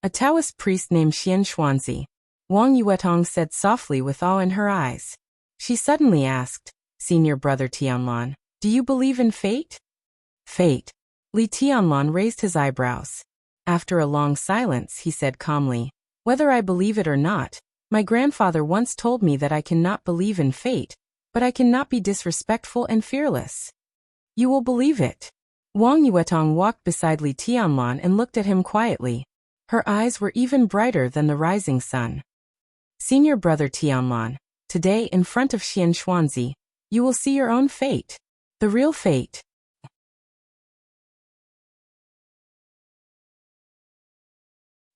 "A Taoist priest named Xian Xuanzi," Wang Yuetong said softly with awe in her eyes. She suddenly asked, Senior brother Tianlan, do you believe in fate? Fate. Li Tianlan raised his eyebrows. After a long silence, he said calmly, whether I believe it or not, my grandfather once told me that I cannot believe in fate, but I cannot be disrespectful and fearless. You will believe it. Wang Yuetong walked beside Li Tianlan and looked at him quietly. Her eyes were even brighter than the rising sun. Senior brother Tianlan, today in front of Xian Xuanzi, you will see your own fate. The real fate.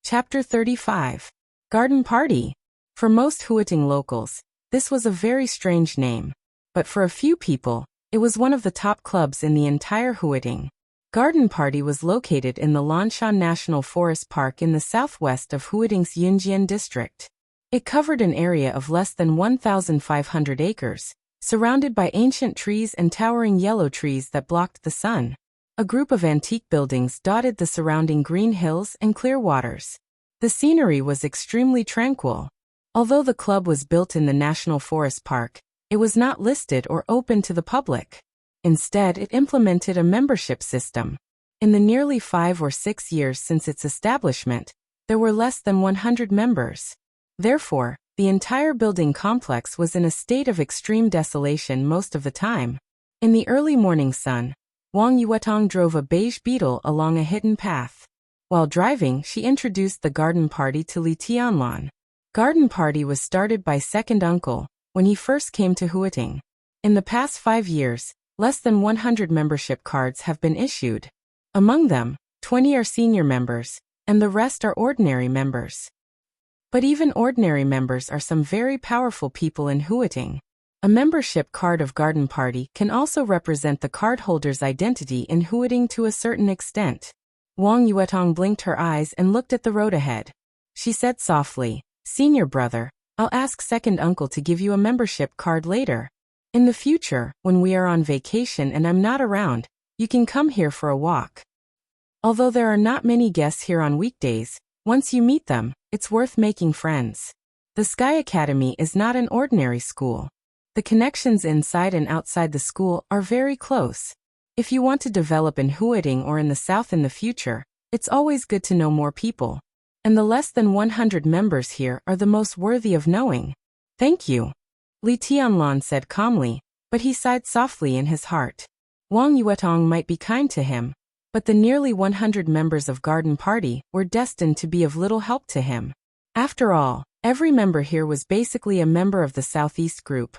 Chapter 35. Garden Party. For most Huiting locals, this was a very strange name. But for a few people, it was one of the top clubs in the entire Huiting. Garden Party was located in the Lanshan National Forest Park in the southwest of Huiting's Yunjian district. It covered an area of less than 1,500 acres, surrounded by ancient trees and towering yellow trees that blocked the sun. A group of antique buildings dotted the surrounding green hills and clear waters. The scenery was extremely tranquil. Although the club was built in the National Forest Park, it was not listed or open to the public. Instead, it implemented a membership system. In the nearly 5 or 6 years since its establishment, there were less than 100 members. Therefore, the entire building complex was in a state of extreme desolation most of the time. In the early morning sun, Wang Yuetong drove a beige beetle along a hidden path. While driving, she introduced the garden party to Li Tianlan. Garden party was started by second uncle when he first came to Huiting. In the past 5 years, less than 100 membership cards have been issued. Among them, 20 are senior members, and the rest are ordinary members. But even ordinary members are some very powerful people in Huiting. A membership card of Garden Party can also represent the cardholder's identity in Huiting to a certain extent. Wang Yuetong blinked her eyes and looked at the road ahead. She said softly, Senior brother, I'll ask second uncle to give you a membership card later. In the future, when we are on vacation and I'm not around, you can come here for a walk. Although there are not many guests here on weekdays, once you meet them, it's worth making friends. The Sky Academy is not an ordinary school. The connections inside and outside the school are very close. If you want to develop in Huiting or in the south in the future, it's always good to know more people. And the less than 100 members here are the most worthy of knowing. Thank you. Li Tianlan said calmly, but he sighed softly in his heart. Wang Yuetong might be kind to him, but the nearly 100 members of Garden Party were destined to be of little help to him. After all, every member here was basically a member of the Southeast Group,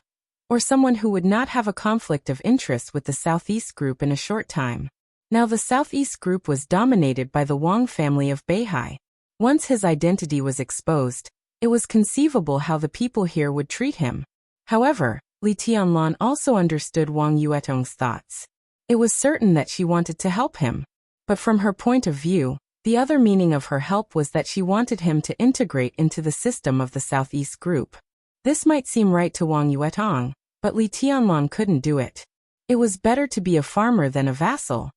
or someone who would not have a conflict of interest with the Southeast Group in a short time. Now the Southeast Group was dominated by the Wang family of Beihai. Once his identity was exposed, it was conceivable how the people here would treat him. However, Li Tianlan also understood Wang Yuetong's thoughts. It was certain that she wanted to help him. But from her point of view, the other meaning of her help was that she wanted him to integrate into the system of the Southeast Group. This might seem right to Wang Yuetong, but Li Tianlan couldn't do it. It was better to be a farmer than a vassal.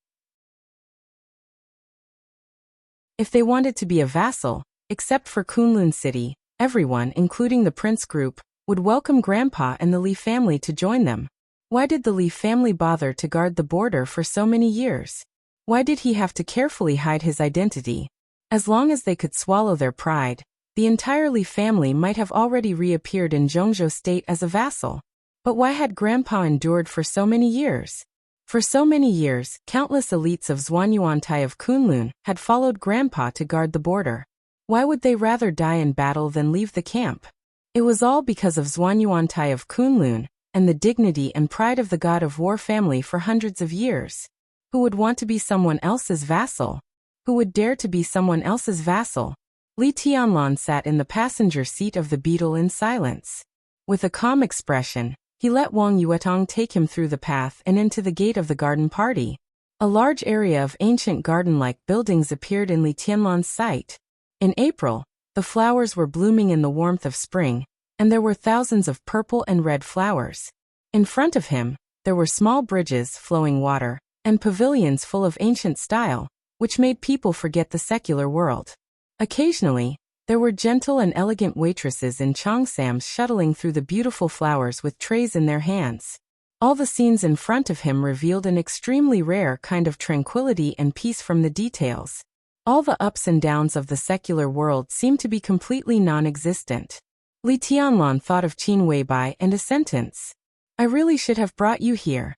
If they wanted to be a vassal, except for Kunlun City, everyone, including the Prince Group, would welcome Grandpa and the Li family to join them. Why did the Li family bother to guard the border for so many years? Why did he have to carefully hide his identity? As long as they could swallow their pride, the entire Li family might have already reappeared in Zhongzhou State as a vassal. But why had Grandpa endured for so many years? For so many years, countless elites of Zhuanyuantai of Kunlun had followed Grandpa to guard the border. Why would they rather die in battle than leave the camp? It was all because of Zhuanyuantai of Kunlun, and the dignity and pride of the god of war family for hundreds of years. Who would want to be someone else's vassal? Who would dare to be someone else's vassal? Li Tianlan sat in the passenger seat of the beetle in silence. With a calm expression, he let Wang Yuetong take him through the path and into the gate of the garden party. A large area of ancient garden-like buildings appeared in Li Tianlan's sight. In April, the flowers were blooming in the warmth of spring, and there were thousands of purple and red flowers. In front of him, there were small bridges, flowing water, and pavilions full of ancient style, which made people forget the secular world. Occasionally, there were gentle and elegant waitresses in cheongsams shuttling through the beautiful flowers with trays in their hands. All the scenes in front of him revealed an extremely rare kind of tranquility and peace from the details. All the ups and downs of the secular world seemed to be completely non-existent. Li Tianlan thought of Qin Weibai and a sentence. I really should have brought you here.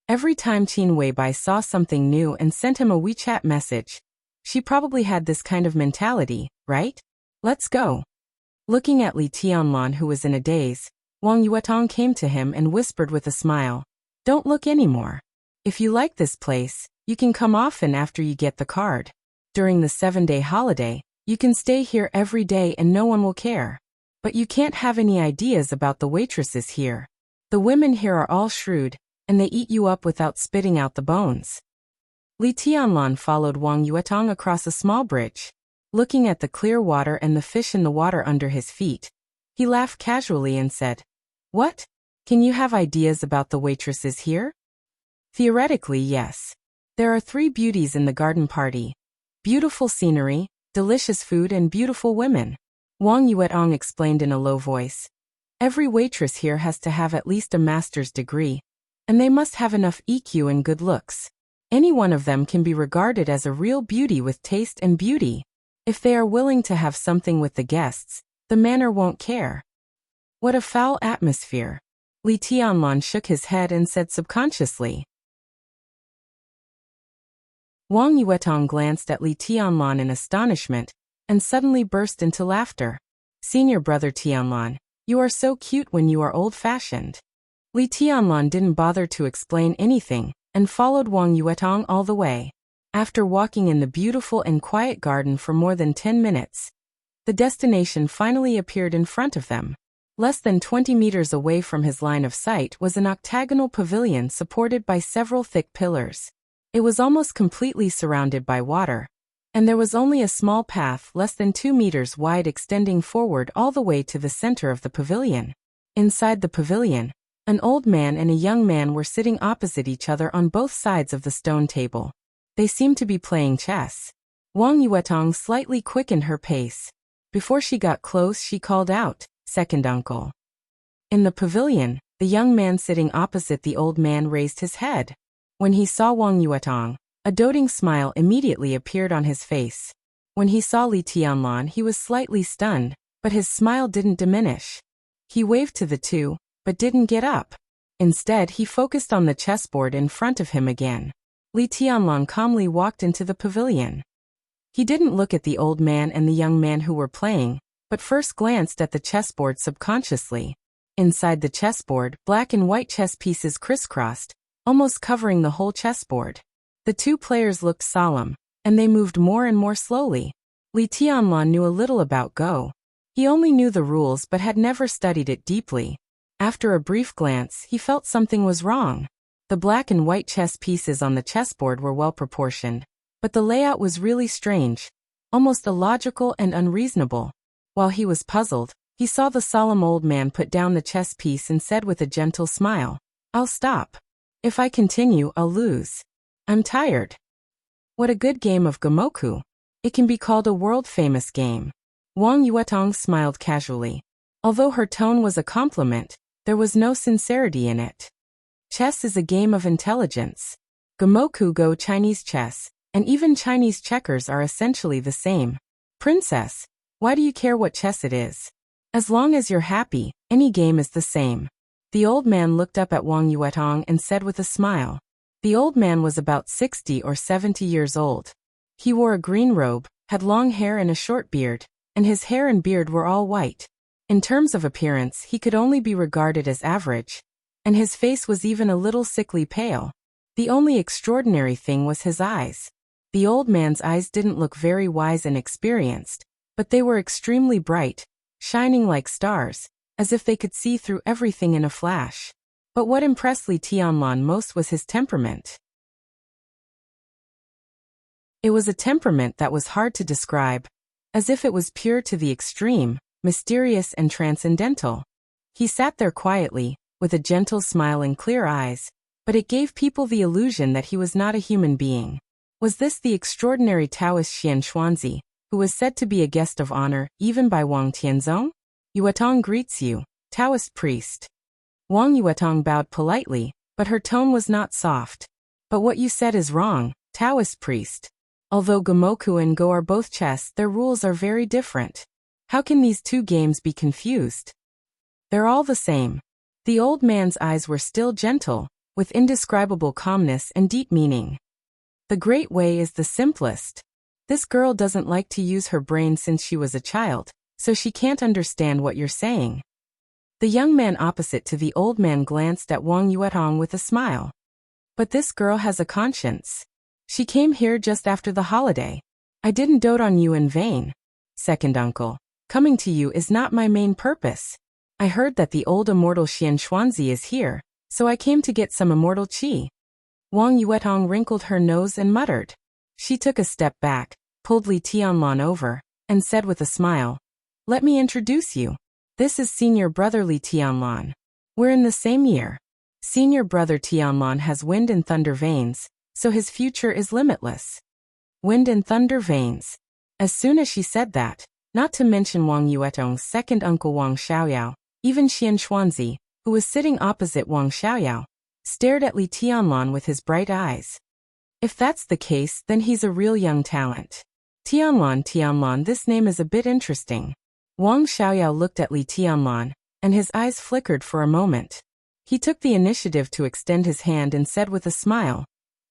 Every time Qin Weibai saw something new and sent him a WeChat message, she probably had this kind of mentality, right? Let's go. Looking at Li Tianlan, who was in a daze, Wang Yuetong came to him and whispered with a smile, "Don't look anymore. If you like this place, you can come often after you get the card. During the 7-day holiday, you can stay here every day and no one will care. But you can't have any ideas about the waitresses here. The women here are all shrewd, and they eat you up without spitting out the bones." Li Tianlan followed Wang Yuetong across a small bridge. Looking at the clear water and the fish in the water under his feet, he laughed casually and said, "What? Can you have ideas about the waitresses here?" Theoretically, yes. There are 3 beauties in the garden party. Beautiful scenery, delicious food and beautiful women. Wang Yuetong explained in a low voice. Every waitress here has to have at least a master's degree, and they must have enough EQ and good looks. Any one of them can be regarded as a real beauty with taste and beauty. If they are willing to have something with the guests, the manner won't care. What a foul atmosphere. Li Tianlan shook his head and said subconsciously. Wang Yuetong glanced at Li Tianlan in astonishment, and suddenly burst into laughter. "Senior brother Tianlan, you are so cute when you are old-fashioned." Li Tianlan didn't bother to explain anything, and followed Wang Yuetong all the way. After walking in the beautiful and quiet garden for more than 10 minutes, the destination finally appeared in front of them. Less than 20 meters away from his line of sight was an octagonal pavilion supported by several thick pillars. It was almost completely surrounded by water, and there was only a small path less than 2 meters wide extending forward all the way to the center of the pavilion. Inside the pavilion, an old man and a young man were sitting opposite each other on both sides of the stone table. They seemed to be playing chess. Wang Yuetong slightly quickened her pace. Before she got close, she called out, "Second uncle." In the pavilion, the young man sitting opposite the old man raised his head. When he saw Wang Yuetong, a doting smile immediately appeared on his face. When he saw Li Tianlan, he was slightly stunned, but his smile didn't diminish. He waved to the two, but didn't get up. Instead, he focused on the chessboard in front of him again. Li Tianlan calmly walked into the pavilion. He didn't look at the old man and the young man who were playing, but first glanced at the chessboard subconsciously. Inside the chessboard, black and white chess pieces crisscrossed, almost covering the whole chessboard. The two players looked solemn, and they moved more and more slowly. Li Tianlan knew a little about Go. He only knew the rules but had never studied it deeply. After a brief glance, he felt something was wrong. The black and white chess pieces on the chessboard were well proportioned, but the layout was really strange, almost illogical and unreasonable. While he was puzzled, he saw the solemn old man put down the chess piece and said with a gentle smile, "I'll stop. If I continue, I'll lose. I'm tired." What a good game of Gomoku. It can be called a world-famous game. Wang Yuetong smiled casually. Although her tone was a compliment, there was no sincerity in it. Chess is a game of intelligence. Gomoku Go Chinese chess, and even Chinese checkers are essentially the same. Princess, why do you care what chess it is? As long as you're happy, any game is the same. The old man looked up at Wang Yuetong and said with a smile. The old man was about 60 or 70 years old. He wore a green robe, had long hair and a short beard, and his hair and beard were all white. In terms of appearance, he could only be regarded as average, and his face was even a little sickly pale. The only extraordinary thing was his eyes. The old man's eyes didn't look very wise and experienced, but they were extremely bright, shining like stars, as if they could see through everything in a flash. But what impressed Li Tianlan most was his temperament. It was a temperament that was hard to describe, as if it was pure to the extreme, mysterious and transcendental. He sat there quietly, with a gentle smile and clear eyes, but it gave people the illusion that he was not a human being. Was this the extraordinary Taoist Xian Xuanzi, who was said to be a guest of honor even by Wang Tianzong? Yuetong greets you, Taoist priest. Wang Yuetong bowed politely, but her tone was not soft. But what you said is wrong, Taoist priest. Although Gomoku and Go are both chess, their rules are very different. How can these two games be confused? They're all the same. The old man's eyes were still gentle, with indescribable calmness and deep meaning. The great way is the simplest. This girl doesn't like to use her brain since she was a child, so she can't understand what you're saying. The young man opposite to the old man glanced at Wang Yuetong with a smile. But this girl has a conscience. She came here just after the holiday. I didn't dote on you in vain. Second uncle, coming to you is not my main purpose. I heard that the old immortal Xian Xuanzi is here, so I came to get some immortal qi. Wang Yuetong wrinkled her nose and muttered. She took a step back, pulled Li Tianlan over, and said with a smile, "Let me introduce you. This is senior brother Li Tianlan. We're in the same year. Senior brother Tianlan has wind and thunder veins, so his future is limitless." Wind and thunder veins. As soon as she said that, not to mention Wang Yuetong's second uncle Wang Xiaoyao, even Xian Xuanzi, who was sitting opposite Wang Xiaoyao, stared at Li Tianlan with his bright eyes. If that's the case, then he's a real young talent. Tianlan, this name is a bit interesting. Wang Xiaoyao looked at Li Tianlan, and his eyes flickered for a moment. He took the initiative to extend his hand and said with a smile,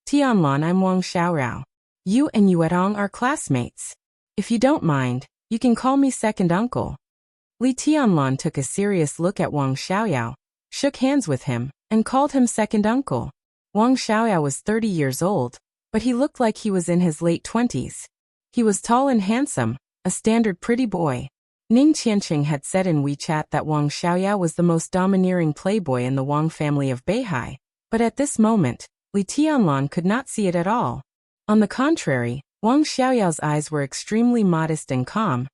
"Tianlan, I'm Wang Xiaoyao. You and Yuetong are classmates. If you don't mind, you can call me second uncle." Li Tianlan took a serious look at Wang Xiaoyao, shook hands with him, and called him second uncle. Wang Xiaoyao was 30 years old, but he looked like he was in his late 20s. He was tall and handsome, a standard pretty boy. Ning Qianqing had said in WeChat that Wang Xiaoyao was the most domineering playboy in the Wang family of Beihai, but at this moment, Li Tianlan could not see it at all. On the contrary, Wang Xiaoyao's eyes were extremely modest and calm,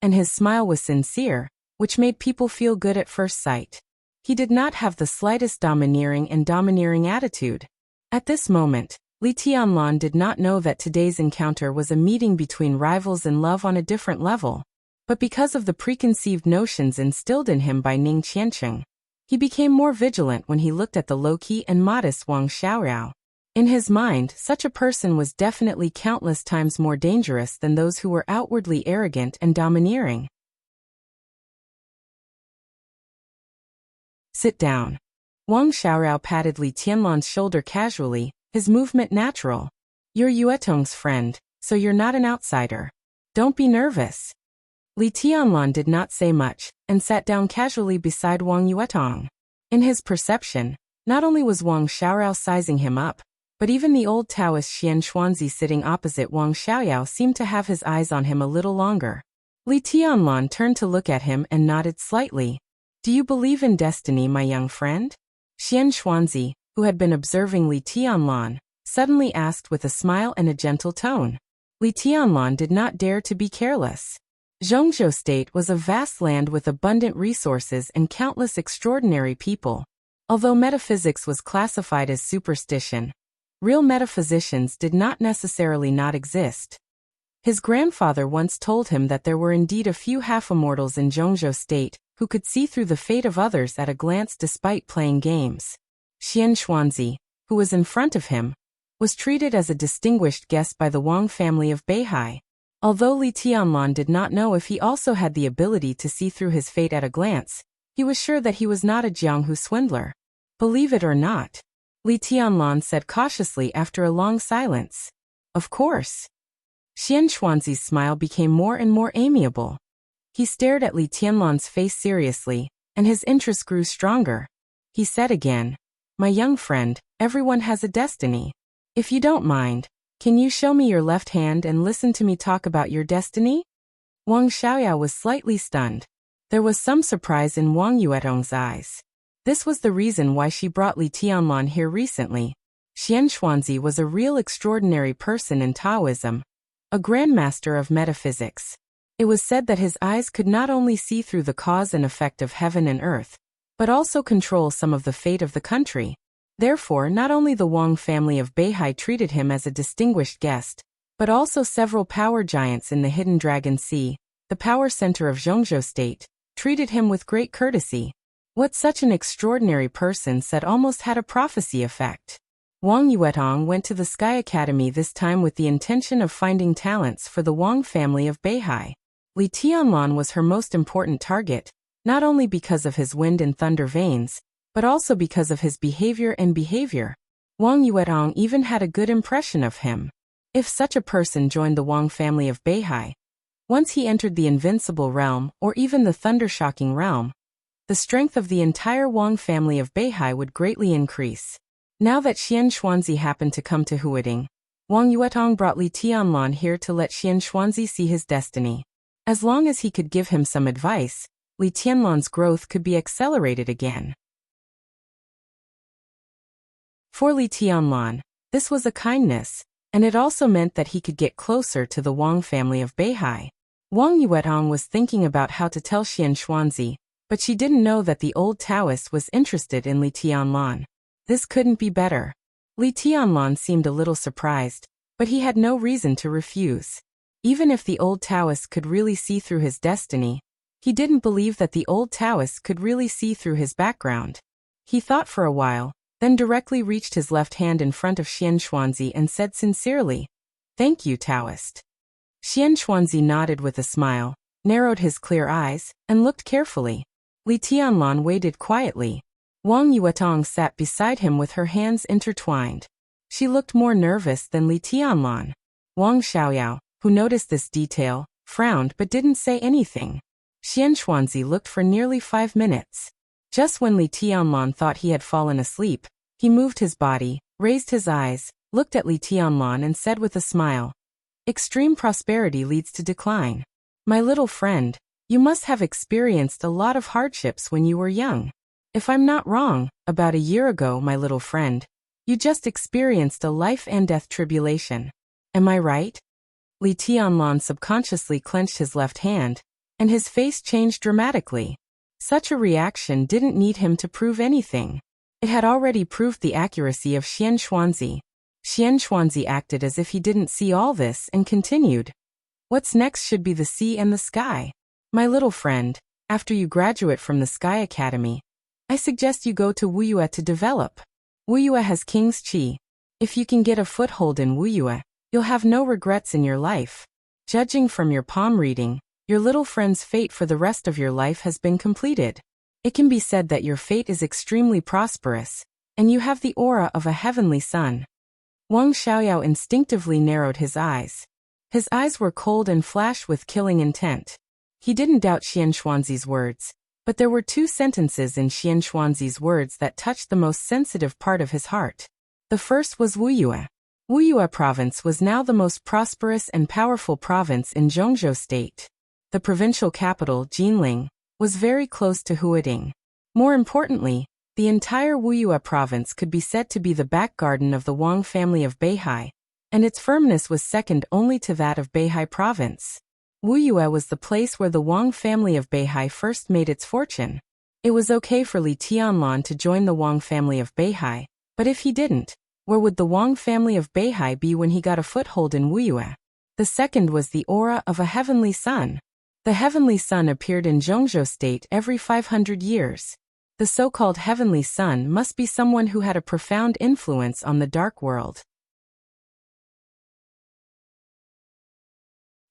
and his smile was sincere, which made people feel good at first sight. He did not have the slightest domineering attitude. At this moment, Li Tianlan did not know that today's encounter was a meeting between rivals in love on a different level. But because of the preconceived notions instilled in him by Ning Qianqing, he became more vigilant when he looked at the low-key and modest Wang Xiaoyao. In his mind, such a person was definitely countless times more dangerous than those who were outwardly arrogant and domineering. Sit down. Wang Xiaoyao patted Li Tianlan's shoulder casually, his movement natural. You're Yuetong's friend, so you're not an outsider. Don't be nervous. Li Tianlan did not say much, and sat down casually beside Wang Yuetong. In his perception, not only was Wang Xiaoyao sizing him up, but even the old Taoist Xian Xuanzi sitting opposite Wang Xiaoyao seemed to have his eyes on him a little longer. Li Tianlan turned to look at him and nodded slightly. Do you believe in destiny, my young friend? Xian Xuanzi, who had been observing Li Tianlan, suddenly asked with a smile and a gentle tone. Li Tianlan did not dare to be careless. Zhongzhou State was a vast land with abundant resources and countless extraordinary people. Although metaphysics was classified as superstition, real metaphysicians did not necessarily not exist. His grandfather once told him that there were indeed a few half-immortals in Zhongzhou State who could see through the fate of others at a glance despite playing games. Xian Xuanzi, who was in front of him, was treated as a distinguished guest by the Wang family of Beihai. Although Li Tianlan did not know if he also had the ability to see through his fate at a glance, he was sure that he was not a Jianghu swindler. Believe it or not, Li Tianlan said cautiously after a long silence. Of course. Xian Xuanzi's smile became more and more amiable. He stared at Li Tianlan's face seriously, and his interest grew stronger. He said again, My young friend, everyone has a destiny. If you don't mind, can you show me your left hand and listen to me talk about your destiny? Wang Xiaoyao was slightly stunned. There was some surprise in Wang Yuetong's eyes. This was the reason why she brought Li Tianlan here recently. Xian Xuanzi was a real extraordinary person in Taoism, a grandmaster of metaphysics. It was said that his eyes could not only see through the cause and effect of heaven and earth, but also control some of the fate of the country. Therefore, not only the Wang family of Beihai treated him as a distinguished guest, but also several power giants in the Hidden Dragon Sea, the power center of Zhongzhou State, treated him with great courtesy. What such an extraordinary person said almost had a prophecy effect. Wang Yuetong went to the Sky Academy this time with the intention of finding talents for the Wang family of Beihai. Li Tianlan was her most important target, not only because of his wind and thunder veins, but also because of his behavior. Wang Yuetong even had a good impression of him. If such a person joined the Wang family of Beihai, once he entered the Invincible Realm or even the Thundershocking Realm, the strength of the entire Wang family of Beihai would greatly increase. Now that Xian Xuanzi happened to come to Huading, Wang Yuetong brought Li Tianlan here to let Xian Xuanzi see his destiny. As long as he could give him some advice, Li Tianlan's growth could be accelerated again. For Li Tianlan, this was a kindness, and it also meant that he could get closer to the Wang family of Beihai. Wang Yuetong was thinking about how to tell Xian Xuanzi, but she didn't know that the old Taoist was interested in Li Tianlan. This couldn't be better. Li Tianlan seemed a little surprised, but he had no reason to refuse. Even if the old Taoist could really see through his destiny, he didn't believe that the old Taoist could really see through his background. He thought for a while, then directly reached his left hand in front of Xian Xuanzi and said sincerely, "Thank you, Taoist." Xian Xuanzi nodded with a smile, narrowed his clear eyes, and looked carefully. Li Tianlan waited quietly. Wang Yuetong sat beside him with her hands intertwined. She looked more nervous than Li Tianlan. Wang Xiaoyao, who noticed this detail, frowned but didn't say anything. Xian Xuanzi looked for nearly 5 minutes. Just when Li Tianlan thought he had fallen asleep, he moved his body, raised his eyes, looked at Li Tianlan and said with a smile, "Extreme prosperity leads to decline. My little friend, you must have experienced a lot of hardships when you were young. If I'm not wrong, about a year ago, my little friend, you just experienced a life and death tribulation. Am I right?" Li Tianlan subconsciously clenched his left hand, and his face changed dramatically. Such a reaction didn't need him to prove anything. It had already proved the accuracy of Xian Xuanzi. Xian Xuanzi acted as if he didn't see all this and continued, "What's next should be the sea and the sky. My little friend, after you graduate from the Sky Academy, I suggest you go to Wuyue to develop. Wuyue has King's Qi. If you can get a foothold in Wuyue, you'll have no regrets in your life. Judging from your palm reading, your little friend's fate for the rest of your life has been completed. It can be said that your fate is extremely prosperous, and you have the aura of a heavenly sun." Wang Xiaoyao instinctively narrowed his eyes. His eyes were cold and flashed with killing intent. He didn't doubt Xian Xuanzi's words, but there were 2 sentences in Xian Xuanzi's words that touched the most sensitive part of his heart. The first was Wuyue. Wuyue province was now the most prosperous and powerful province in Zhongzhou state. The provincial capital, Jinling, was very close to Huading. More importantly, the entire Wuyue province could be said to be the back garden of the Wang family of Beihai, and its firmness was second only to that of Beihai province. Wuyue was the place where the Wang family of Beihai first made its fortune. It was okay for Li Tianlan to join the Wang family of Beihai, but if he didn't, where would the Wang family of Beihai be when he got a foothold in Wuyue? The second was the aura of a heavenly sun. The heavenly sun appeared in Zhongzhou state every 500 years. The so-called heavenly sun must be someone who had a profound influence on the dark world.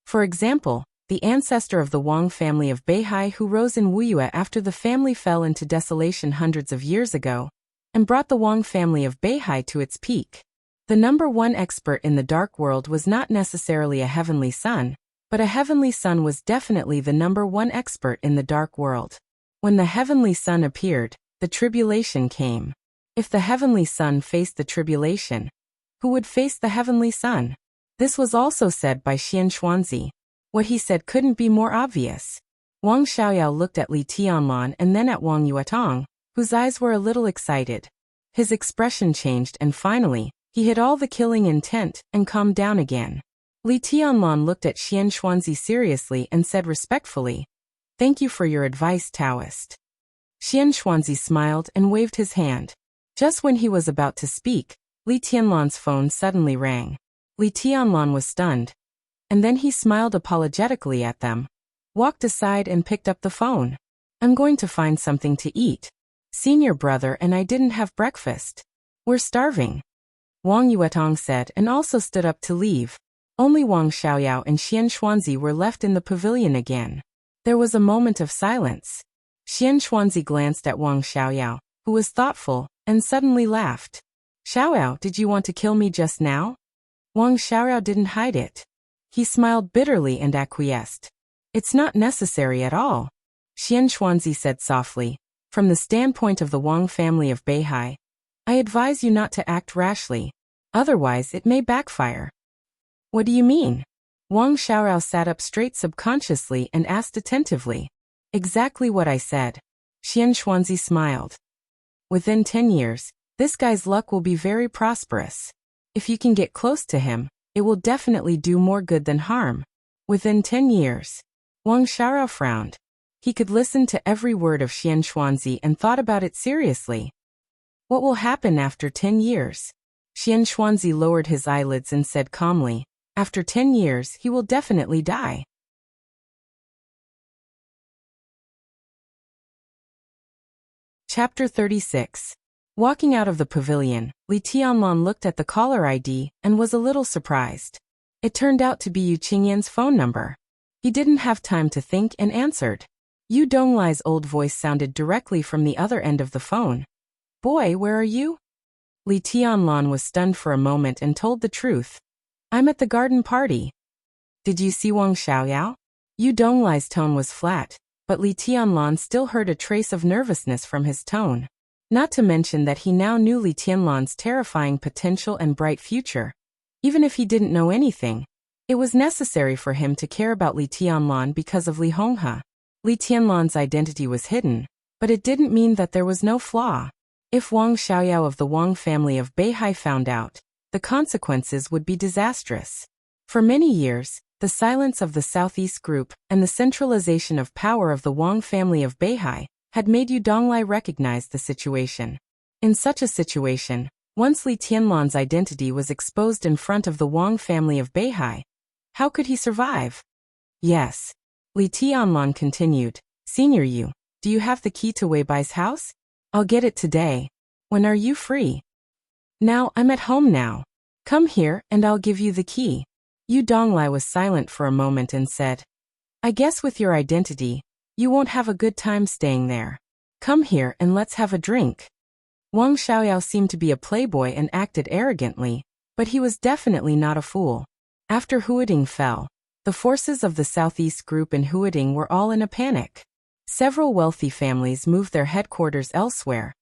For example, the ancestor of the Wang family of Beihai who rose in Wuyue after the family fell into desolation hundreds of years ago, and brought the Wang family of Beihai to its peak. The number 1 expert in the dark world was not necessarily a heavenly sun, but a heavenly sun was definitely the number 1 expert in the dark world. When the heavenly sun appeared, the tribulation came. If the heavenly sun faced the tribulation, who would face the heavenly sun? This was also said by Xian Xuanzi. What he said couldn't be more obvious. Wang Xiaoyao looked at Li Tianlan and then at Wang Yuetong, whose eyes were a little excited. His expression changed and finally, he hid all the killing intent and calmed down again. Li Tianlan looked at Xian Xuanzi seriously and said respectfully, "Thank you for your advice, Taoist." Xian Xuanzi smiled and waved his hand. Just when he was about to speak, Li Tianlan's phone suddenly rang. Li Tianlan was stunned. And then he smiled apologetically at them, walked aside and picked up the phone. "I'm going to find something to eat," Senior brother and I didn't have breakfast. We're starving, Wang Yuetong said and also stood up to leave. Only Wang Xiaoyao and Xian Xuanzi were left in the pavilion again. There was a moment of silence. Xian Xuanzi glanced at Wang Xiaoyao, who was thoughtful, and suddenly laughed. Xiaoyao, did you want to kill me just now? Wang Xiaoyao didn't hide it. He smiled bitterly and acquiesced. It's not necessary at all, Xian Xuanzi said softly. From the standpoint of the Wang family of Beihai, I advise you not to act rashly. Otherwise it may backfire. What do you mean? Wang Xiaoyao sat up straight subconsciously and asked attentively. Exactly what I said. Xian Xuanzi smiled. Within 10 years, this guy's luck will be very prosperous. If you can get close to him, it will definitely do more good than harm. Within 10 years. Wang Xiaoyao frowned. He could listen to every word of Xian Xuanzi and thought about it seriously. What will happen after 10 years? Xian Xuanzi lowered his eyelids and said calmly, after 10 years he will definitely die. Chapter 36. Walking out of the pavilion, Li Tianlan looked at the caller ID and was a little surprised. It turned out to be Yu Qingyan's phone number. He didn't have time to think and answered. Yu Donglai's old voice sounded directly from the other end of the phone. Boy, where are you? Li Tianlan was stunned for a moment and told the truth. I'm at the garden party. Did you see Wang Xiaoyao? Yu Donglai's tone was flat, but Li Tianlan still heard a trace of nervousness from his tone. Not to mention that he now knew Li Tianlan's terrifying potential and bright future. Even if he didn't know anything, it was necessary for him to care about Li Tianlan because of Li Honghe. Li Tianlan's identity was hidden, but it didn't mean that there was no flaw. If Wang Xiaoyao of the Wang family of Beihai found out, the consequences would be disastrous. For many years, the silence of the Southeast Group and the centralization of power of the Wang family of Beihai had made Yu Donglai recognize the situation. In such a situation, once Li Tianlan's identity was exposed in front of the Wang family of Beihai, how could he survive? Yes. Li Tianlan continued, Senior Yu, do you have the key to Wei Bai's house? I'll get it today. When are you free? Now, I'm at home now. Come here and I'll give you the key. Yu Donglai was silent for a moment and said, I guess with your identity, you won't have a good time staying there. Come here and let's have a drink. Wang Xiaoyao seemed to be a playboy and acted arrogantly, but he was definitely not a fool. After Huading fell, the forces of the Southeast Group in Huading were all in a panic. Several wealthy families moved their headquarters elsewhere,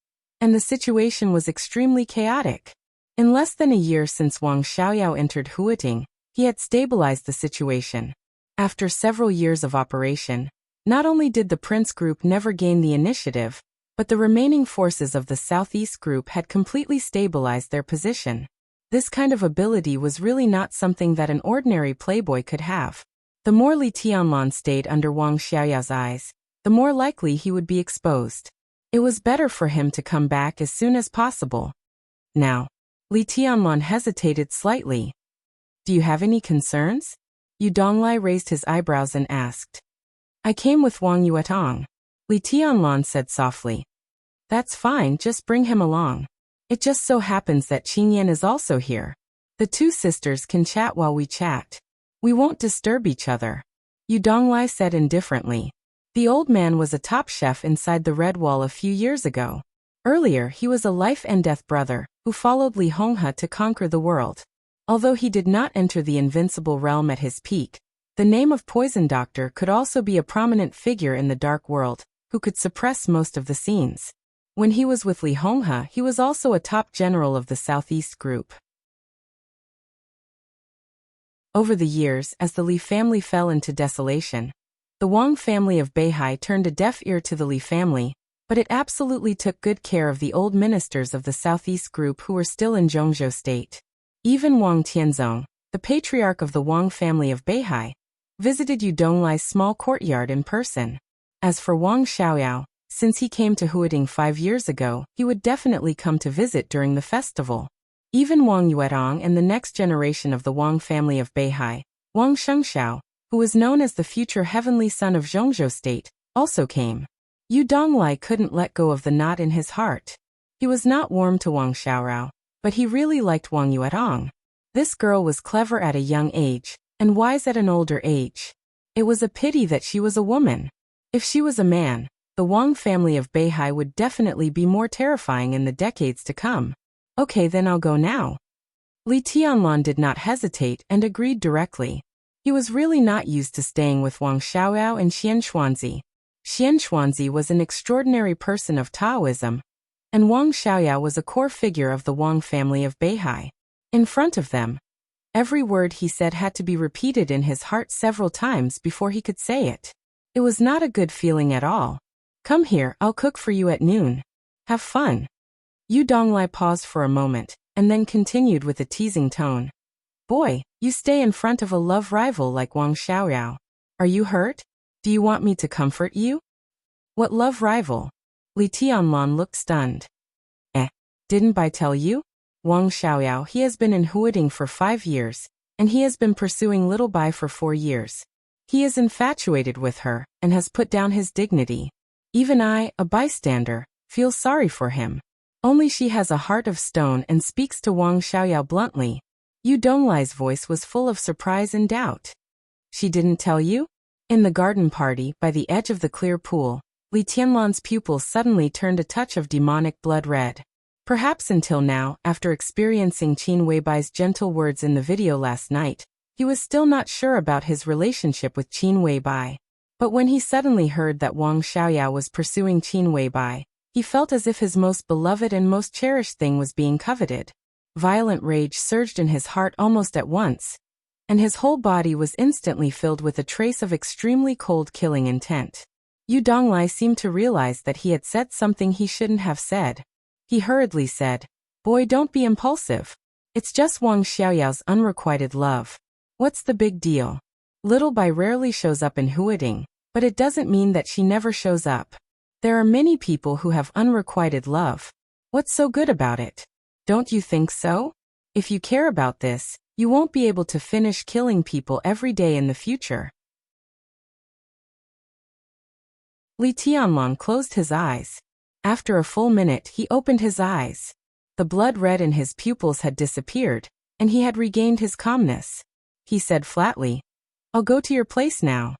and the situation was extremely chaotic. In less than a year since Wang Xiaoyao entered Huading, he had stabilized the situation. After several years of operation, not only did the Prince Group never gain the initiative, but the remaining forces of the Southeast Group had completely stabilized their position. This kind of ability was really not something that an ordinary playboy could have. The more Li Tianlan stayed under Wang Xiaoyao's eyes, the more likely he would be exposed. It was better for him to come back as soon as possible. Now, Li Tianlan hesitated slightly. Do you have any concerns? Yu Donglai raised his eyebrows and asked. I came with Wang Yuetong. Li Tianlan said softly. That's fine, just bring him along. It just so happens that Qingyan is also here. The two sisters can chat while we chat. We won't disturb each other. Yu Donglai said indifferently. The old man was a top chef inside the Red Wall a few years ago. Earlier he was a life and death brother, who followed Li Honghe to conquer the world. Although he did not enter the invincible realm at his peak, the name of Poison Doctor could also be a prominent figure in the dark world, who could suppress most of the scenes. When he was with Li Honghe, he was also a top general of the Southeast Group. Over the years, as the Li family fell into desolation, the Wang family of Beihai turned a deaf ear to the Li family, but it absolutely took good care of the old ministers of the Southeast Group who were still in Zhongzhou state. Even Wang Tianzong, the patriarch of the Wang family of Beihai, visited Yu Donglai's small courtyard in person. As for Wang Xiaoyao, since he came to Huading 5 years ago, he would definitely come to visit during the festival. Even Wang Yuetong and the next generation of the Wang family of Beihai, Wang Shengxiao, who was known as the future heavenly son of Zhongzhou state, also came. Yu Donglai couldn't let go of the knot in his heart. He was not warm to Wang Xiaorao, but he really liked Wang Yuetong. This girl was clever at a young age, and wise at an older age. It was a pity that she was a woman. If she was a man, the Wang family of Beihai would definitely be more terrifying in the decades to come. Okay, then I'll go now. Li Tianlan did not hesitate and agreed directly. He was really not used to staying with Wang Xiaoyao and Xian Xuanzi. Xian Xuanzi was an extraordinary person of Taoism, and Wang Xiaoyao was a core figure of the Wang family of Beihai. In front of them, every word he said had to be repeated in his heart several times before he could say it. It was not a good feeling at all. Come here, I'll cook for you at noon. Have fun. Yu Donglai paused for a moment, and then continued with a teasing tone. Boy, you stay in front of a love rival like Wang Xiaoyao. Are you hurt? Do you want me to comfort you? What love rival? Li Tianlan looked stunned. Didn't I tell you? Wang Xiaoyao, he has been in Huading for 5 years, and he has been pursuing Little Bai for 4 years. He is infatuated with her, and has put down his dignity. Even I, a bystander, feel sorry for him. Only she has a heart of stone and speaks to Wang Xiaoyao bluntly. Yu Donglai's voice was full of surprise and doubt. She didn't tell you? In the garden party, by the edge of the clear pool, Li Tianlan's pupils suddenly turned a touch of demonic blood red. Perhaps until now, after experiencing Qin Weibai's gentle words in the video last night, he was still not sure about his relationship with Qin Weibai. But when he suddenly heard that Wang Xiaoyao was pursuing Qin Weibai, he felt as if his most beloved and most cherished thing was being coveted. Violent rage surged in his heart almost at once, and his whole body was instantly filled with a trace of extremely cold killing intent. Yu Donglai seemed to realize that he had said something he shouldn't have said. He hurriedly said, Boy, don't be impulsive. It's just Wang Xiaoyao's unrequited love. What's the big deal? Little Bai rarely shows up in Huading, but it doesn't mean that she never shows up. There are many people who have unrequited love. What's so good about it? Don't you think so? If you care about this, you won't be able to finish killing people every day in the future. Li Tianlan closed his eyes. After a full minute, he opened his eyes. The blood red in his pupils had disappeared, and he had regained his calmness. He said flatly, I'll go to your place now.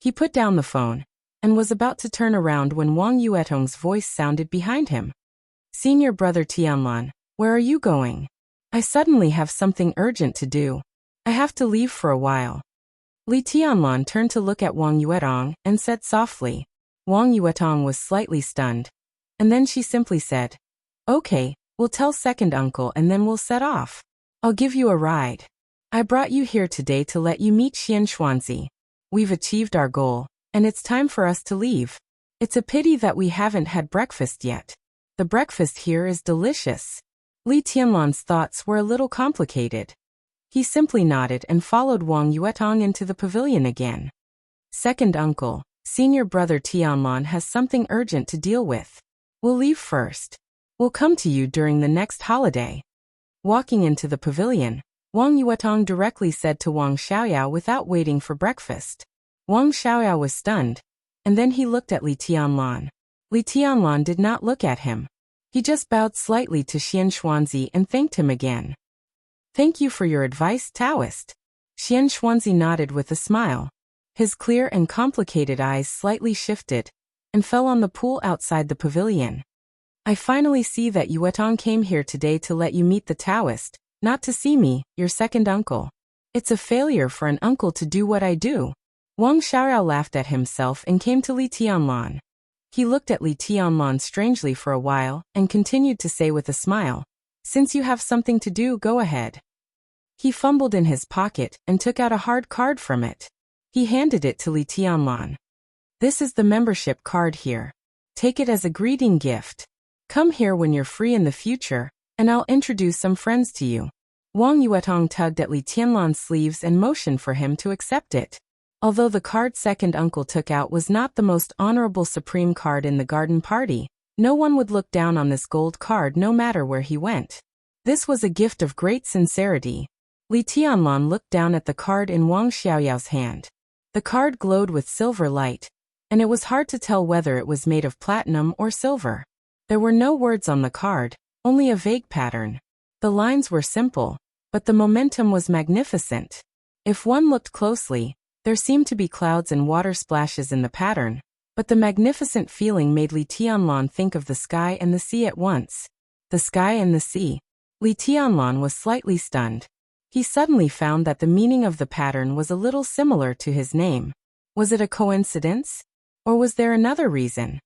He put down the phone, and was about to turn around when Wang Yuetong's voice sounded behind him. Senior brother Tianlan, where are you going? I suddenly have something urgent to do. I have to leave for a while. Li Tianlan turned to look at Wang Yuetong and said softly. Wang Yuetong was slightly stunned, and then she simply said, Okay, we'll tell second uncle and then we'll set off. I'll give you a ride. I brought you here today to let you meet Xian Xuanzi. We've achieved our goal, and it's time for us to leave. It's a pity that we haven't had breakfast yet. The breakfast here is delicious. Li Tianlan's thoughts were a little complicated. He simply nodded and followed Wang Yuetong into the pavilion again. Second uncle, senior brother Tianlan has something urgent to deal with. We'll leave first. We'll come to you during the next holiday. Walking into the pavilion, Wang Yuetong directly said to Wang Xiaoyao without waiting for breakfast. Wang Xiaoyao was stunned, and then he looked at Li Tianlan. Li Tianlan did not look at him. He just bowed slightly to Xian Xuanzi and thanked him again. Thank you for your advice, Taoist. Xian Xuanzi nodded with a smile. His clear and complicated eyes slightly shifted, and fell on the pool outside the pavilion. I finally see that Yuetong came here today to let you meet the Taoist, not to see me, your second uncle. It's a failure for an uncle to do what I do. Wang Xiaoyao laughed at himself and came to Li Tianlan. He looked at Li Tianlan strangely for a while, and continued to say with a smile, Since you have something to do, go ahead. He fumbled in his pocket and took out a hard card from it. He handed it to Li Tianlan. This is the membership card here. Take it as a greeting gift. Come here when you're free in the future, and I'll introduce some friends to you. Wang Yuetong tugged at Li Tianlan's sleeves and motioned for him to accept it. Although the card second uncle took out was not the most honorable supreme card in the garden party, no one would look down on this gold card no matter where he went. This was a gift of great sincerity. Li Tianlan looked down at the card in Wang Xiaoyao's hand. The card glowed with silver light, and it was hard to tell whether it was made of platinum or silver. There were no words on the card, only a vague pattern. The lines were simple, but the momentum was magnificent. If one looked closely, there seemed to be clouds and water splashes in the pattern, but the magnificent feeling made Li Tianlan think of the sky and the sea at once. The sky and the sea. Li Tianlan was slightly stunned. He suddenly found that the meaning of the pattern was a little similar to his name. Was it a coincidence? Or was there another reason?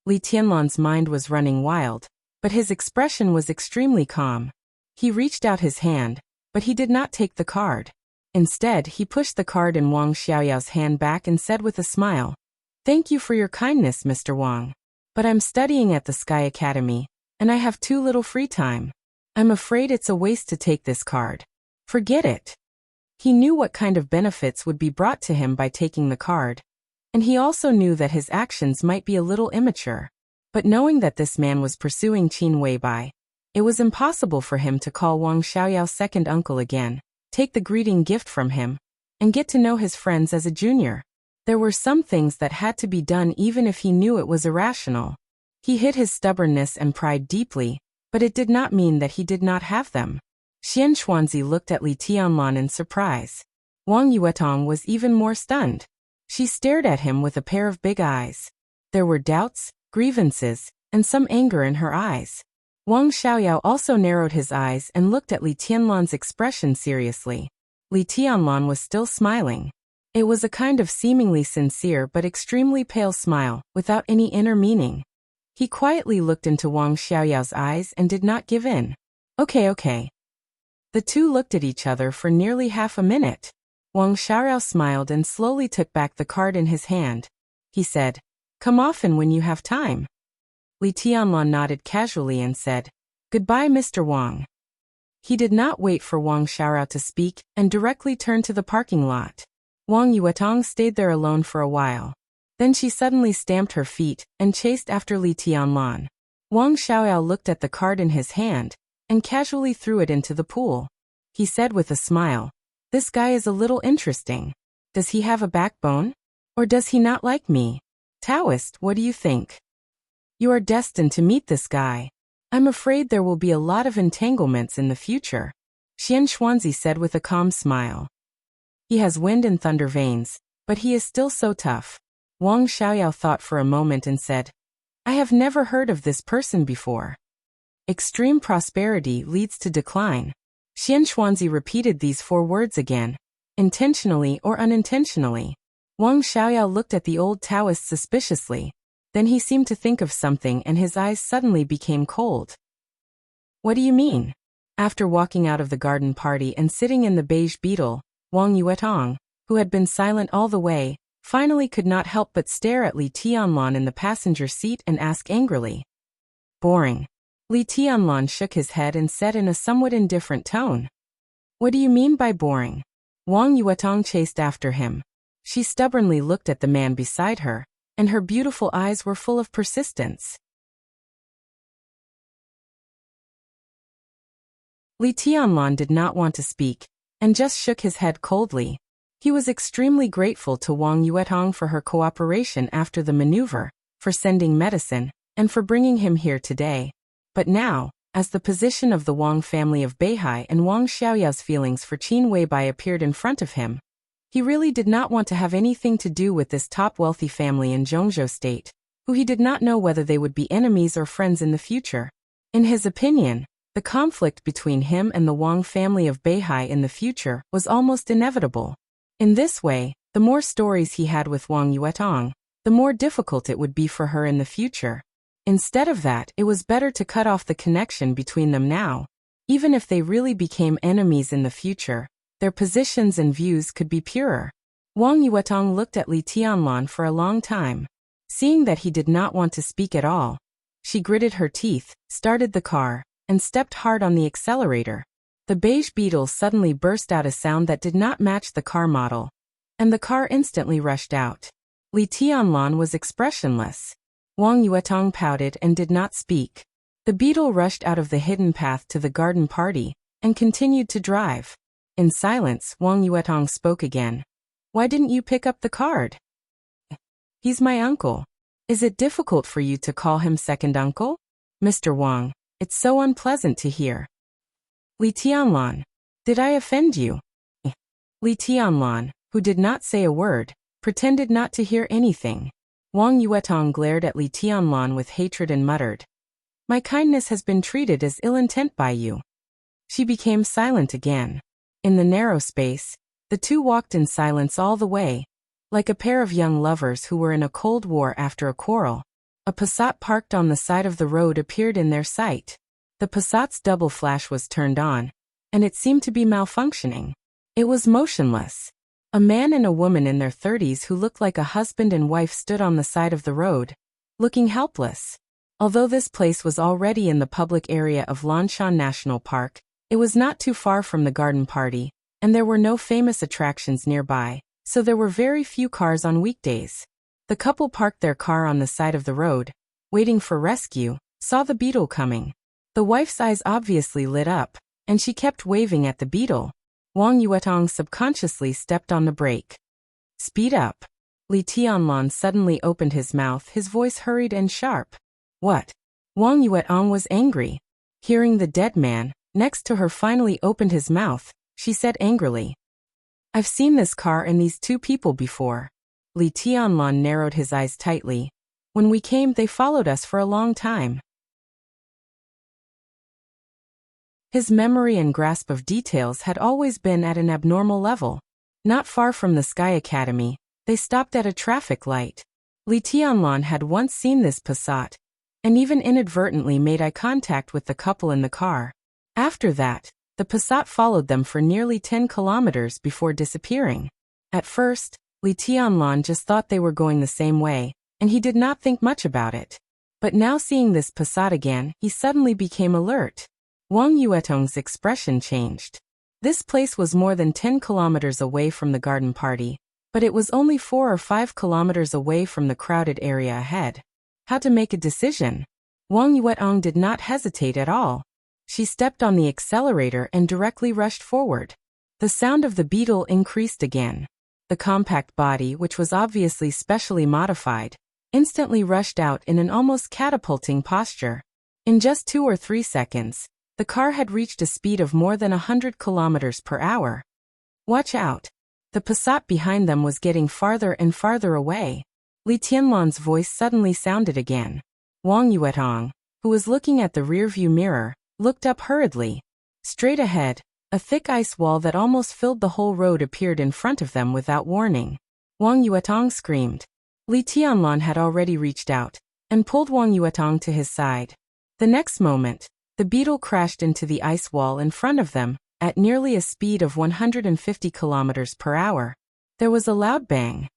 Li Tianlan's mind was running wild, but his expression was extremely calm. He reached out his hand, but he did not take the card. Instead, he pushed the card in Wang Xiaoyao's hand back and said with a smile, "Thank you for your kindness, Mr. Wang. But I'm studying at the Sky Academy, and I have too little free time. I'm afraid it's a waste to take this card. Forget it." He knew what kind of benefits would be brought to him by taking the card, and he also knew that his actions might be a little immature. But knowing that this man was pursuing Qin Weibai, it was impossible for him to call Wang Xiaoyao's second uncle again, take the greeting gift from him, and get to know his friends as a junior. There were some things that had to be done even if he knew it was irrational. He hid his stubbornness and pride deeply, but it did not mean that he did not have them. Xian Xuanzi looked at Li Tianlan in surprise. Wang Yuetong was even more stunned. She stared at him with a pair of big eyes. There were doubts, grievances, and some anger in her eyes. Wang Xiaoyao also narrowed his eyes and looked at Li Tianlan's expression seriously. Li Tianlan was still smiling. It was a kind of seemingly sincere but extremely pale smile, without any inner meaning. He quietly looked into Wang Xiaoyao's eyes and did not give in. Okay. The two looked at each other for nearly half a minute. Wang Xiaoyao smiled and slowly took back the card in his hand. He said, "Come often when you have time." Li Tianlan nodded casually and said, "Goodbye, Mr. Wang." He did not wait for Wang Xiaoyao to speak and directly turned to the parking lot. Wang Yuetong stayed there alone for a while. Then she suddenly stamped her feet and chased after Li Tianlan. Wang Xiaoyao looked at the card in his hand and casually threw it into the pool. He said with a smile, "This guy is a little interesting. Does he have a backbone? Or does he not like me? Taoist, what do you think? You are destined to meet this guy. I'm afraid there will be a lot of entanglements in the future," Xian Xuanzi said with a calm smile. "He has wind and thunder veins, but he is still so tough." Wang Xiaoyao thought for a moment and said, "I have never heard of this person before." Extreme prosperity leads to decline. Xian Xuanzi repeated these 4 words again, intentionally or unintentionally. Wang Xiaoyao looked at the old Taoist suspiciously. Then he seemed to think of something and his eyes suddenly became cold. "What do you mean?" After walking out of the garden party and sitting in the beige beetle, Wang Yuetong, who had been silent all the way, finally could not help but stare at Li Tianlan in the passenger seat and ask angrily, "Boring." Li Tianlan shook his head and said in a somewhat indifferent tone, "What do you mean by boring?" Wang Yuetong chased after him. She stubbornly looked at the man beside her, and her beautiful eyes were full of persistence. Li Tianlan did not want to speak, and just shook his head coldly. He was extremely grateful to Wang Yuetong for her cooperation after the maneuver, for sending medicine, and for bringing him here today. But now, as the position of the Wang family of Beihai and Wang Xiaoyao's feelings for Qin Weibai appeared in front of him, he really did not want to have anything to do with this top wealthy family in Zhongzhou State, who he did not know whether they would be enemies or friends in the future. In his opinion, the conflict between him and the Wang family of Beihai in the future was almost inevitable. In this way, the more stories he had with Wang Yuetong, the more difficult it would be for her in the future. Instead of that, it was better to cut off the connection between them now. Even if they really became enemies in the future, their positions and views could be purer. Wang Yuetong looked at Li Tianlan for a long time. Seeing that he did not want to speak at all, she gritted her teeth, started the car, and stepped hard on the accelerator. The beige beetle suddenly burst out a sound that did not match the car model, and the car instantly rushed out. Li Tianlan was expressionless. Wang Yuetong pouted and did not speak. The beetle rushed out of the hidden path to the garden party, and continued to drive. In silence, Wang Yuetong spoke again. Why didn't you pick up the card? He's my uncle. Is it difficult for you to call him second uncle? Mr. Wang, it's so unpleasant to hear. Li Tianlan, did I offend you? Li Tianlan, who did not say a word, pretended not to hear anything. Wang Yuetong glared at Li Tianlan with hatred and muttered, My kindness has been treated as ill intent by you. She became silent again. In the narrow space, the two walked in silence all the way, like a pair of young lovers who were in a cold war after a quarrel. A Passat parked on the side of the road appeared in their sight. The Passat's double flash was turned on, and it seemed to be malfunctioning. It was motionless. A man and a woman in their 30s who looked like a husband and wife stood on the side of the road, looking helpless. Although this place was already in the public area of Lanshan National Park, it was not too far from the garden party, and there were no famous attractions nearby, so there were very few cars on weekdays. The couple parked their car on the side of the road, waiting for rescue, saw the beetle coming. The wife's eyes obviously lit up, and she kept waving at the beetle. Wang Yuetong subconsciously stepped on the brake. Speed up. Li Tianlan suddenly opened his mouth, his voice hurried and sharp. What? Wang Yuetong was angry. Hearing the dead man next to her finally opened his mouth, she said angrily, I've seen this car and these two people before. Li Tianlan narrowed his eyes tightly. When we came, they followed us for a long time. His memory and grasp of details had always been at an abnormal level. Not far from the Sky Academy, they stopped at a traffic light. Li Tianlan had once seen this Passat, and even inadvertently made eye contact with the couple in the car. After that, the Passat followed them for nearly 10 kilometers before disappearing. At first, Li Tianlan just thought they were going the same way, and he did not think much about it. But now seeing this Passat again, he suddenly became alert. Wang Yuetong's expression changed. This place was more than 10 kilometers away from the garden party, but it was only 4 or 5 kilometers away from the crowded area ahead. How to make a decision? Wang Yuetong did not hesitate at all. She stepped on the accelerator and directly rushed forward. The sound of the beetle increased again. The compact body, which was obviously specially modified, instantly rushed out in an almost catapulting posture. In just 2 or 3 seconds, the car had reached a speed of more than 100 kilometers per hour. Watch out! The Passat behind them was getting farther and farther away. Li Tianlan's voice suddenly sounded again. Wang Yuetong, who was looking at the rearview mirror, looked up hurriedly. Straight ahead, a thick ice wall that almost filled the whole road appeared in front of them without warning. Wang Yuetong screamed. Li Tianlan had already reached out and pulled Wang Yuetong to his side. The next moment, the beetle crashed into the ice wall in front of them, at nearly a speed of 150 kilometers per hour. There was a loud bang.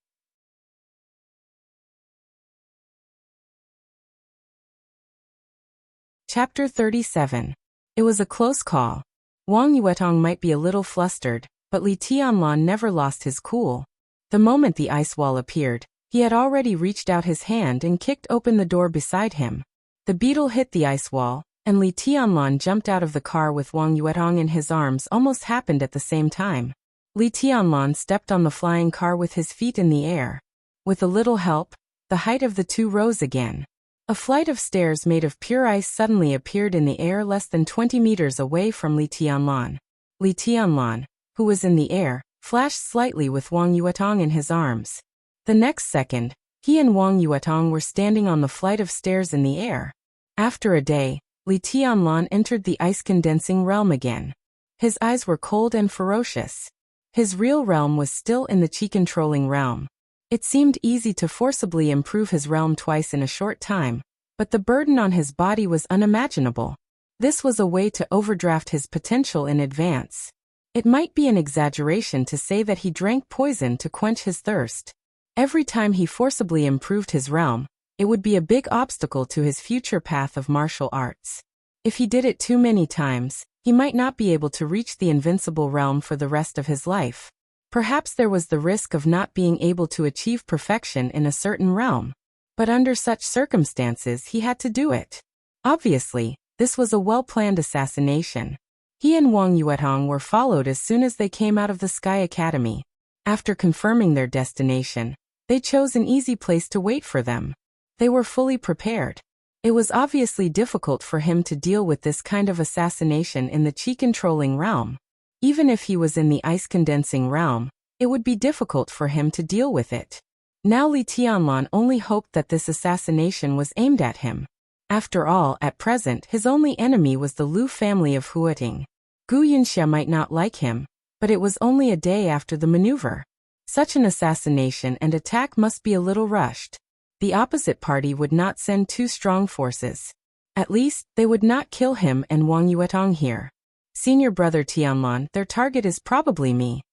Chapter 37. It was a close call. Wang Yuetong might be a little flustered, but Li Tianlan never lost his cool. The moment the ice wall appeared, he had already reached out his hand and kicked open the door beside him. The beetle hit the ice wall, and Li Tianlan jumped out of the car with Wang Yuetong in his arms. Almost happened at the same time. Li Tianlan stepped on the flying car with his feet in the air. With a little help, the height of the two rose again. A flight of stairs made of pure ice suddenly appeared in the air less than 20 meters away from Li Tianlan. Li Tianlan, who was in the air, flashed slightly with Wang Yuetong in his arms. The next second, he and Wang Yuetong were standing on the flight of stairs in the air. After a day, Li Tianlan entered the ice-condensing realm again. His eyes were cold and ferocious. His real realm was still in the chi-controlling realm. It seemed easy to forcibly improve his realm twice in a short time, but the burden on his body was unimaginable. This was a way to overdraft his potential in advance. It might be an exaggeration to say that he drank poison to quench his thirst. Every time he forcibly improved his realm, it would be a big obstacle to his future path of martial arts. If he did it too many times, he might not be able to reach the invincible realm for the rest of his life. Perhaps there was the risk of not being able to achieve perfection in a certain realm. But under such circumstances he had to do it. Obviously, this was a well-planned assassination. He and Wang Yuetong were followed as soon as they came out of the Sky Academy. After confirming their destination, they chose an easy place to wait for them. They were fully prepared. It was obviously difficult for him to deal with this kind of assassination in the chi-controlling realm. Even if he was in the ice-condensing realm, it would be difficult for him to deal with it. Now Li Tianlan only hoped that this assassination was aimed at him. After all, at present his only enemy was the Liu family of Huating. Gu Yunxia might not like him, but it was only a day after the maneuver. Such an assassination and attack must be a little rushed. The opposite party would not send two strong forces. At least, they would not kill him and Wang Yuetong here. Senior brother Tianlan, their target is probably me.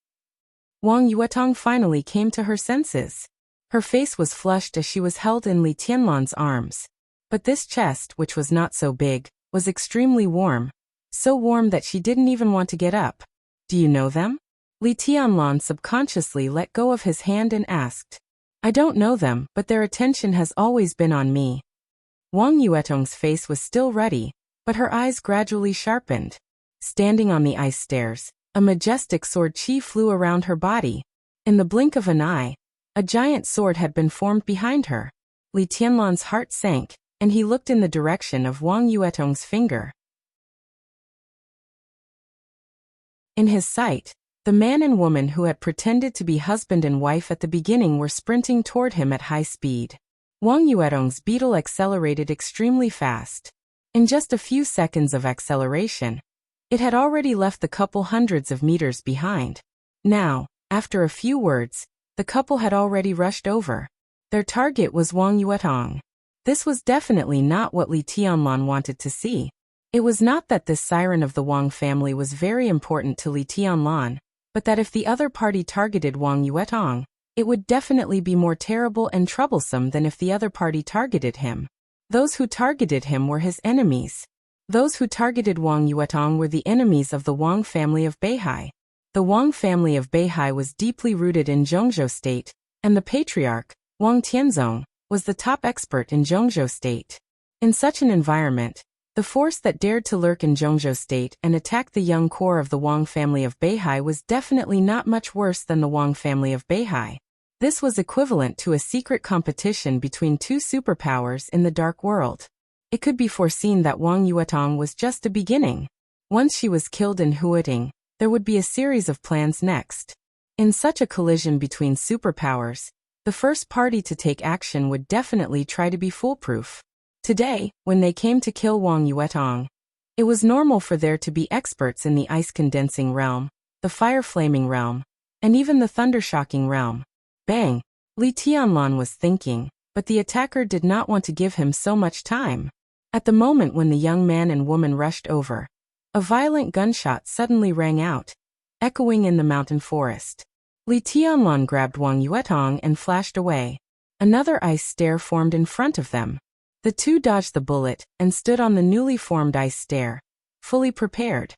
Wang Yuetong finally came to her senses. Her face was flushed as she was held in Li Tianlan's arms. But this chest, which was not so big, was extremely warm. So warm that she didn't even want to get up. Do you know them? Li Tianlan subconsciously let go of his hand and asked. I don't know them, but their attention has always been on me. Wang Yuetong's face was still ruddy, but her eyes gradually sharpened. Standing on the ice stairs, a majestic sword chi flew around her body. In the blink of an eye, a giant sword had been formed behind her. Li Tianlan's heart sank, and he looked in the direction of Wang Yuetong's finger. In his sight, the man and woman who had pretended to be husband and wife at the beginning were sprinting toward him at high speed. Wang Yuetong's beetle accelerated extremely fast. In just a few seconds of acceleration, it had already left the couple hundreds of meters behind. Now, after a few words, the couple had already rushed over. Their target was Wang Yuetong. This was definitely not what Li Tianlan wanted to see. It was not that this siren of the Wang family was very important to Li Tianlan, but that if the other party targeted Wang Yuetong, it would definitely be more terrible and troublesome than if the other party targeted him. Those who targeted him were his enemies. Those who targeted Wang Yuetong were the enemies of the Wang family of Beihai. The Wang family of Beihai was deeply rooted in Zhongzhou State, and the patriarch, Wang Tianzong, was the top expert in Zhongzhou State. In such an environment, the force that dared to lurk in Zhongzhou State and attack the young core of the Wang family of Beihai was definitely not much worse than the Wang family of Beihai. This was equivalent to a secret competition between two superpowers in the dark world. It could be foreseen that Wang Yuetong was just a beginning. Once she was killed in Huating, there would be a series of plans next. In such a collision between superpowers, the first party to take action would definitely try to be foolproof. Today, when they came to kill Wang Yuetong, it was normal for there to be experts in the ice-condensing realm, the fire-flaming realm, and even the thunder-shocking realm. Bang! Li Tianlan was thinking, but the attacker did not want to give him so much time. At the moment when the young man and woman rushed over, a violent gunshot suddenly rang out, echoing in the mountain forest. Li Tianlan grabbed Wang Yuetong and flashed away. Another ice stair formed in front of them. The two dodged the bullet and stood on the newly formed ice stair, fully prepared.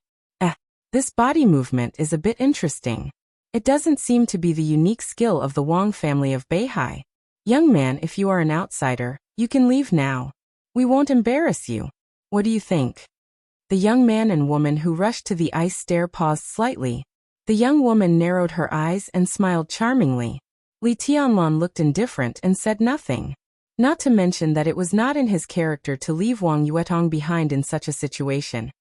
This body movement is a bit interesting. It doesn't seem to be the unique skill of the Wang family of Beihai. Young man, if you are an outsider, you can leave now. We won't embarrass you. What do you think? The young man and woman who rushed to the ice stair paused slightly. The young woman narrowed her eyes and smiled charmingly. Li Tianlan looked indifferent and said nothing. Not to mention that it was not in his character to leave Wang Yuetong behind in such a situation.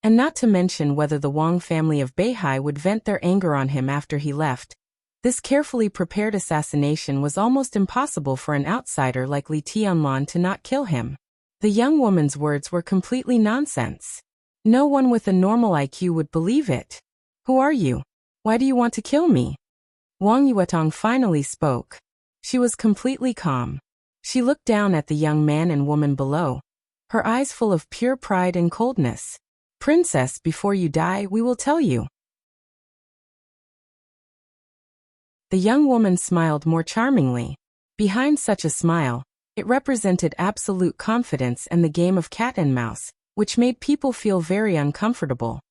And not to mention whether the Wang family of Beihai would vent their anger on him after he left. This carefully prepared assassination was almost impossible for an outsider like Li Tianlan to not kill him. The young woman's words were completely nonsense. No one with a normal IQ would believe it. Who are you? Why do you want to kill me? Wang Yuetong finally spoke. She was completely calm. She looked down at the young man and woman below, her eyes full of pure pride and coldness. Princess, before you die, we will tell you. The young woman smiled more charmingly. Behind such a smile, it represented absolute confidence and the game of cat and mouse, which made people feel very uncomfortable.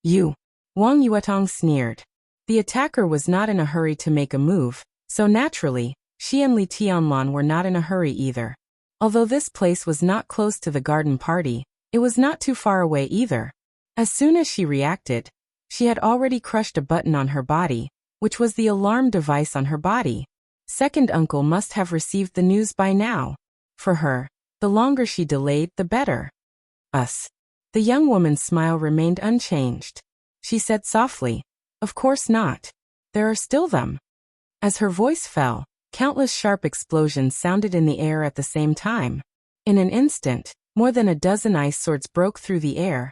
You. Wang Yuetong sneered. The attacker was not in a hurry to make a move, so naturally, she and Li Tianlan were not in a hurry either. Although this place was not close to the garden party, it was not too far away either. As soon as she reacted, she had already crushed a button on her body, which was the alarm device on her body. Second uncle must have received the news by now. For her, the longer she delayed, the better. Us. The young woman's smile remained unchanged. She said softly, "Of course not. There are still them." As her voice fell, countless sharp explosions sounded in the air at the same time. In an instant, more than a dozen ice swords broke through the air,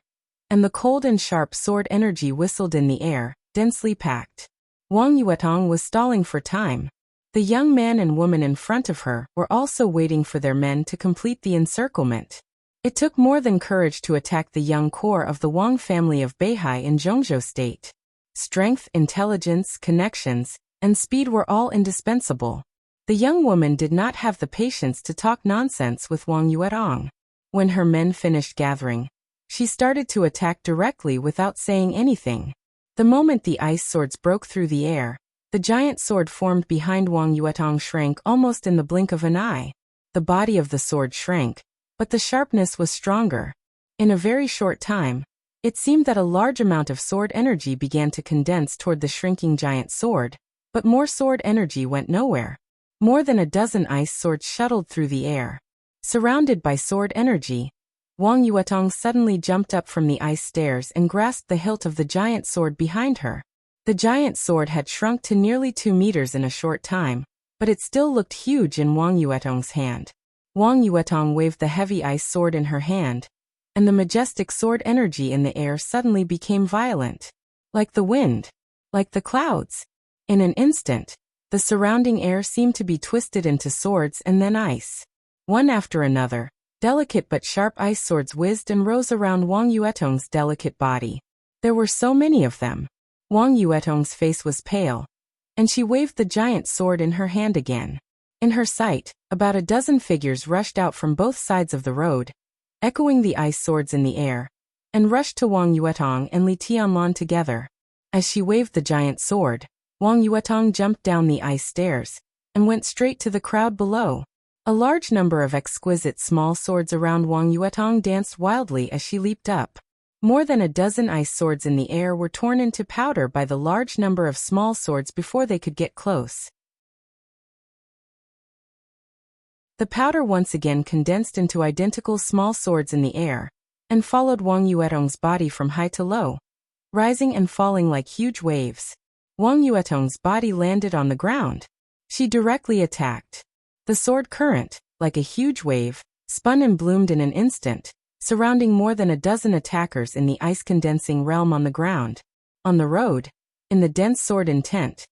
and the cold and sharp sword energy whistled in the air, densely packed. Wang Yuetong was stalling for time. The young man and woman in front of her were also waiting for their men to complete the encirclement. It took more than courage to attack the young core of the Wang family of Beihai in Zhongzhou State. Strength, intelligence, connections, and speed were all indispensable. The young woman did not have the patience to talk nonsense with Wang Yuetong. When her men finished gathering, she started to attack directly without saying anything. The moment the ice swords broke through the air, the giant sword formed behind Wang Yuetong shrank almost in the blink of an eye. The body of the sword shrank, but the sharpness was stronger. In a very short time, it seemed that a large amount of sword energy began to condense toward the shrinking giant sword, but more sword energy went nowhere. More than a dozen ice swords shuttled through the air. Surrounded by sword energy, Wang Yuetong suddenly jumped up from the ice stairs and grasped the hilt of the giant sword behind her. The giant sword had shrunk to nearly 2 meters in a short time, but it still looked huge in Wang Yuetong's hand. Wang Yuetong waved the heavy ice sword in her hand, and the majestic sword energy in the air suddenly became violent. Like the wind. Like the clouds. In an instant, the surrounding air seemed to be twisted into swords and then ice. One after another, delicate but sharp ice swords whizzed and rose around Wang Yuetong's delicate body. There were so many of them. Wang Yuetong's face was pale, and she waved the giant sword in her hand again. In her sight, about a dozen figures rushed out from both sides of the road, echoing the ice swords in the air, and rushed to Wang Yuetong and Li Tianlan together. As she waved the giant sword, Wang Yuetong jumped down the ice stairs, and went straight to the crowd below. A large number of exquisite small swords around Wang Yuetong danced wildly as she leaped up. More than a dozen ice swords in the air were torn into powder by the large number of small swords before they could get close. The powder once again condensed into identical small swords in the air, and followed Wang Yuetong's body from high to low, rising and falling like huge waves. Wang Yuetong's body landed on the ground. She directly attacked. The sword current, like a huge wave, spun and bloomed in an instant, surrounding more than a dozen attackers in the ice-condensing realm on the ground. On the road, in the dense sword intent,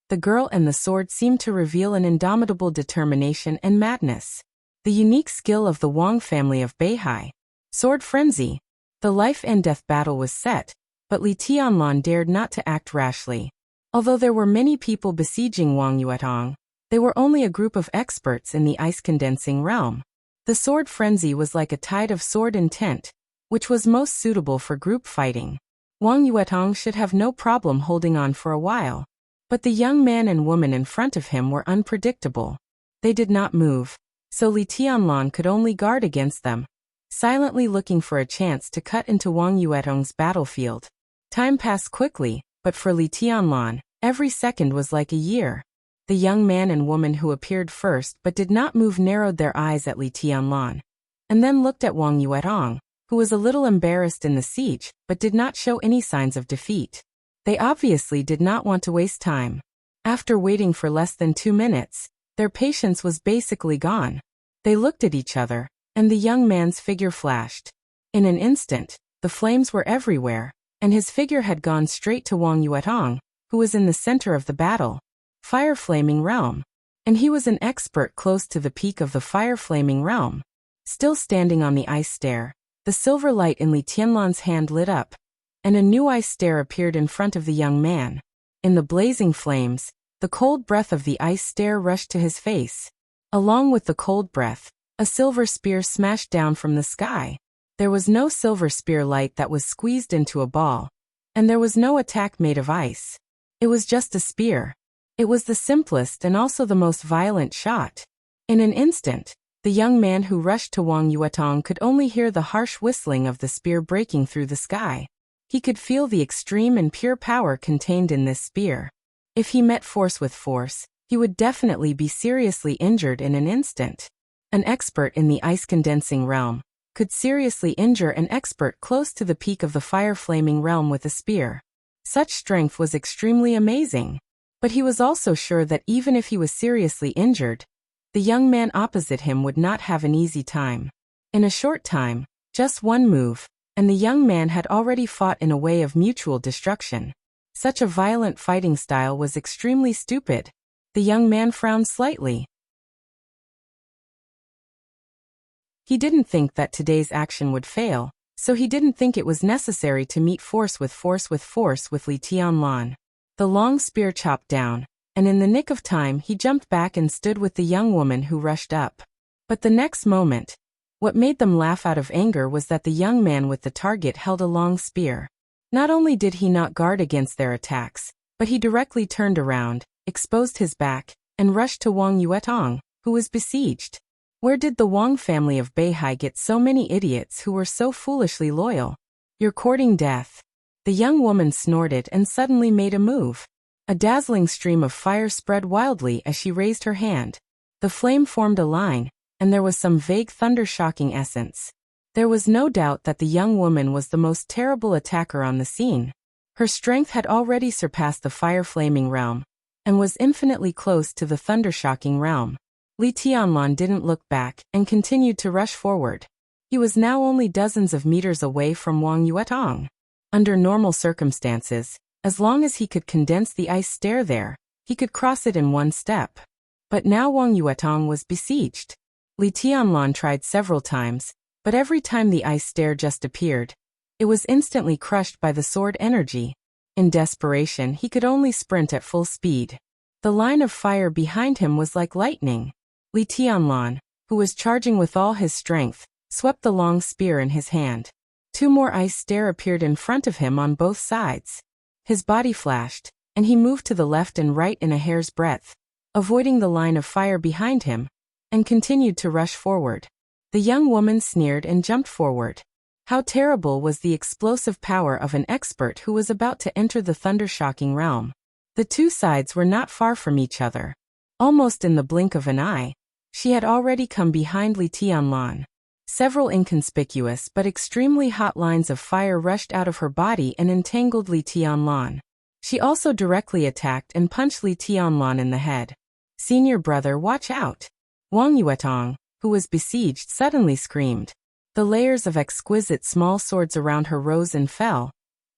the girl and the sword seemed to reveal an indomitable determination and madness. The unique skill of the Wang family of Beihai. Sword frenzy. The life and death battle was set, but Li Tianlan dared not to act rashly. Although there were many people besieging Wang Yuetong, they were only a group of experts in the ice-condensing realm. The sword frenzy was like a tide of sword intent, which was most suitable for group fighting. Wang Yuetong should have no problem holding on for a while. But the young man and woman in front of him were unpredictable. They did not move, so Li Tianlan could only guard against them, silently looking for a chance to cut into Wang Yuetong's battlefield. Time passed quickly, but for Li Tianlan, every second was like a year. The young man and woman who appeared first but did not move narrowed their eyes at Li Tianlan, and then looked at Wang Yuetong, who was a little embarrassed in the siege but did not show any signs of defeat. They obviously did not want to waste time. After waiting for less than 2 minutes, their patience was basically gone. They looked at each other, and the young man's figure flashed. In an instant, the flames were everywhere, and his figure had gone straight to Wang Yuetong, who was in the center of the battle. Fire-flaming realm. And he was an expert close to the peak of the fire-flaming realm. Still standing on the ice stair, the silver light in Li Tianlan's hand lit up, and a new ice stair appeared in front of the young man. In the blazing flames, the cold breath of the ice stair rushed to his face. Along with the cold breath, a silver spear smashed down from the sky. There was no silver spear light that was squeezed into a ball, and there was no attack made of ice. It was just a spear. It was the simplest and also the most violent shot. In an instant, the young man who rushed to Wang Yuetong could only hear the harsh whistling of the spear breaking through the sky. He could feel the extreme and pure power contained in this spear. If he met force with force, he would definitely be seriously injured in an instant. An expert in the ice-condensing realm could seriously injure an expert close to the peak of the fire-flaming realm with a spear. Such strength was extremely amazing. But he was also sure that even if he was seriously injured, the young man opposite him would not have an easy time. In a short time, just one move, and the young man had already fought in a way of mutual destruction. Such a violent fighting style was extremely stupid. The young man frowned slightly. He didn't think that today's action would fail, so he didn't think it was necessary to meet force with Li Tianlan. The long spear chopped down, and in the nick of time he jumped back and stood with the young woman who rushed up. But the next moment, what made them laugh out of anger was that the young man with the target held a long spear. Not only did he not guard against their attacks, but he directly turned around, exposed his back, and rushed to Wang Yuetong, who was besieged. Where did the Wang family of Beihai get so many idiots who were so foolishly loyal? You're courting death. The young woman snorted and suddenly made a move. A dazzling stream of fire spread wildly as she raised her hand. The flame formed a line, and there was some vague thunder-shocking essence. There was no doubt that the young woman was the most terrible attacker on the scene. Her strength had already surpassed the fire-flaming realm, and was infinitely close to the thunder-shocking realm. Li Tianlan didn't look back and continued to rush forward. He was now only dozens of meters away from Wang Yuetong. Under normal circumstances, as long as he could condense the ice stair there, he could cross it in one step. But now Wang Yuetong was besieged. Li Tianlan tried several times, but every time the ice stair just appeared, it was instantly crushed by the sword energy. In desperation, he could only sprint at full speed. The line of fire behind him was like lightning. Li Tianlan, who was charging with all his strength, swept the long spear in his hand. Two more ice stair appeared in front of him on both sides. His body flashed, and he moved to the left and right in a hair's breadth, avoiding the line of fire behind him, and continued to rush forward. The young woman sneered and jumped forward. How terrible was the explosive power of an expert who was about to enter the thunder-shocking realm. The two sides were not far from each other. Almost in the blink of an eye, she had already come behind Li Tianlan. Several inconspicuous but extremely hot lines of fire rushed out of her body and entangled Li Tianlan. She also directly attacked and punched Li Tianlan in the head. "Senior brother, watch out!" Wang Yuetong, who was besieged, suddenly screamed. The layers of exquisite small swords around her rose and fell,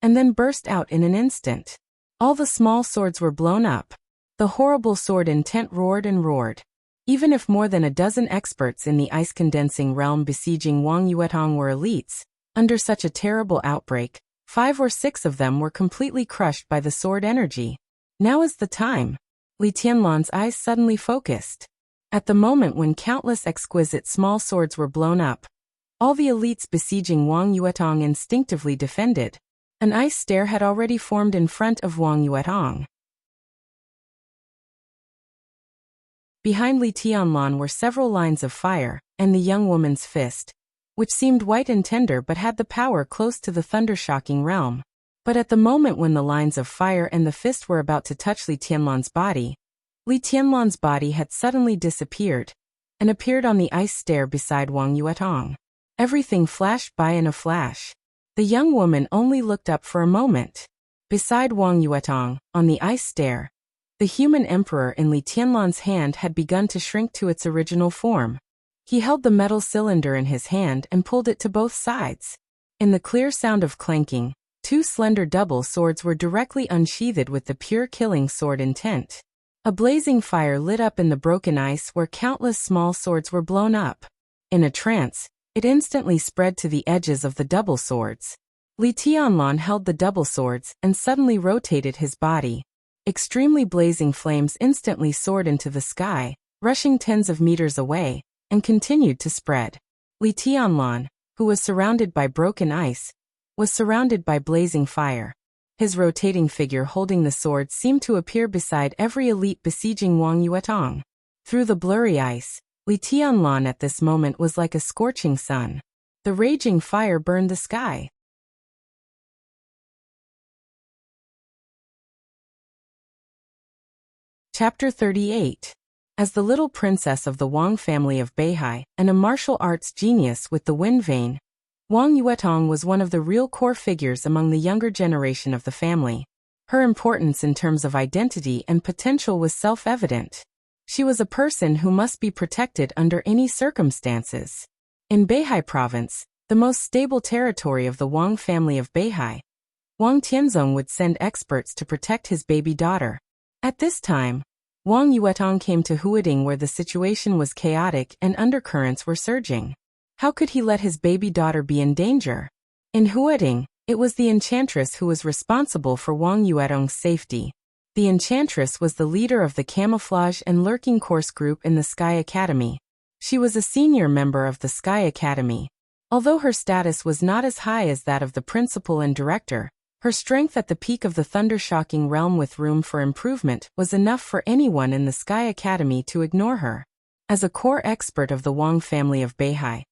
and then burst out in an instant. All the small swords were blown up. The horrible sword intent roared and roared. Even if more than a dozen experts in the ice-condensing realm besieging Wang Yuetong were elites, under such a terrible outbreak, 5 or 6 of them were completely crushed by the sword energy. Now is the time. Li Tianlan's eyes suddenly focused. At the moment when countless exquisite small swords were blown up, all the elites besieging Wang Yuetong instinctively defended. An ice stair had already formed in front of Wang Yuetong. Behind Li Tianlan were several lines of fire, and the young woman's fist, which seemed white and tender but had the power close to the thunder-shocking realm. But at the moment when the lines of fire and the fist were about to touch Li Tianlan's body had suddenly disappeared, and appeared on the ice stair beside Wang Yuetong. Everything flashed by in a flash. The young woman only looked up for a moment. Beside Wang Yuetong, on the ice stair, the human emperor in Li Tianlan's hand had begun to shrink to its original form. He held the metal cylinder in his hand and pulled it to both sides. In the clear sound of clanking, 2 slender double swords were directly unsheathed with the pure killing sword intent. A blazing fire lit up in the broken ice where countless small swords were blown up. In a trance, it instantly spread to the edges of the double swords. Li Tianlan held the double swords and suddenly rotated his body. Extremely blazing flames instantly soared into the sky, rushing tens of meters away, and continued to spread. Li Tianlan, who was surrounded by broken ice, was surrounded by blazing fire. His rotating figure holding the sword seemed to appear beside every elite besieging Wang Yuetong. Through the blurry ice, Li Tianlan at this moment was like a scorching sun. The raging fire burned the sky. Chapter 38. As the little princess of the Wang family of Beihai and a martial arts genius with the wind vein, Wang Yuetong was one of the real core figures among the younger generation of the family. Her importance in terms of identity and potential was self-evident. She was a person who must be protected under any circumstances. In Beihai province, the most stable territory of the Wang family of Beihai, Wang Tianzong would send experts to protect his baby daughter. At this time, Wang Yuetong came to Huading where the situation was chaotic and undercurrents were surging. How could he let his baby daughter be in danger? In Huading, it was the enchantress who was responsible for Wang Yuetong's safety. The enchantress was the leader of the camouflage and lurking course group in the Sky Academy. She was a senior member of the Sky Academy. Although her status was not as high as that of the principal and director, her strength at the peak of the thunder-shocking realm with room for improvement was enough for anyone in the Sky Academy to ignore her. As a core expert of the Wang family of Beihai,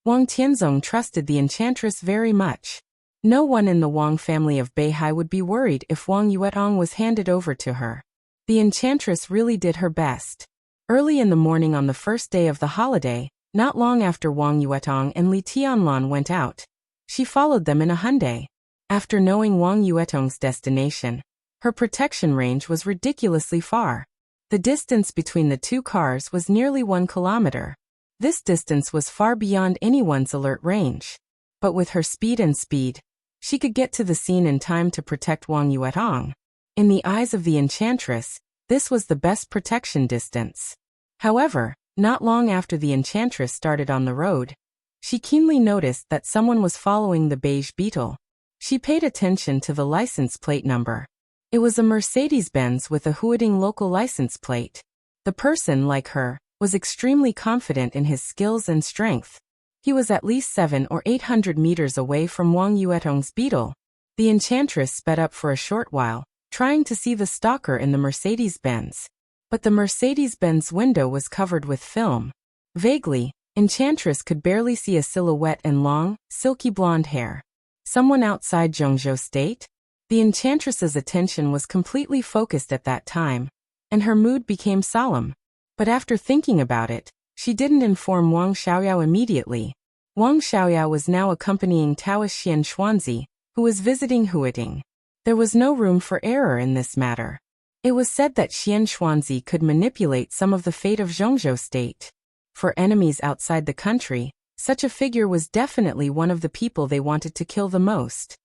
Wang Tianzong trusted the enchantress very much. No one in the Wang family of Beihai would be worried if Wang Yuetong was handed over to her. The enchantress really did her best. Early in the morning on the first day of the holiday, not long after Wang Yuetong and Li Tianlan went out, she followed them in a Hyundai. After knowing Wang Yuetong's destination, her protection range was ridiculously far. The distance between the two cars was nearly 1 kilometer. This distance was far beyond anyone's alert range. But with her speed, she could get to the scene in time to protect Wang Yuetong. In the eyes of the enchantress, this was the best protection distance. However, not long after the enchantress started on the road, she keenly noticed that someone was following the beige Beetle. She paid attention to the license plate number. It was a Mercedes-Benz with a Huading local license plate. The person, like her, was extremely confident in his skills and strength. He was at least 700 or 800 meters away from Wang Yuetong's Beetle. The enchantress sped up for a short while, trying to see the stalker in the Mercedes-Benz. But the Mercedes-Benz window was covered with film. Vaguely, enchantress could barely see a silhouette and long, silky blonde hair. Someone outside Zhongzhou State? The enchantress's attention was completely focused at that time, and her mood became solemn. But after thinking about it, she didn't inform Wang Xiaoyao immediately. Wang Xiaoyao was now accompanying Taoist Xian Xuanzi, who was visiting Huading. There was no room for error in this matter. It was said that Xian Xuanzi could manipulate some of the fate of Zhongzhou State. For enemies outside the country, such a figure was definitely one of the people they wanted to kill the most.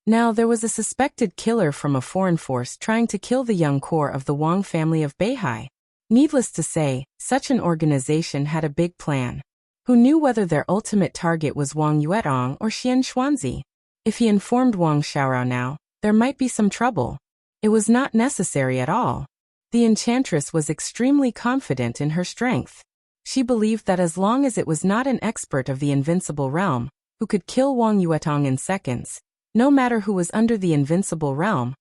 Now there was a suspected killer from a foreign force trying to kill the young core of the Wang family of Beihai. Needless to say, such an organization had a big plan. Who knew whether their ultimate target was Wang Yuetong or Xian Xuanzi? If he informed Wang Xiaorao now, there might be some trouble. It was not necessary at all. The enchantress was extremely confident in her strength. She believed that as long as it was not an expert of the invincible realm, who could kill Wang Yuetong in seconds, no matter who was under the invincible realm,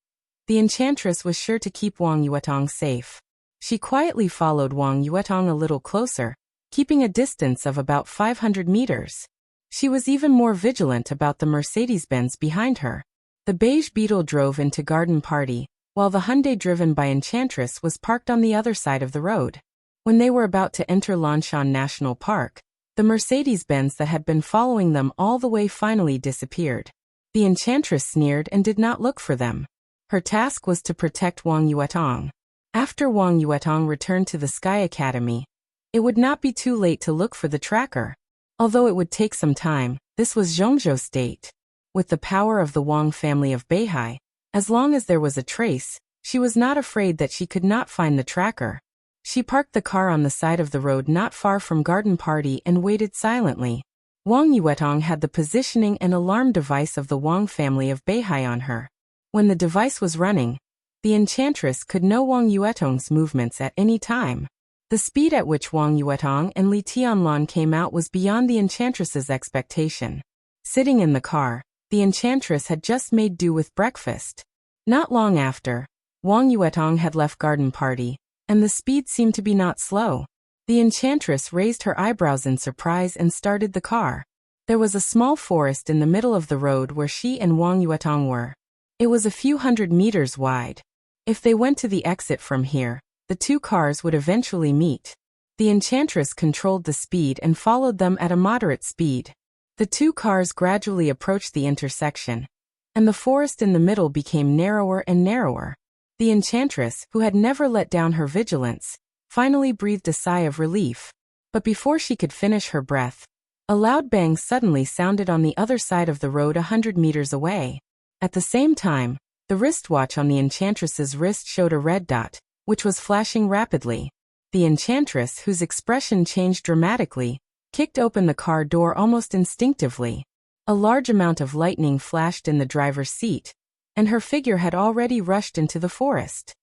the enchantress was sure to keep Wang Yuetong safe. She quietly followed Wang Yuetong a little closer, keeping a distance of about 500 meters. She was even more vigilant about the Mercedes-Benz behind her. The beige Beetle drove into Garden Party, while the Hyundai driven by Enchantress was parked on the other side of the road. When they were about to enter Lanshan National Park, the Mercedes-Benz that had been following them all the way finally disappeared. The Enchantress sneered and did not look for them. Her task was to protect Wang Yuetong. After Wang Yuetong returned to the Sky Academy, it would not be too late to look for the tracker. Although it would take some time, this was Zhongzhou State. With the power of the Wang family of Beihai, as long as there was a trace, she was not afraid that she could not find the tracker. She parked the car on the side of the road not far from Garden Party and waited silently. Wang Yuetong had the positioning and alarm device of the Wang family of Beihai on her. When the device was running, the Enchantress could know Wang Yuetong's movements at any time. The speed at which Wang Yuetong and Li Tianlan came out was beyond the Enchantress's expectation. Sitting in the car, the Enchantress had just made do with breakfast. Not long after, Wang Yuetong had left Garden Party, and the speed seemed to be not slow. The Enchantress raised her eyebrows in surprise and started the car. There was a small forest in the middle of the road where she and Wang Yuetong were. It was a few hundred meters wide. If they went to the exit from here, the two cars would eventually meet. The enchantress controlled the speed and followed them at a moderate speed. The two cars gradually approached the intersection, and the forest in the middle became narrower and narrower. The enchantress, who had never let down her vigilance, finally breathed a sigh of relief. But before she could finish her breath, a loud bang suddenly sounded on the other side of the road 100 meters away. At the same time, the wristwatch on the enchantress's wrist showed a red dot, which was flashing rapidly. The enchantress, whose expression changed dramatically, kicked open the car door almost instinctively. A large amount of lightning flashed in the driver's seat, and her figure had already rushed into the forest.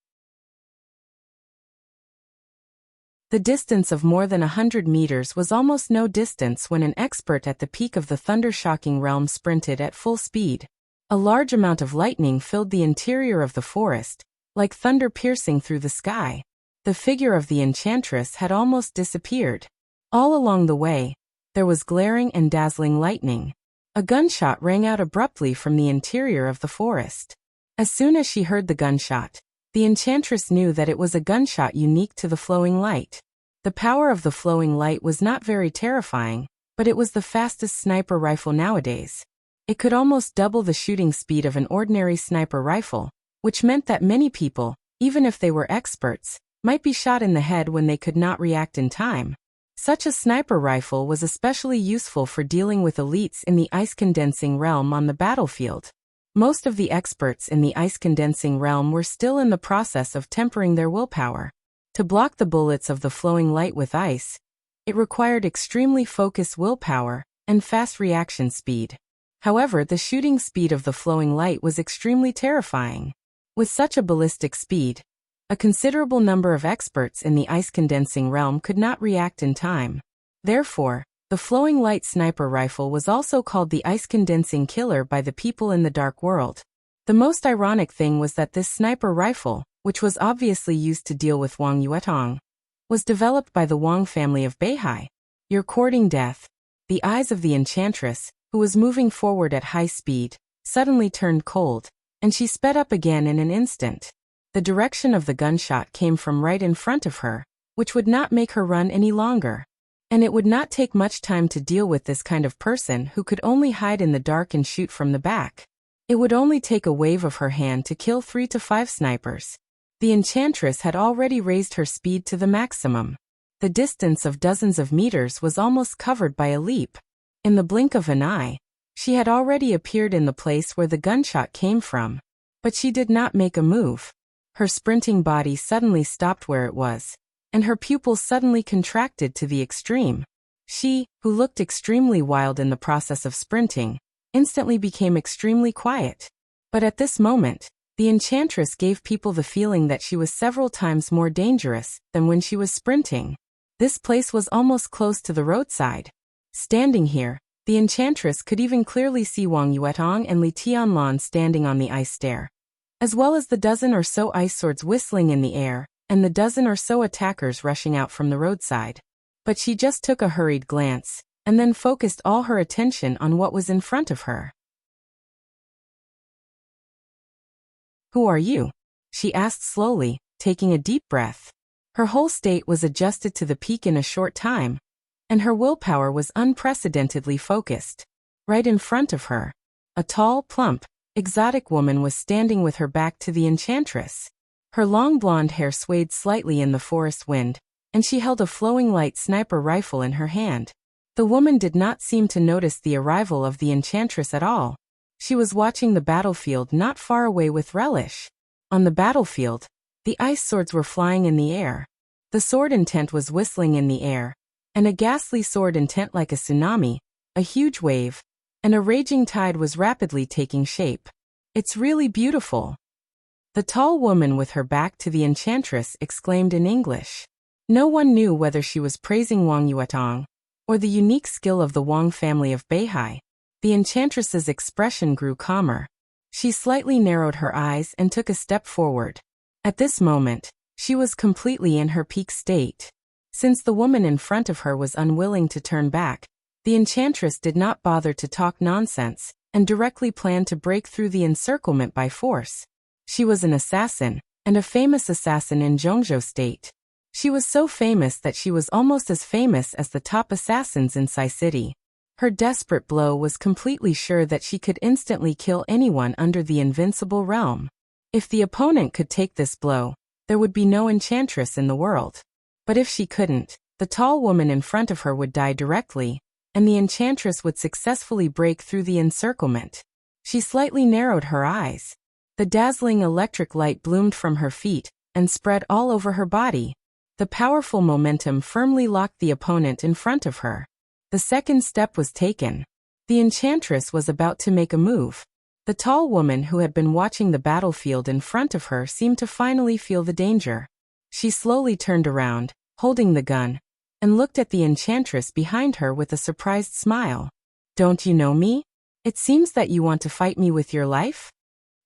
The distance of more than 100 meters was almost no distance when an expert at the peak of the thunder-shocking realm sprinted at full speed. A large amount of lightning filled the interior of the forest, like thunder piercing through the sky. The figure of the enchantress had almost disappeared. All along the way, there was glaring and dazzling lightning. A gunshot rang out abruptly from the interior of the forest. As soon as she heard the gunshot, the enchantress knew that it was a gunshot unique to the flowing light. The power of the flowing light was not very terrifying, but it was the fastest sniper rifle nowadays. It could almost double the shooting speed of an ordinary sniper rifle, which meant that many people, even if they were experts, might be shot in the head when they could not react in time. Such a sniper rifle was especially useful for dealing with elites in the ice-condensing realm on the battlefield. Most of the experts in the ice-condensing realm were still in the process of tempering their willpower. To block the bullets of the flowing light with ice, it required extremely focused willpower and fast reaction speed. However, the shooting speed of the flowing light was extremely terrifying. With such a ballistic speed, a considerable number of experts in the ice-condensing realm could not react in time. Therefore, the flowing light sniper rifle was also called the ice-condensing killer by the people in the dark world. The most ironic thing was that this sniper rifle, which was obviously used to deal with Wang Yuetong, was developed by the Wang family of Beihai. "You're courting death." The eyes of the enchantress, who was moving forward at high speed, suddenly turned cold, and she sped up again in an instant. The direction of the gunshot came from right in front of her, which would not make her run any longer. And it would not take much time to deal with this kind of person who could only hide in the dark and shoot from the back. It would only take a wave of her hand to kill 3 to 5 snipers. The enchantress had already raised her speed to the maximum. The distance of dozens of meters was almost covered by a leap. In the blink of an eye, she had already appeared in the place where the gunshot came from. But she did not make a move. Her sprinting body suddenly stopped where it was, and her pupils suddenly contracted to the extreme. She, who looked extremely wild in the process of sprinting, instantly became extremely quiet. But at this moment, the enchantress gave people the feeling that she was several times more dangerous than when she was sprinting. This place was almost close to the roadside. Standing here, the enchantress could even clearly see Wang Yuetong and Li Tianlan standing on the ice stair, as well as the dozen or so ice swords whistling in the air, and the dozen or so attackers rushing out from the roadside. But she just took a hurried glance, and then focused all her attention on what was in front of her. "Who are you?" she asked slowly, taking a deep breath. Her whole state was adjusted to the peak in a short time, and her willpower was unprecedentedly focused. Right in front of her, a tall, plump, exotic woman was standing with her back to the enchantress. Her long blonde hair swayed slightly in the forest wind, and she held a flowing light sniper rifle in her hand. The woman did not seem to notice the arrival of the enchantress at all. She was watching the battlefield not far away with relish. On the battlefield, the ice swords were flying in the air. The sword intent was whistling in the air, and a ghastly sword intent like a tsunami, a huge wave, and a raging tide was rapidly taking shape. "It's really beautiful," the tall woman with her back to the enchantress exclaimed in English. No one knew whether she was praising Wang Yuetong, or the unique skill of the Wang family of Beihai. The enchantress's expression grew calmer. She slightly narrowed her eyes and took a step forward. At this moment, she was completely in her peak state. Since the woman in front of her was unwilling to turn back, the enchantress did not bother to talk nonsense, and directly planned to break through the encirclement by force. She was an assassin, and a famous assassin in Zhongzhou State. She was so famous that she was almost as famous as the top assassins in Sai City. Her desperate blow was completely sure that she could instantly kill anyone under the invincible realm. If the opponent could take this blow, there would be no enchantress in the world. But if she couldn't, the tall woman in front of her would die directly, and the enchantress would successfully break through the encirclement. She slightly narrowed her eyes. The dazzling electric light bloomed from her feet and spread all over her body. The powerful momentum firmly locked the opponent in front of her. The second step was taken. The enchantress was about to make a move. The tall woman who had been watching the battlefield in front of her seemed to finally feel the danger. She slowly turned around, holding the gun, and looked at the enchantress behind her with a surprised smile. "Don't you know me? It seems that you want to fight me with your life?"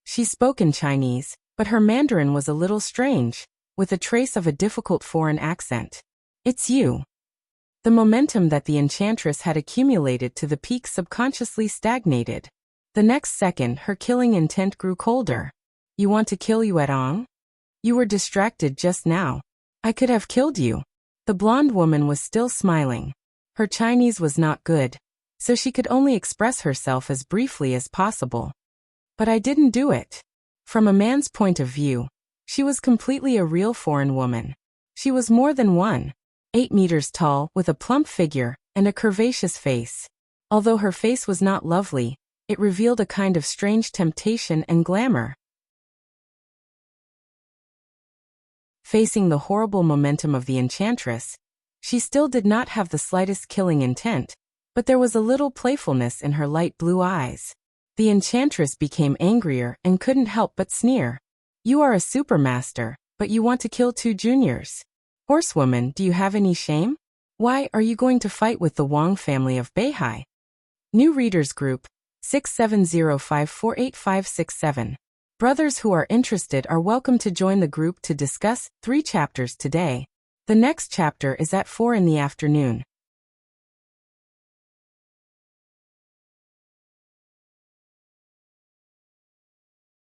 She spoke in Chinese, but her Mandarin was a little strange, with a trace of a difficult foreign accent. "It's you." The momentum that the enchantress had accumulated to the peak subconsciously stagnated. The next second, her killing intent grew colder. "You want to kill Yuetong? You were distracted just now. I could have killed you." The blonde woman was still smiling. Her Chinese was not good, so she could only express herself as briefly as possible. "But I didn't do it." From a man's point of view, she was completely a real foreign woman. She was more than 1.8 meters tall, with a plump figure and a curvaceous face. Although her face was not lovely, it revealed a kind of strange temptation and glamour. Facing the horrible momentum of the enchantress, she still did not have the slightest killing intent, but there was a little playfulness in her light blue eyes. The enchantress became angrier and couldn't help but sneer. "You are a supermaster, but you want to kill 2 juniors. Horsewoman, do you have any shame? Why are you going to fight with the Wang family of Beihai?" New Readers Group, 6705485567. Brothers who are interested are welcome to join the group to discuss 3 chapters today. The next chapter is at 4 in the afternoon.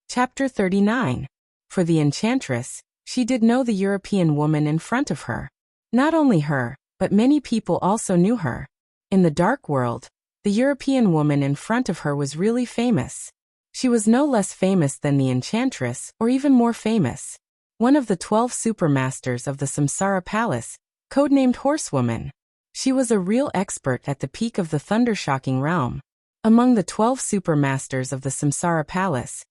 Chapter 39. For the enchantress, she did know the European woman in front of her. Not only her, but many people also knew her. In the dark world, the European woman in front of her was really famous. She was no less famous than the enchantress, or even more famous. One of the 12 supermasters of the Samsara Palace, codenamed Horsewoman. She was a real expert at the peak of the thundershocking realm. Among the 12 supermasters of the Samsara Palace,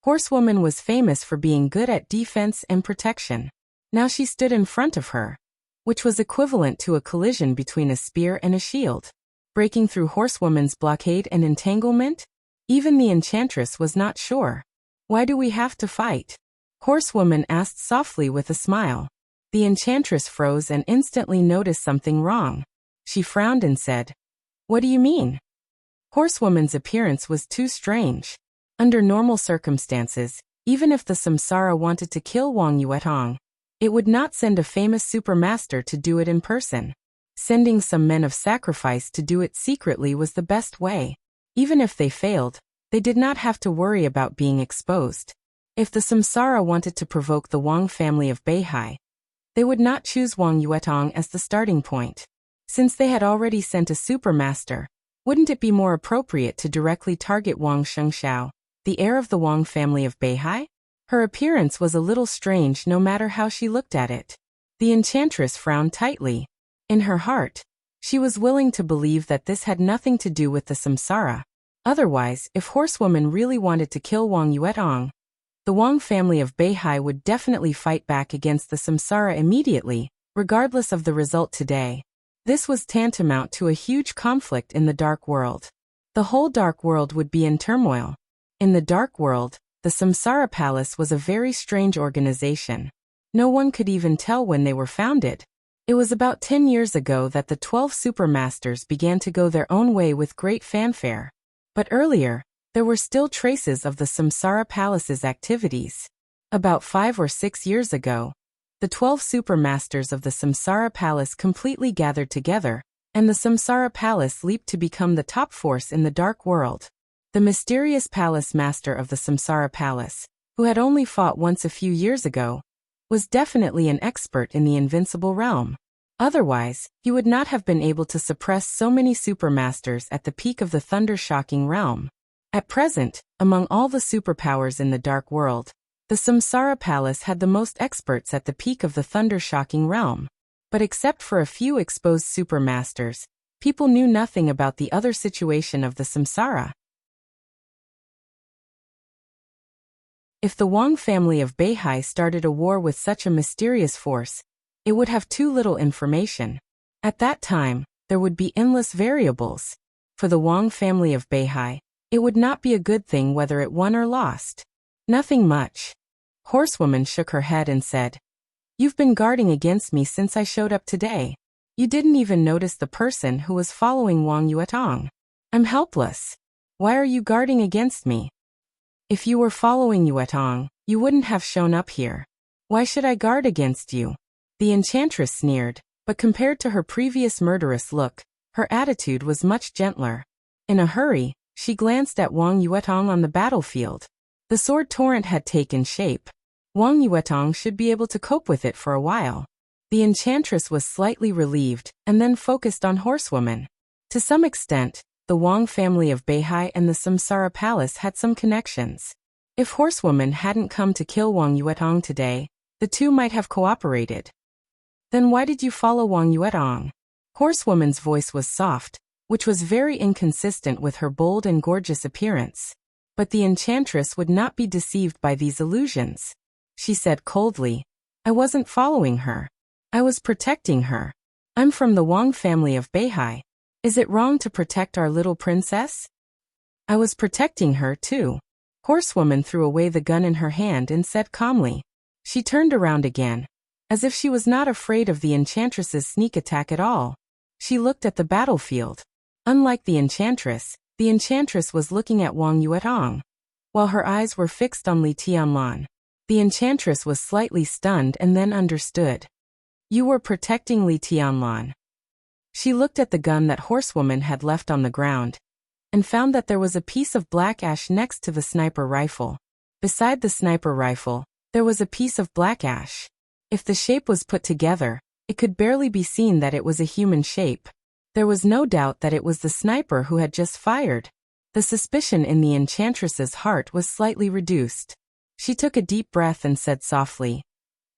Horsewoman was famous for being good at defense and protection. Now she stood in front of her, which was equivalent to a collision between a spear and a shield. Breaking through Horsewoman's blockade and entanglement? Even the enchantress was not sure. "Why do we have to fight?" Horsewoman asked softly with a smile. The enchantress froze and instantly noticed something wrong. She frowned and said, "What do you mean?" Horsewoman's appearance was too strange. Under normal circumstances, even if the Samsara wanted to kill Wang Yuetong, it would not send a famous supermaster to do it in person. Sending some men of sacrifice to do it secretly was the best way. Even if they failed, they did not have to worry about being exposed. If the Samsara wanted to provoke the Wang family of Beihai, they would not choose Wang Yuetong as the starting point. Since they had already sent a supermaster, wouldn't it be more appropriate to directly target Wang Shengxiao, the heir of the Wang family of Beihai? Her appearance was a little strange no matter how she looked at it. The enchantress frowned tightly. In her heart, she was willing to believe that this had nothing to do with the Samsara. Otherwise, if Horsewoman really wanted to kill Wang Yuetong, the Wang family of Beihai would definitely fight back against the Samsara immediately, regardless of the result today. This was tantamount to a huge conflict in the dark world. The whole dark world would be in turmoil. In the dark world, the Samsara Palace was a very strange organization. No one could even tell when they were founded. It was about 10 years ago that the 12 supermasters began to go their own way with great fanfare. But earlier, there were still traces of the Samsara Palace's activities. About 5 or 6 years ago, the 12 supermasters of the Samsara Palace completely gathered together, and the Samsara Palace leaped to become the top force in the dark world. The mysterious palace master of the Samsara Palace, who had only fought once a few years ago, was definitely an expert in the invincible realm. Otherwise, he would not have been able to suppress so many supermasters at the peak of the thunder-shocking realm. At present, among all the superpowers in the dark world, the Samsara Palace had the most experts at the peak of the thunder-shocking realm. But except for a few exposed supermasters, people knew nothing about the other situation of the Samsara. If the Wang family of Beihai started a war with such a mysterious force, it would have too little information. At that time, there would be endless variables. For the Wang family of Beihai, it would not be a good thing whether it won or lost. Nothing much. Horsewoman shook her head and said, "You've been guarding against me since I showed up today. You didn't even notice the person who was following Wang Yuetong. I'm helpless. Why are you guarding against me? If you were following Yuetong, you wouldn't have shown up here. Why should I guard against you?" The enchantress sneered, but compared to her previous murderous look, her attitude was much gentler. In a hurry, she glanced at Wang Yuetong on the battlefield. The sword torrent had taken shape. Wang Yuetong should be able to cope with it for a while. The enchantress was slightly relieved and then focused on Horsewoman. To some extent, the Wang family of Beihai and the Samsara Palace had some connections. If Horsewoman hadn't come to kill Wang Yuetong today, the two might have cooperated. "Then why did you follow Wang Yuetong?" Horsewoman's voice was soft, which was very inconsistent with her bold and gorgeous appearance. But the enchantress would not be deceived by these illusions. She said coldly, "I wasn't following her. I was protecting her. I'm from the Wang family of Beihai. Is it wrong to protect our little princess?" "I was protecting her too." Horsewoman threw away the gun in her hand and said calmly. She turned around again, as if she was not afraid of the enchantress's sneak attack at all. She looked at the battlefield. Unlike the enchantress was looking at Wang Yuetong, while her eyes were fixed on Li Tianlan. The enchantress was slightly stunned and then understood. "You were protecting Li Tianlan." She looked at the gun that Horsewoman had left on the ground, and found that there was a piece of black ash next to the sniper rifle. Beside the sniper rifle, there was a piece of black ash. If the shape was put together, it could barely be seen that it was a human shape. There was no doubt that it was the sniper who had just fired. The suspicion in the enchantress's heart was slightly reduced. She took a deep breath and said softly,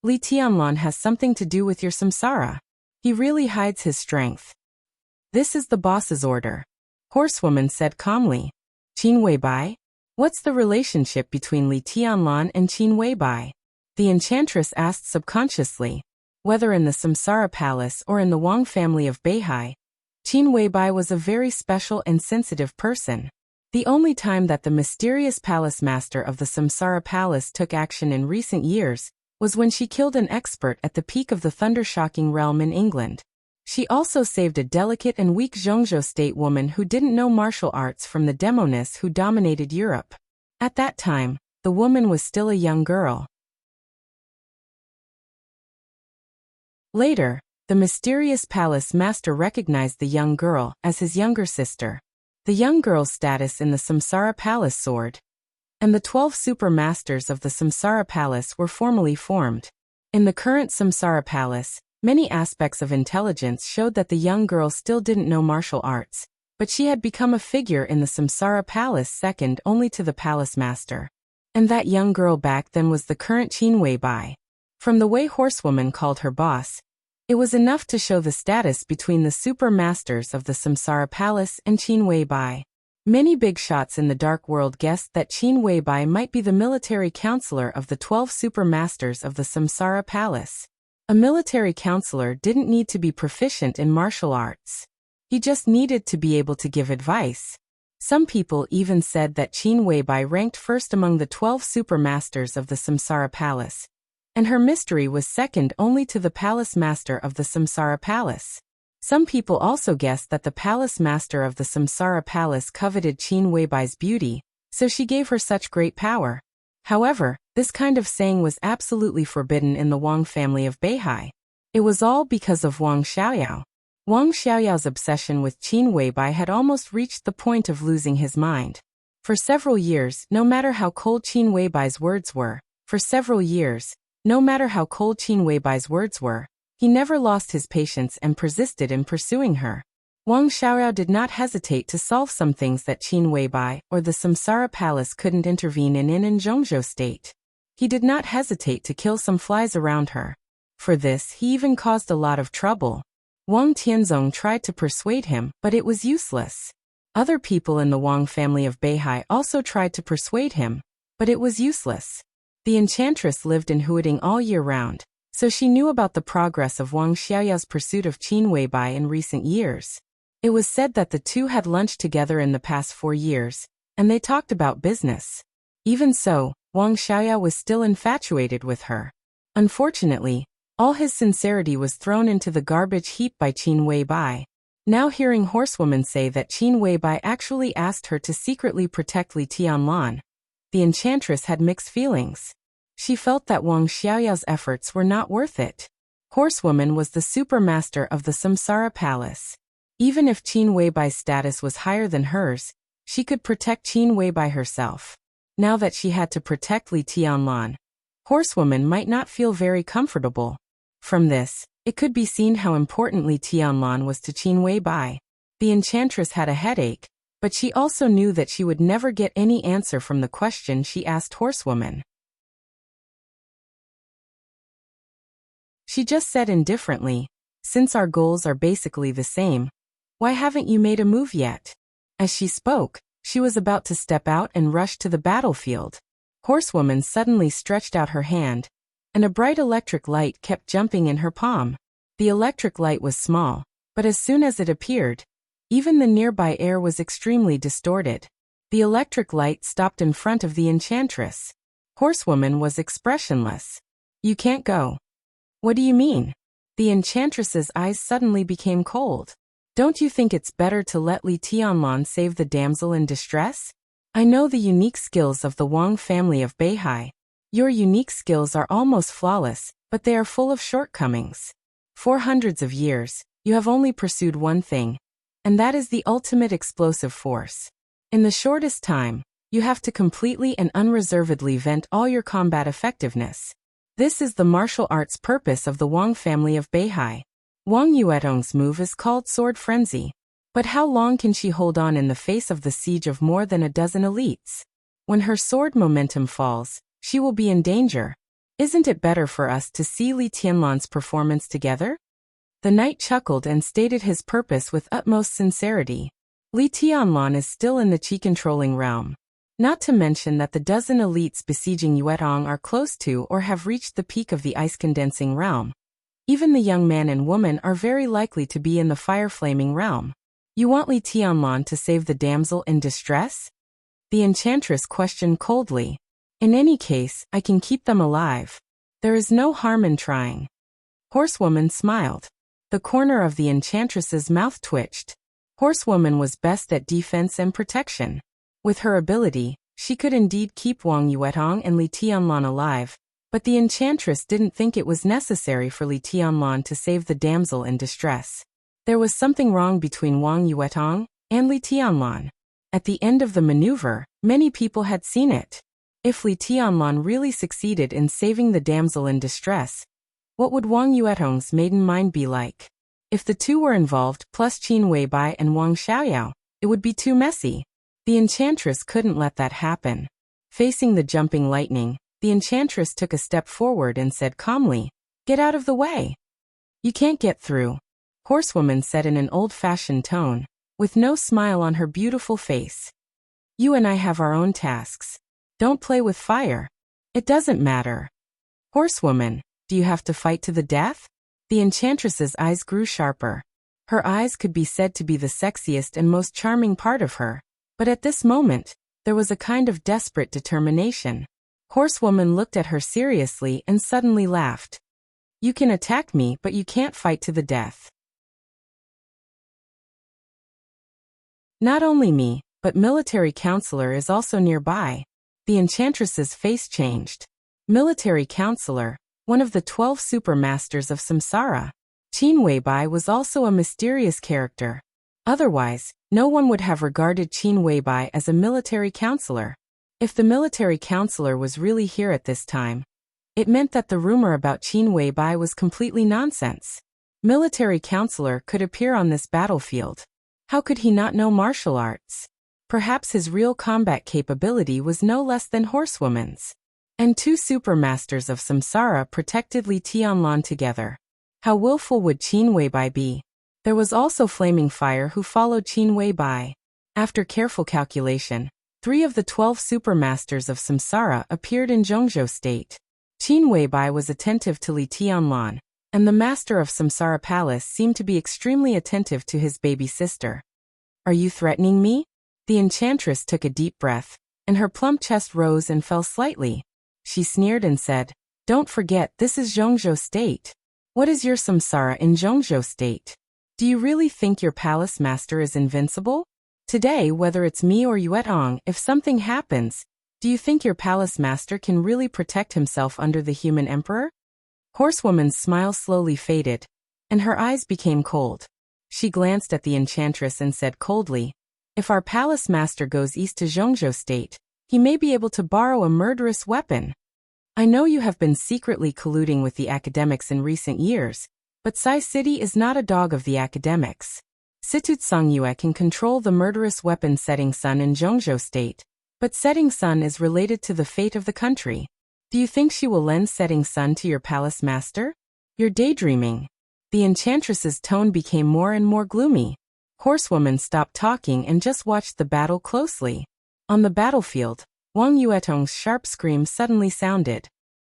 "Li Tianlan has something to do with your samsara. He really hides his strength." "This is the boss's order," Horsewoman said calmly. "Qin Weibai? What's the relationship between Li Tianlan and Qin Weibai?" The enchantress asked subconsciously. Whether in the Samsara Palace or in the Wang family of Beihai, Qin Weibai was a very special and sensitive person. The only time that the mysterious palace master of the Samsara Palace took action in recent years was when she killed an expert at the peak of the thunder-shocking realm in England. She also saved a delicate and weak Zhongzhou state woman who didn't know martial arts from the demonists who dominated Europe. At that time, the woman was still a young girl. Later, the mysterious palace master recognized the young girl as his younger sister. The young girl's status in the Samsara Palace soared, and the 12 super masters of the Samsara Palace were formally formed. In the current Samsara Palace, many aspects of intelligence showed that the young girl still didn't know martial arts, but she had become a figure in the Samsara Palace second only to the palace master. And that young girl back then was the current Qin Weibai. From the way Horsewoman called her boss, it was enough to show the status between the super masters of the Samsara Palace and Qin Weibai. Many big shots in the dark world guessed that Qin Weibai might be the military counselor of the 12 super masters of the Samsara Palace. A military counselor didn't need to be proficient in martial arts. He just needed to be able to give advice. Some people even said that Qin Weibai ranked first among the 12 super masters of the Samsara Palace, and her mystery was second only to the palace master of the Samsara Palace. Some people also guessed that the palace master of the Samsara Palace coveted Qin Weibai's beauty, so she gave her such great power. However, this kind of saying was absolutely forbidden in the Wang family of Beihai. It was all because of Wang Xiaoyao. Wang Xiaoyao's obsession with Qin Weibai had almost reached the point of losing his mind. For several years, no matter how cold Qin Weibai's words were, he never lost his patience and persisted in pursuing her. Wang Xiaoyao did not hesitate to solve some things that Qin Weibai or the Samsara Palace couldn't intervene in Zhongzhou state. He did not hesitate to kill some flies around her. For this, he even caused a lot of trouble. Wang Tianzong tried to persuade him, but it was useless. Other people in the Wang family of Beihai also tried to persuade him, but it was useless. The enchantress lived in Huading all year round, so she knew about the progress of Wang Xiaoyao's pursuit of Qin Weibai in recent years. It was said that the two had lunched together in the past 4 years, and they talked about business. Even so, Wang Xiaoyao was still infatuated with her. Unfortunately, all his sincerity was thrown into the garbage heap by Qin Weibai. Now hearing horsewoman say that Qin Weibai actually asked her to secretly protect Li Tianlan, the enchantress had mixed feelings. She felt that Wang Xiaoyao's efforts were not worth it. Horsewoman was the supermaster of the Samsara Palace. Even if Qin Weibai's status was higher than hers, she could protect Qin Weibai herself. Now that she had to protect Li Tianlan, horsewoman might not feel very comfortable. From this, it could be seen how important Li Tianlan was to Qin Weibai. The enchantress had a headache, but she also knew that she would never get any answer from the question she asked horsewoman. She just said indifferently, "Since our goals are basically the same, why haven't you made a move yet?" As she spoke, she was about to step out and rush to the battlefield. Horsewoman suddenly stretched out her hand, and a bright electric light kept jumping in her palm. The electric light was small, but as soon as it appeared, even the nearby air was extremely distorted. The electric light stopped in front of the enchantress. Horsewoman was expressionless. "You can't go." "What do you mean?" The enchantress's eyes suddenly became cold. "Don't you think it's better to let Li Tianlan save the damsel in distress? I know the unique skills of the Wang family of Beihai. Your unique skills are almost flawless, but they are full of shortcomings. For hundreds of years, you have only pursued one thing, and that is the ultimate explosive force. In the shortest time, you have to completely and unreservedly vent all your combat effectiveness. This is the martial arts purpose of the Wang family of Beihai. Wang Yuetong's move is called Sword Frenzy. But how long can she hold on in the face of the siege of more than a dozen elites? When her sword momentum falls, she will be in danger. Isn't it better for us to see Li Tianlan's performance together?" The knight chuckled and stated his purpose with utmost sincerity. Li Tianlan is still in the qi-controlling realm. Not to mention that the dozen elites besieging Yuetong are close to or have reached the peak of the ice-condensing realm. Even the young man and woman are very likely to be in the fire-flaming realm. You want Li Tianlan to save the damsel in distress? The enchantress questioned coldly. In any case, I can keep them alive. There is no harm in trying. Horsewoman smiled. The corner of the enchantress's mouth twitched. Horsewoman was best at defense and protection. With her ability, she could indeed keep Wang Yuetong and Li Tianlan alive, but the enchantress didn't think it was necessary for Li Tianlan to save the damsel in distress. There was something wrong between Wang Yuetong and Li Tianlan. At the end of the maneuver, many people had seen it. If Li Tianlan really succeeded in saving the damsel in distress, what would Wang Yuetong's maiden mind be like? If the two were involved, plus Qin Weibai and Wang Xiaoyao, it would be too messy. The enchantress couldn't let that happen. Facing the jumping lightning, the enchantress took a step forward and said calmly, "Get out of the way. You can't get through," Horsewoman said in an old-fashioned tone, with no smile on her beautiful face. "You and I have our own tasks. Don't play with fire. It doesn't matter." "Horsewoman, do you have to fight to the death?" The enchantress's eyes grew sharper. Her eyes could be said to be the sexiest and most charming part of her, but at this moment, there was a kind of desperate determination. Horsewoman looked at her seriously and suddenly laughed. "You can attack me, but you can't fight to the death." Not only me, but military counselor is also nearby. The enchantress's face changed. Military counselor, one of the 12 supermasters of Samsara. Qin Weibai was also a mysterious character. Otherwise, no one would have regarded Qin Weibai as a military counselor. If the military counselor was really here at this time, it meant that the rumor about Qin Weibai was completely nonsense. Military counselor could appear on this battlefield. How could he not know martial arts? Perhaps his real combat capability was no less than horsewoman's. And two supermasters of samsara protected Li Tianlan together. How willful would Qin Weibai be? There was also Flaming Fire who followed Qin Weibai. After careful calculation, 3 of the 12 supermasters of samsara appeared in Zhongzhou state. Qin Weibai was attentive to Li Tianlan, and the master of Samsara Palace seemed to be extremely attentive to his baby sister. Are you threatening me? The enchantress took a deep breath, and her plump chest rose and fell slightly. She sneered and said, "Don't forget, this is Zhongzhou state. What is your samsara in Zhongzhou state? Do you really think your palace master is invincible? Today, whether it's me or Yuetong, if something happens, do you think your palace master can really protect himself under the human emperor?" Horsewoman's smile slowly faded, and her eyes became cold. She glanced at the enchantress and said coldly, "If our palace master goes east to Zhongzhou state, he may be able to borrow a murderous weapon. I know you have been secretly colluding with the academics in recent years, but Sai City is not a dog of the academics. Situt Songyue can control the murderous weapon Setting Sun in Zhongzhou state, but Setting Sun is related to the fate of the country. Do you think she will lend Setting Sun to your palace master? You're daydreaming." The enchantress's tone became more and more gloomy. Horsewoman stopped talking and just watched the battle closely. On the battlefield, Wang Yuetong's sharp scream suddenly sounded.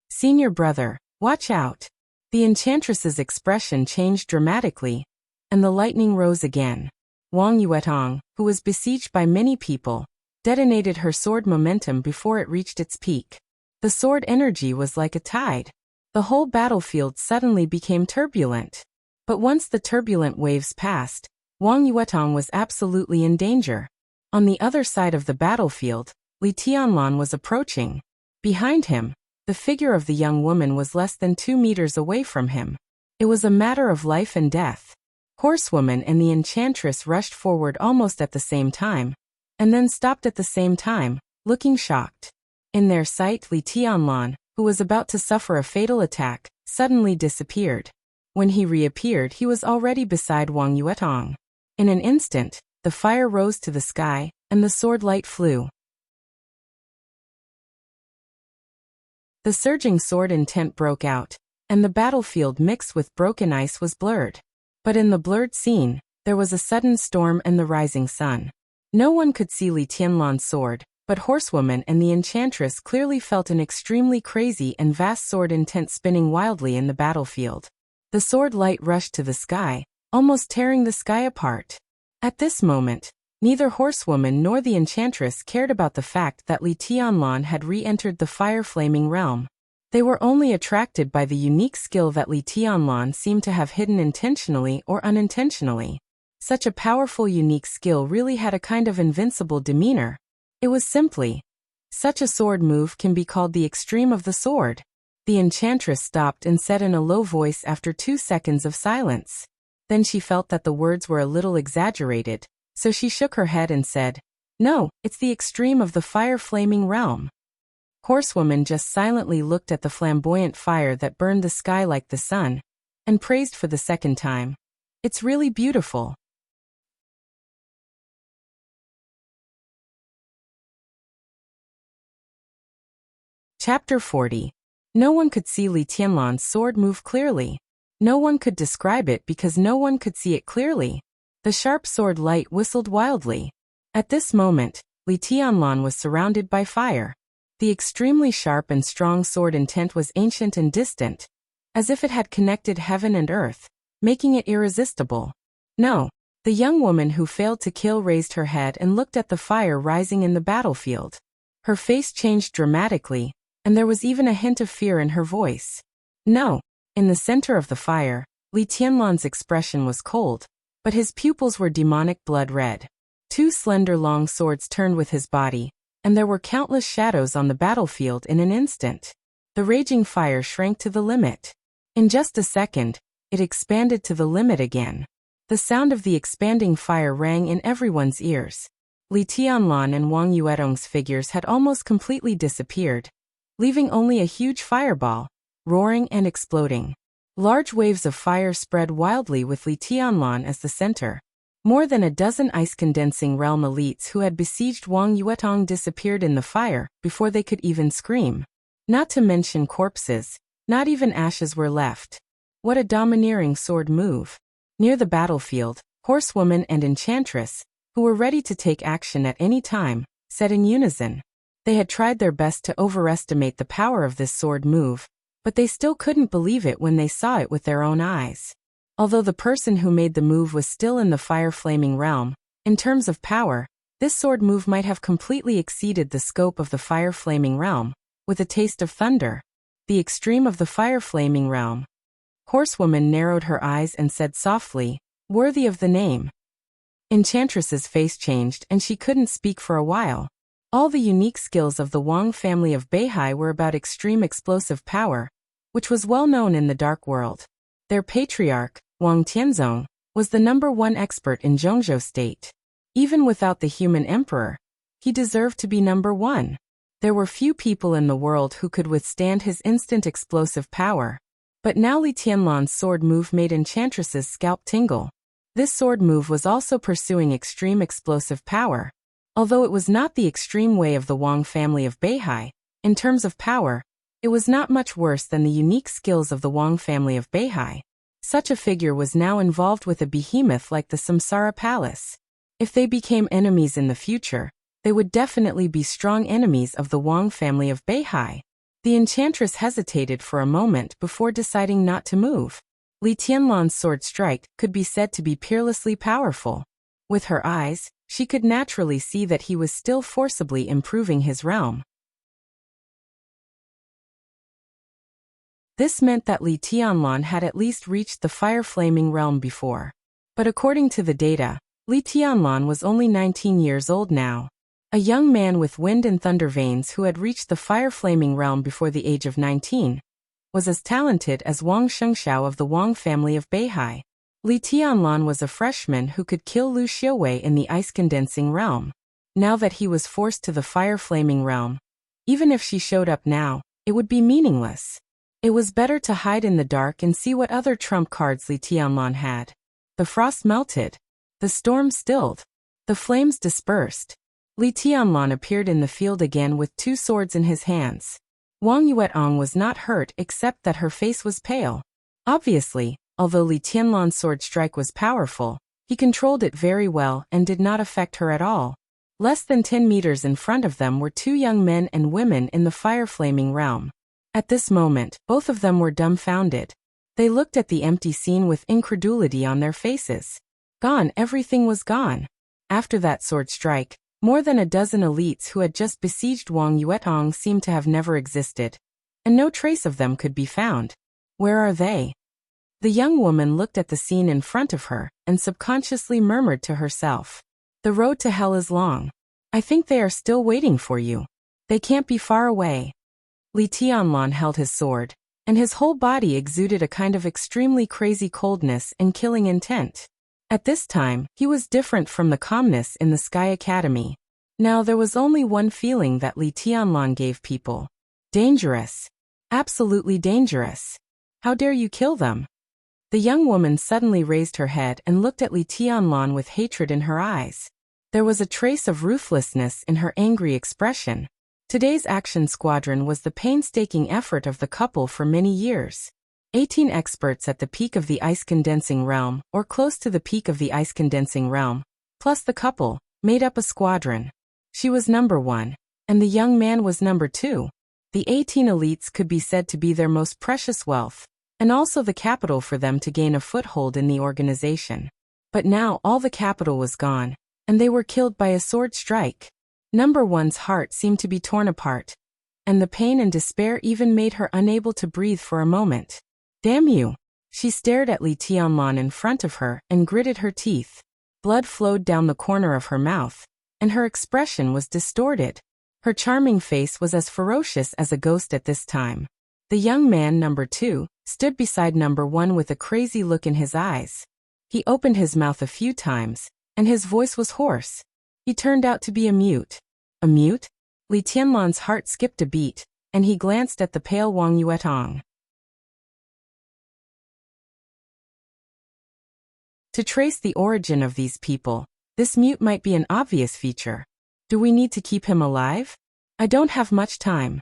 "Senior brother, watch out." The enchantress's expression changed dramatically, and the lightning rose again. Wang Yuetong, who was besieged by many people, detonated her sword momentum before it reached its peak. The sword energy was like a tide. The whole battlefield suddenly became turbulent. But once the turbulent waves passed, Wang Yuetong was absolutely in danger. On the other side of the battlefield, Li Tianlan was approaching. Behind him, the figure of the young woman was less than 2 meters away from him. It was a matter of life and death. Horsewoman and the enchantress rushed forward almost at the same time, and then stopped at the same time, looking shocked. In their sight, Li Tianlan, who was about to suffer a fatal attack, suddenly disappeared. When he reappeared, he was already beside Wang Yuetong. In an instant, the fire rose to the sky, and the sword light flew. The surging sword intent broke out, and the battlefield mixed with broken ice was blurred. But in the blurred scene, there was a sudden storm and the rising sun. No one could see Li Tianlan's sword, but Horsewoman and the enchantress clearly felt an extremely crazy and vast sword intent spinning wildly in the battlefield. The sword light rushed to the sky, almost tearing the sky apart. At this moment, neither Horsewoman nor the enchantress cared about the fact that Li Tianlan had re-entered the fire-flaming realm. They were only attracted by the unique skill that Li Tianlan seemed to have hidden intentionally or unintentionally. Such a powerful unique skill really had a kind of invincible demeanor. It was simply, such a sword move can be called the extreme of the sword. The enchantress stopped and said in a low voice after 2 seconds of silence. Then she felt that the words were a little exaggerated, so she shook her head and said, "No, it's the extreme of the fire-flaming realm." Horsewoman just silently looked at the flamboyant fire that burned the sky like the sun, and praised for the second time. "It's really beautiful." Chapter 40. No one could see Li Tianlan's sword move clearly. No one could describe it because no one could see it clearly. The sharp sword light whistled wildly. At this moment, Li Tianlan was surrounded by fire. The extremely sharp and strong sword intent was ancient and distant, as if it had connected heaven and earth, making it irresistible. No, the young woman who failed to kill raised her head and looked at the fire rising in the battlefield. Her face changed dramatically, and there was even a hint of fear in her voice. No. In the center of the fire, Li Tianlan's expression was cold, but his pupils were demonic blood red. 2 slender long swords turned with his body, and there were countless shadows on the battlefield in an instant. The raging fire shrank to the limit. In just a second, it expanded to the limit again. The sound of the expanding fire rang in everyone's ears. Li Tianlan and Wang Yuetong's figures had almost completely disappeared, leaving only a huge fireball, roaring and exploding. Large waves of fire spread wildly with Li Tianlan as the center. More than a dozen ice-condensing realm elites who had besieged Wang Yuetong disappeared in the fire before they could even scream. Not to mention corpses, not even ashes were left. What a domineering sword move. Near the battlefield, Horsewoman and Enchantress, who were ready to take action at any time, said in unison. They had tried their best to overestimate the power of this sword move, but they still couldn't believe it when they saw it with their own eyes. Although the person who made the move was still in the fire-flaming realm, in terms of power, this sword move might have completely exceeded the scope of the fire-flaming realm, with a taste of thunder. The extreme of the fire-flaming realm. Horsewoman narrowed her eyes and said softly, "Worthy of the name." Enchantress's face changed and she couldn't speak for a while. All the unique skills of the Wang family of Beihai were about extreme explosive power, which was well known in the dark world. Their patriarch, Wang Tianzong, was the #1 expert in Zhongzhou state. Even without the human emperor, he deserved to be #1. There were few people in the world who could withstand his instant explosive power. But now Li Tianlan's sword move made Enchantress's scalp tingle. This sword move was also pursuing extreme explosive power. Although it was not the extreme way of the Wang family of Beihai, in terms of power, it was not much worse than the unique skills of the Wang family of Beihai. Such a figure was now involved with a behemoth like the Samsara Palace. If they became enemies in the future, they would definitely be strong enemies of the Wang family of Beihai. The Enchantress hesitated for a moment before deciding not to move. Li Tianlan's sword strike could be said to be peerlessly powerful. With her eyes, she could naturally see that he was still forcibly improving his realm. This meant that Li Tianlan had at least reached the fire-flaming realm before. But according to the data, Li Tianlan was only 19 years old now. A young man with wind and thunder veins who had reached the fire-flaming realm before the age of 19. Was as talented as Wang Shengxiao of the Wang family of Beihai. Li Tianlan was a freshman who could kill Lu Xiuwei in the ice-condensing realm. Now that he was forced to the fire-flaming realm, even if she showed up now, it would be meaningless. It was better to hide in the dark and see what other trump cards Li Tianlan had. The frost melted. The storm stilled. The flames dispersed. Li Tianlan appeared in the field again with 2 swords in his hands. Wang Yuetong was not hurt except that her face was pale. Obviously, although Li Tianlan's sword strike was powerful, he controlled it very well and did not affect her at all. Less than 10 meters in front of them were 2 young men and women in the fire-flaming realm. At this moment, both of them were dumbfounded. They looked at the empty scene with incredulity on their faces. Gone, everything was gone. After that sword strike, more than a dozen elites who had just besieged Wang Yuetong seemed to have never existed, and no trace of them could be found. Where are they? The young woman looked at the scene in front of her and subconsciously murmured to herself. The road to hell is long. I think they are still waiting for you. They can't be far away. Li Tianlan held his sword, and his whole body exuded a kind of extremely crazy coldness and killing intent. At this time, he was different from the calmness in the Sky Academy. Now there was only one feeling that Li Tianlan gave people. Dangerous. Absolutely dangerous. How dare you kill them? The young woman suddenly raised her head and looked at Li Tianlan with hatred in her eyes. There was a trace of ruthlessness in her angry expression. Today's action squadron was the painstaking effort of the couple for many years. 18 experts at the peak of the ice-condensing realm, or close to the peak of the ice-condensing realm, plus the couple, made up a squadron. She was #1, and the young man was #2. The 18 elites could be said to be their most precious wealth, and also the capital for them to gain a foothold in the organization. But now all the capital was gone, and they were killed by a sword strike. #1's heart seemed to be torn apart, and the pain and despair even made her unable to breathe for a moment. Damn you! She stared at Li Tianlan in front of her and gritted her teeth. Blood flowed down the corner of her mouth, and her expression was distorted. Her charming face was as ferocious as a ghost at this time. The young man, #2, stood beside #1 with a crazy look in his eyes. He opened his mouth a few times, and his voice was hoarse. He turned out to be a mute. A mute? Li Tianlan's heart skipped a beat, and he glanced at the pale Wang Yuetong. To trace the origin of these people, this mute might be an obvious feature. Do we need to keep him alive? I don't have much time.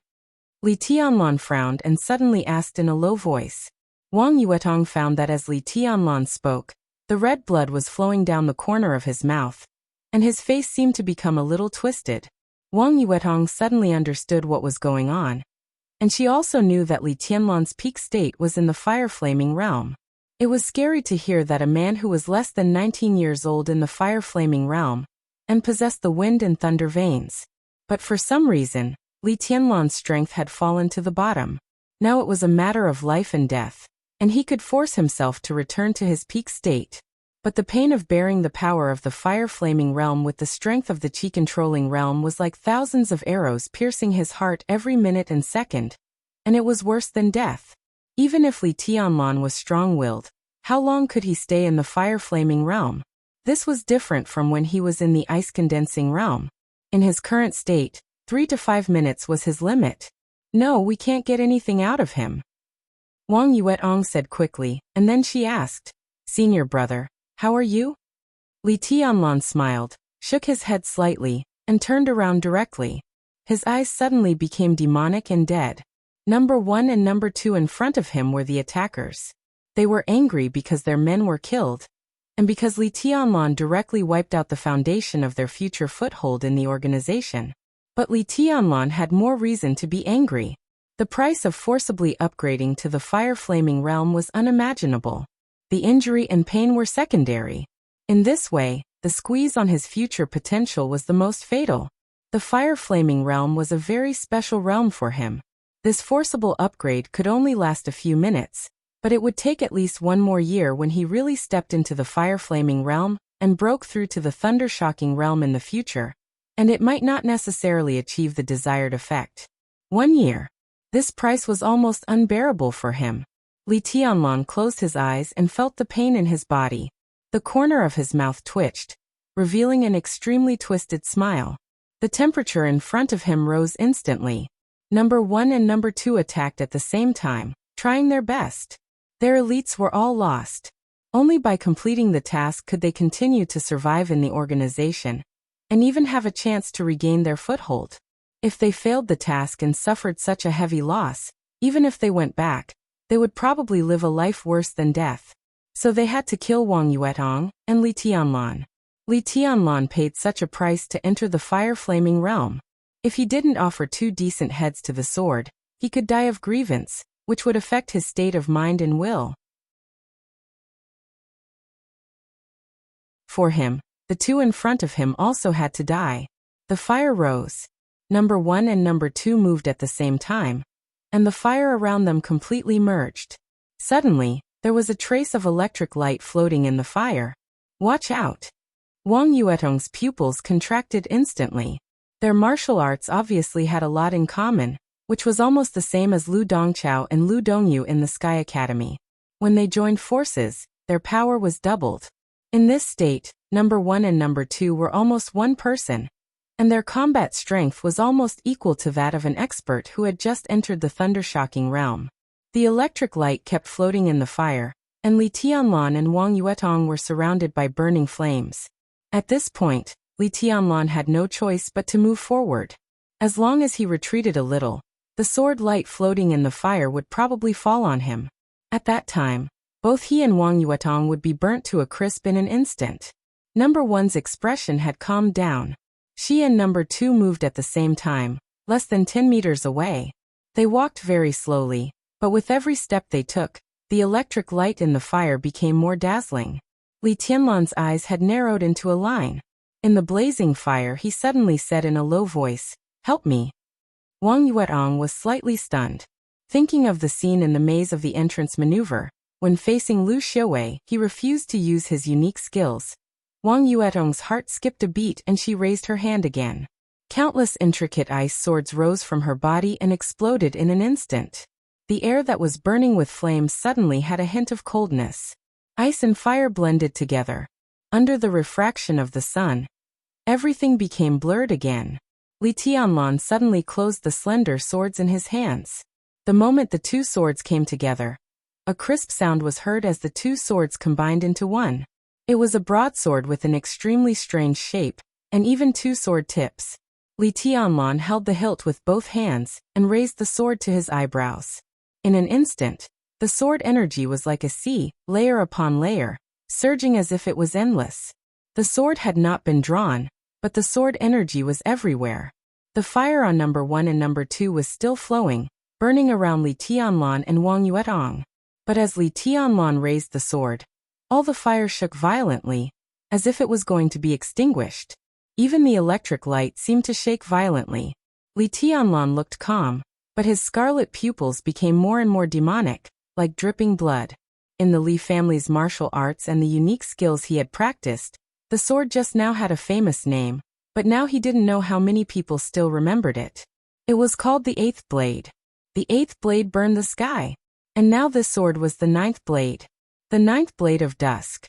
Li Tianlan frowned and suddenly asked in a low voice. Wang Yuetong found that as Li Tianlan spoke, the red blood was flowing down the corner of his mouth, and his face seemed to become a little twisted. Wang Yuetong suddenly understood what was going on, and she also knew that Li Tianlan's peak state was in the fire-flaming realm. It was scary to hear that a man who was less than 19 years old in the fire-flaming realm and possessed the wind and thunder veins. But for some reason, Li Tianlan's strength had fallen to the bottom. Now it was a matter of life and death, and he could force himself to return to his peak state. But the pain of bearing the power of the fire-flaming realm with the strength of the chi-controlling realm was like thousands of arrows piercing his heart every minute and second, and it was worse than death. Even if Li Tianlan was strong-willed, how long could he stay in the fire-flaming realm? This was different from when he was in the ice-condensing realm. In his current state, 3 to 5 minutes was his limit. No, we can't get anything out of him. Wang Yuetong said quickly, and then she asked, Senior brother, how are you? Li Tianlan smiled, shook his head slightly, and turned around directly. His eyes suddenly became demonic and dead. Number 1 and Number 2 in front of him were the attackers. They were angry because their men were killed, and because Li Tianlan directly wiped out the foundation of their future foothold in the organization. But Li Tianlan had more reason to be angry. The price of forcibly upgrading to the fire-flaming realm was unimaginable. The injury and pain were secondary. In this way, the squeeze on his future potential was the most fatal. The fire-flaming realm was a very special realm for him. This forcible upgrade could only last a few minutes, but it would take at least 1 more year when he really stepped into the fire-flaming realm and broke through to the thunder-shocking realm in the future, and it might not necessarily achieve the desired effect. 1 year. This price was almost unbearable for him. Li Tianlan closed his eyes and felt the pain in his body. The corner of his mouth twitched, revealing an extremely twisted smile. The temperature in front of him rose instantly. Number 1 and Number 2 attacked at the same time, trying their best. Their elites were all lost. Only by completing the task could they continue to survive in the organization, and even have a chance to regain their foothold. If they failed the task and suffered such a heavy loss, even if they went back, they would probably live a life worse than death. So they had to kill Wang Yuetong and Li Tianlan. Li Tianlan paid such a price to enter the fire-flaming realm. If he didn't offer 2 decent heads to the sword, he could die of grievance, which would affect his state of mind and will. For him, the 2 in front of him also had to die. The fire rose. Number 1 and Number 2 moved at the same time, and the fire around them completely merged. Suddenly, there was a trace of electric light floating in the fire. Watch out! Wang Yuetong's pupils contracted instantly. Their martial arts obviously had a lot in common, which was almost the same as Lu Dongqiao and Lu Dongyu in the Sky Academy. When they joined forces, their power was doubled. In this state, Number 1 and Number 2 were almost one person, and their combat strength was almost equal to that of an expert who had just entered the thunder-shocking realm. The electric light kept floating in the fire, and Li Tianlan and Wang Yuetong were surrounded by burning flames. At this point, Li Tianlan had no choice but to move forward. As long as he retreated a little, the sword light floating in the fire would probably fall on him. At that time, both he and Wang Yuetong would be burnt to a crisp in an instant. Number 1's expression had calmed down. She and Number 2 moved at the same time, less than 10 meters away. They walked very slowly, but with every step they took, the electric light in the fire became more dazzling. Li Tianlan's eyes had narrowed into a line. In the blazing fire, he suddenly said in a low voice, "Help me." Wang Yuetong was slightly stunned. Thinking of the scene in the maze of the entrance maneuver, when facing Lu Xiuwei, he refused to use his unique skills. Wang Yuetong's heart skipped a beat and she raised her hand again. Countless intricate ice swords rose from her body and exploded in an instant. The air that was burning with flames suddenly had a hint of coldness. Ice and fire blended together. Under the refraction of the sun, everything became blurred again. Li Tianlan suddenly closed the slender swords in his hands. The moment the two swords came together, a crisp sound was heard as the two swords combined into one. It was a broadsword with an extremely strange shape, and even two sword tips. Li Tianlan held the hilt with both hands and raised the sword to his eyebrows. In an instant, the sword energy was like a sea, layer upon layer, surging as if it was endless. The sword had not been drawn, but the sword energy was everywhere. The fire on number 1 and number 2 was still flowing, burning around Li Tianlan and Wang Yuetong. But as Li Tianlan raised the sword, all the fire shook violently, as if it was going to be extinguished. Even the electric light seemed to shake violently. Li Tianlan looked calm, but his scarlet pupils became more and more demonic, like dripping blood. In the Li family's martial arts and the unique skills he had practiced, the sword just now had a famous name, but now he didn't know how many people still remembered it. It was called the 8th blade. The 8th blade burned the sky. And now this sword was the 9th blade. The 9th blade of dusk.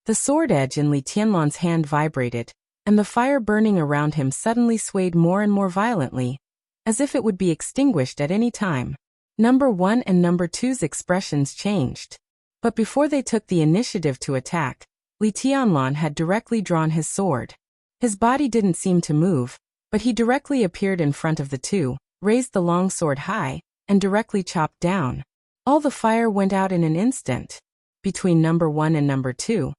The sword edge in Li Tianlan's hand vibrated, and the fire burning around him suddenly swayed more and more violently, as if it would be extinguished at any time. Number 1 and number 2's expressions changed. But before they took the initiative to attack, Li Tianlan had directly drawn his sword. His body didn't seem to move, but he directly appeared in front of the two, raised the long sword high, and directly chopped down. All the fire went out in an instant. Between number 1 and number 2,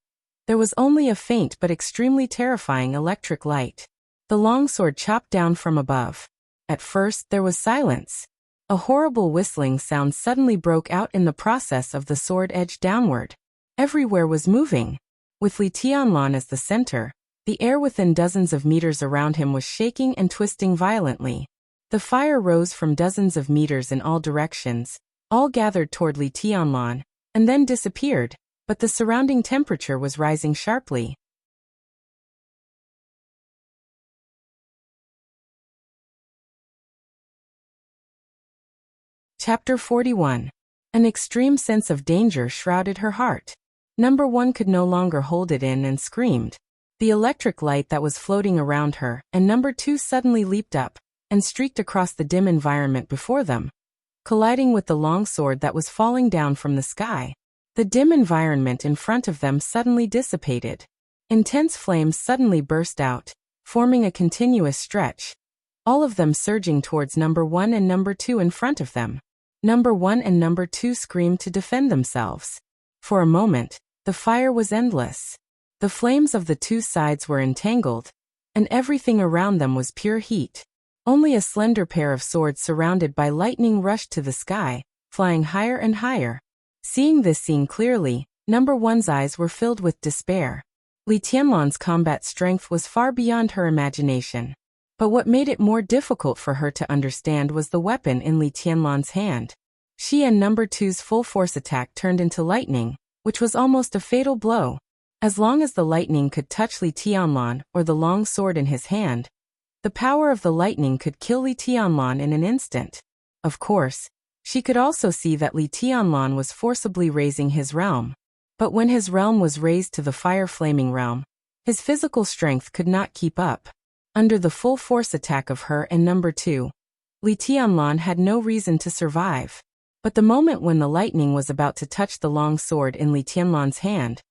there was only a faint but extremely terrifying electric light. The long sword chopped down from above. At first there was silence. A horrible whistling sound suddenly broke out in the process of the sword edge downward. Everywhere was moving. With Li Tianlan as the center, the air within dozens of meters around him was shaking and twisting violently. The fire rose from dozens of meters in all directions, all gathered toward Li Tianlan, and then disappeared, but the surrounding temperature was rising sharply. Chapter 41. An extreme sense of danger shrouded her heart. Number 1 could no longer hold it in and screamed. The electric light that was floating around her and number 2 suddenly leaped up and streaked across the dim environment before them, colliding with the long sword that was falling down from the sky. The dim environment in front of them suddenly dissipated. Intense flames suddenly burst out, forming a continuous stretch, all of them surging towards number 1 and number 2 in front of them. Number 1 and number 2 screamed to defend themselves. For a moment, the fire was endless. The flames of the two sides were entangled, and everything around them was pure heat. Only a slender pair of swords surrounded by lightning rushed to the sky, flying higher and higher. Seeing this scene clearly, number 1's eyes were filled with despair. Li Tianlan's combat strength was far beyond her imagination. But what made it more difficult for her to understand was the weapon in Li Tianlan's hand. She and number 2's full force attack turned into lightning, which was almost a fatal blow. As long as the lightning could touch Li Tianlan or the long sword in his hand, the power of the lightning could kill Li Tianlan in an instant. Of course, she could also see that Li Tianlan was forcibly raising his realm. But when his realm was raised to the fire-flaming realm, his physical strength could not keep up. Under the full force attack of her and number 2, Li Tianlan had no reason to survive. But the moment when the lightning was about to touch the long sword in Li Tianlan's hand,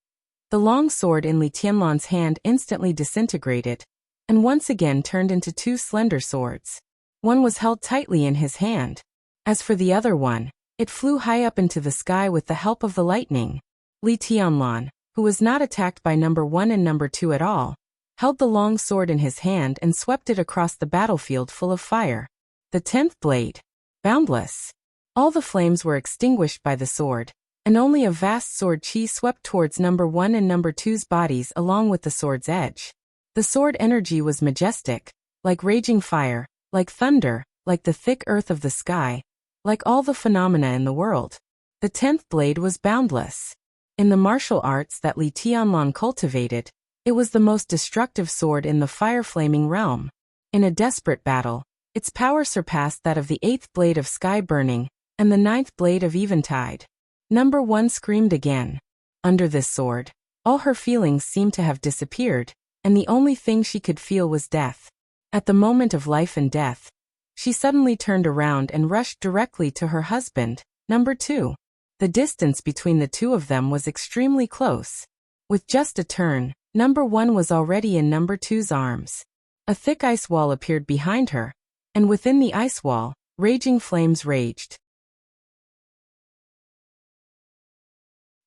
the long sword in Li Tianlan's hand instantly disintegrated, and once again turned into two slender swords. One was held tightly in his hand. As for the other one, it flew high up into the sky with the help of the lightning. Li Tianlan, who was not attacked by number 1 and number 2 at all, held the long sword in his hand and swept it across the battlefield full of fire. The 10th blade. Boundless. All the flames were extinguished by the sword, and only a vast sword chi swept towards number 1 and number 2's bodies along with the sword's edge. The sword energy was majestic, like raging fire, like thunder, like the thick earth of the sky, like all the phenomena in the world. The 10th blade was boundless. In the martial arts that Li Tianlan cultivated, it was the most destructive sword in the fire-flaming realm. In a desperate battle, its power surpassed that of the 8th blade of sky burning, and the 9th blade of eventide. Number 1 screamed again. Under this sword, all her feelings seemed to have disappeared, and the only thing she could feel was death. At the moment of life and death, she suddenly turned around and rushed directly to her husband, Number 2. The distance between the two of them was extremely close. With just a turn, Number 1 was already in Number 2's arms. A thick ice wall appeared behind her, and within the ice wall, raging flames raged.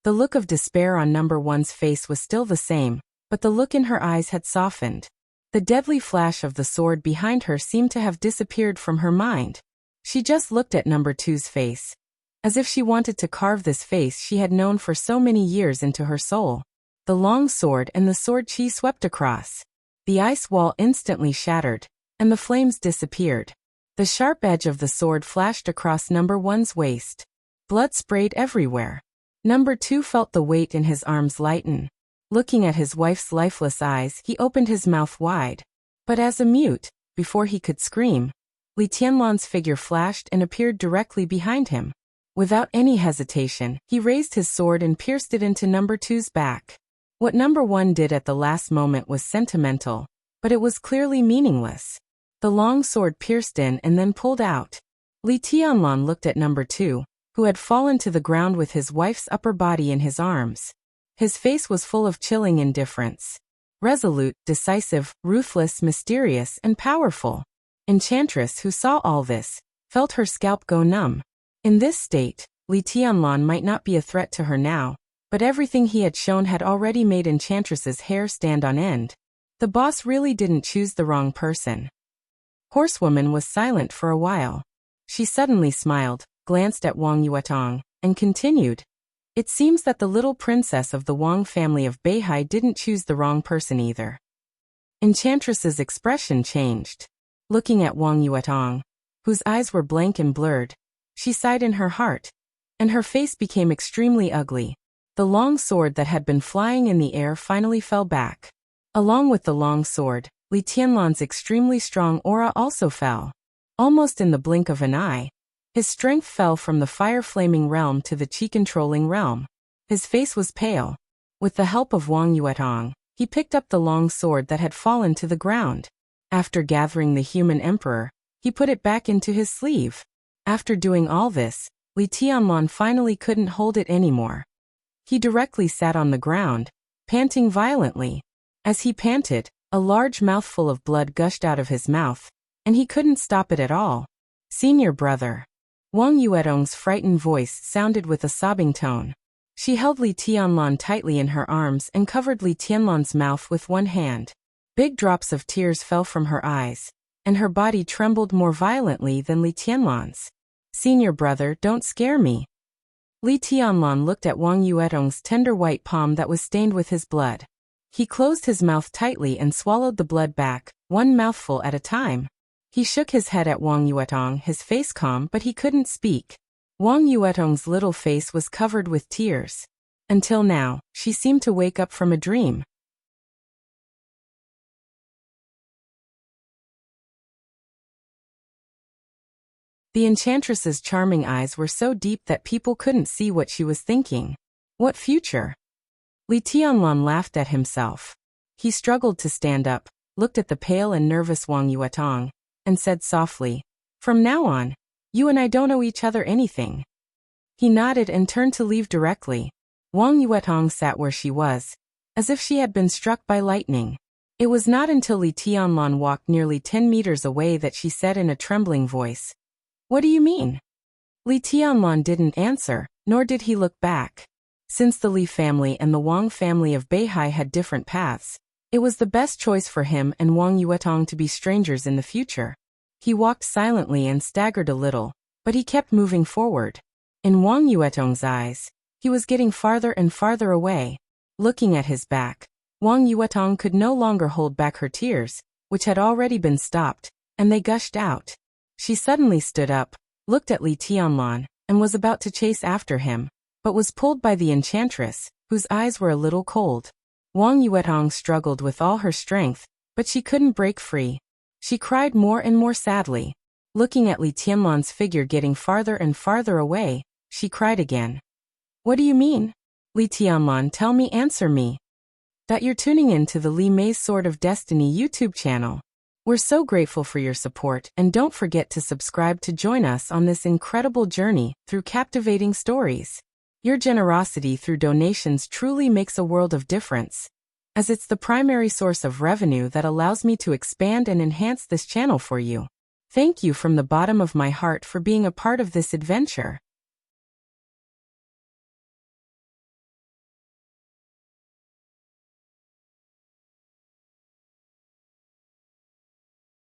The look of despair on Number 1's face was still the same, but the look in her eyes had softened. The deadly flash of the sword behind her seemed to have disappeared from her mind. She just looked at Number 2's face, as if she wanted to carve this face she had known for so many years into her soul. The long sword and the sword she swept across. The ice wall instantly shattered, and the flames disappeared. The sharp edge of the sword flashed across Number 1's waist. Blood sprayed everywhere. Number 2 felt the weight in his arms lighten. Looking at his wife's lifeless eyes, he opened his mouth wide. But as a mute, before he could scream, Li Tianlan's figure flashed and appeared directly behind him. Without any hesitation, he raised his sword and pierced it into Number 2's back. What Number 1 did at the last moment was sentimental, but it was clearly meaningless. The long sword pierced in and then pulled out. Li Tianlan looked at Number 2, who had fallen to the ground with his wife's upper body in his arms. His face was full of chilling indifference. Resolute, decisive, ruthless, mysterious, and powerful. Enchantress, who saw all this, felt her scalp go numb. In this state, Li Tianlan might not be a threat to her now, but everything he had shown had already made Enchantress's hair stand on end. The boss really didn't choose the wrong person. Horsewoman was silent for a while. She suddenly smiled, glanced at Wang Yuetong, and continued. It seems that the little princess of the Wang family of Beihai didn't choose the wrong person either. Enchantress's expression changed. Looking at Wang Yuetong, whose eyes were blank and blurred, she sighed in her heart, and her face became extremely ugly. The long sword that had been flying in the air finally fell back. Along with the long sword, Li Tianlan's extremely strong aura also fell. Almost in the blink of an eye, his strength fell from the fire-flaming realm to the chi-controlling realm. His face was pale. With the help of Wang Yuetong, he picked up the long sword that had fallen to the ground. After gathering the human emperor, he put it back into his sleeve. After doing all this, Li Tianlan finally couldn't hold it anymore. He directly sat on the ground, panting violently. As he panted, a large mouthful of blood gushed out of his mouth, and he couldn't stop it at all. Senior brother. Wang Yuetong's frightened voice sounded with a sobbing tone. She held Li Tianlan tightly in her arms and covered Li Tianlan's mouth with one hand. Big drops of tears fell from her eyes, and her body trembled more violently than Li Tianlan's. Senior brother, don't scare me. Li Tianlan looked at Wang Yuetong's tender white palm that was stained with his blood. He closed his mouth tightly and swallowed the blood back, one mouthful at a time. He shook his head at Wang Yuetong, his face calm, but he couldn't speak. Wang Yuetong's little face was covered with tears. Until now, she seemed to wake up from a dream. The enchantress's charming eyes were so deep that people couldn't see what she was thinking. What future? Li Tianlan laughed at himself. He struggled to stand up, looked at the pale and nervous Wang Yuetong, and said softly, "From now on, you and I don't owe each other anything." He nodded and turned to leave directly. Wang Yuetong sat where she was, as if she had been struck by lightning. It was not until Li Tianlan walked nearly 10 meters away that she said in a trembling voice, "What do you mean?" Li Tianlan didn't answer, nor did he look back. Since the Li family and the Wang family of Beihai had different paths, it was the best choice for him and Wang Yuetong to be strangers in the future. He walked silently and staggered a little, but he kept moving forward. In Wang Yuetong's eyes, he was getting farther and farther away. Looking at his back, Wang Yuetong could no longer hold back her tears, which had already been stopped, and they gushed out. She suddenly stood up, looked at Li Tianlan, and was about to chase after him, but was pulled by the enchantress, whose eyes were a little cold. Wang Yuetong struggled with all her strength, but she couldn't break free. She cried more and more sadly. Looking at Li Tianlan's figure getting farther and farther away, she cried again. What do you mean? Li Tianlan, tell me, answer me. That you're tuning in to the Li Mei's Sword of Destiny YouTube channel. We're so grateful for your support, and don't forget to subscribe to join us on this incredible journey through captivating stories. Your generosity through donations truly makes a world of difference, as it's the primary source of revenue that allows me to expand and enhance this channel for you. Thank you from the bottom of my heart for being a part of this adventure.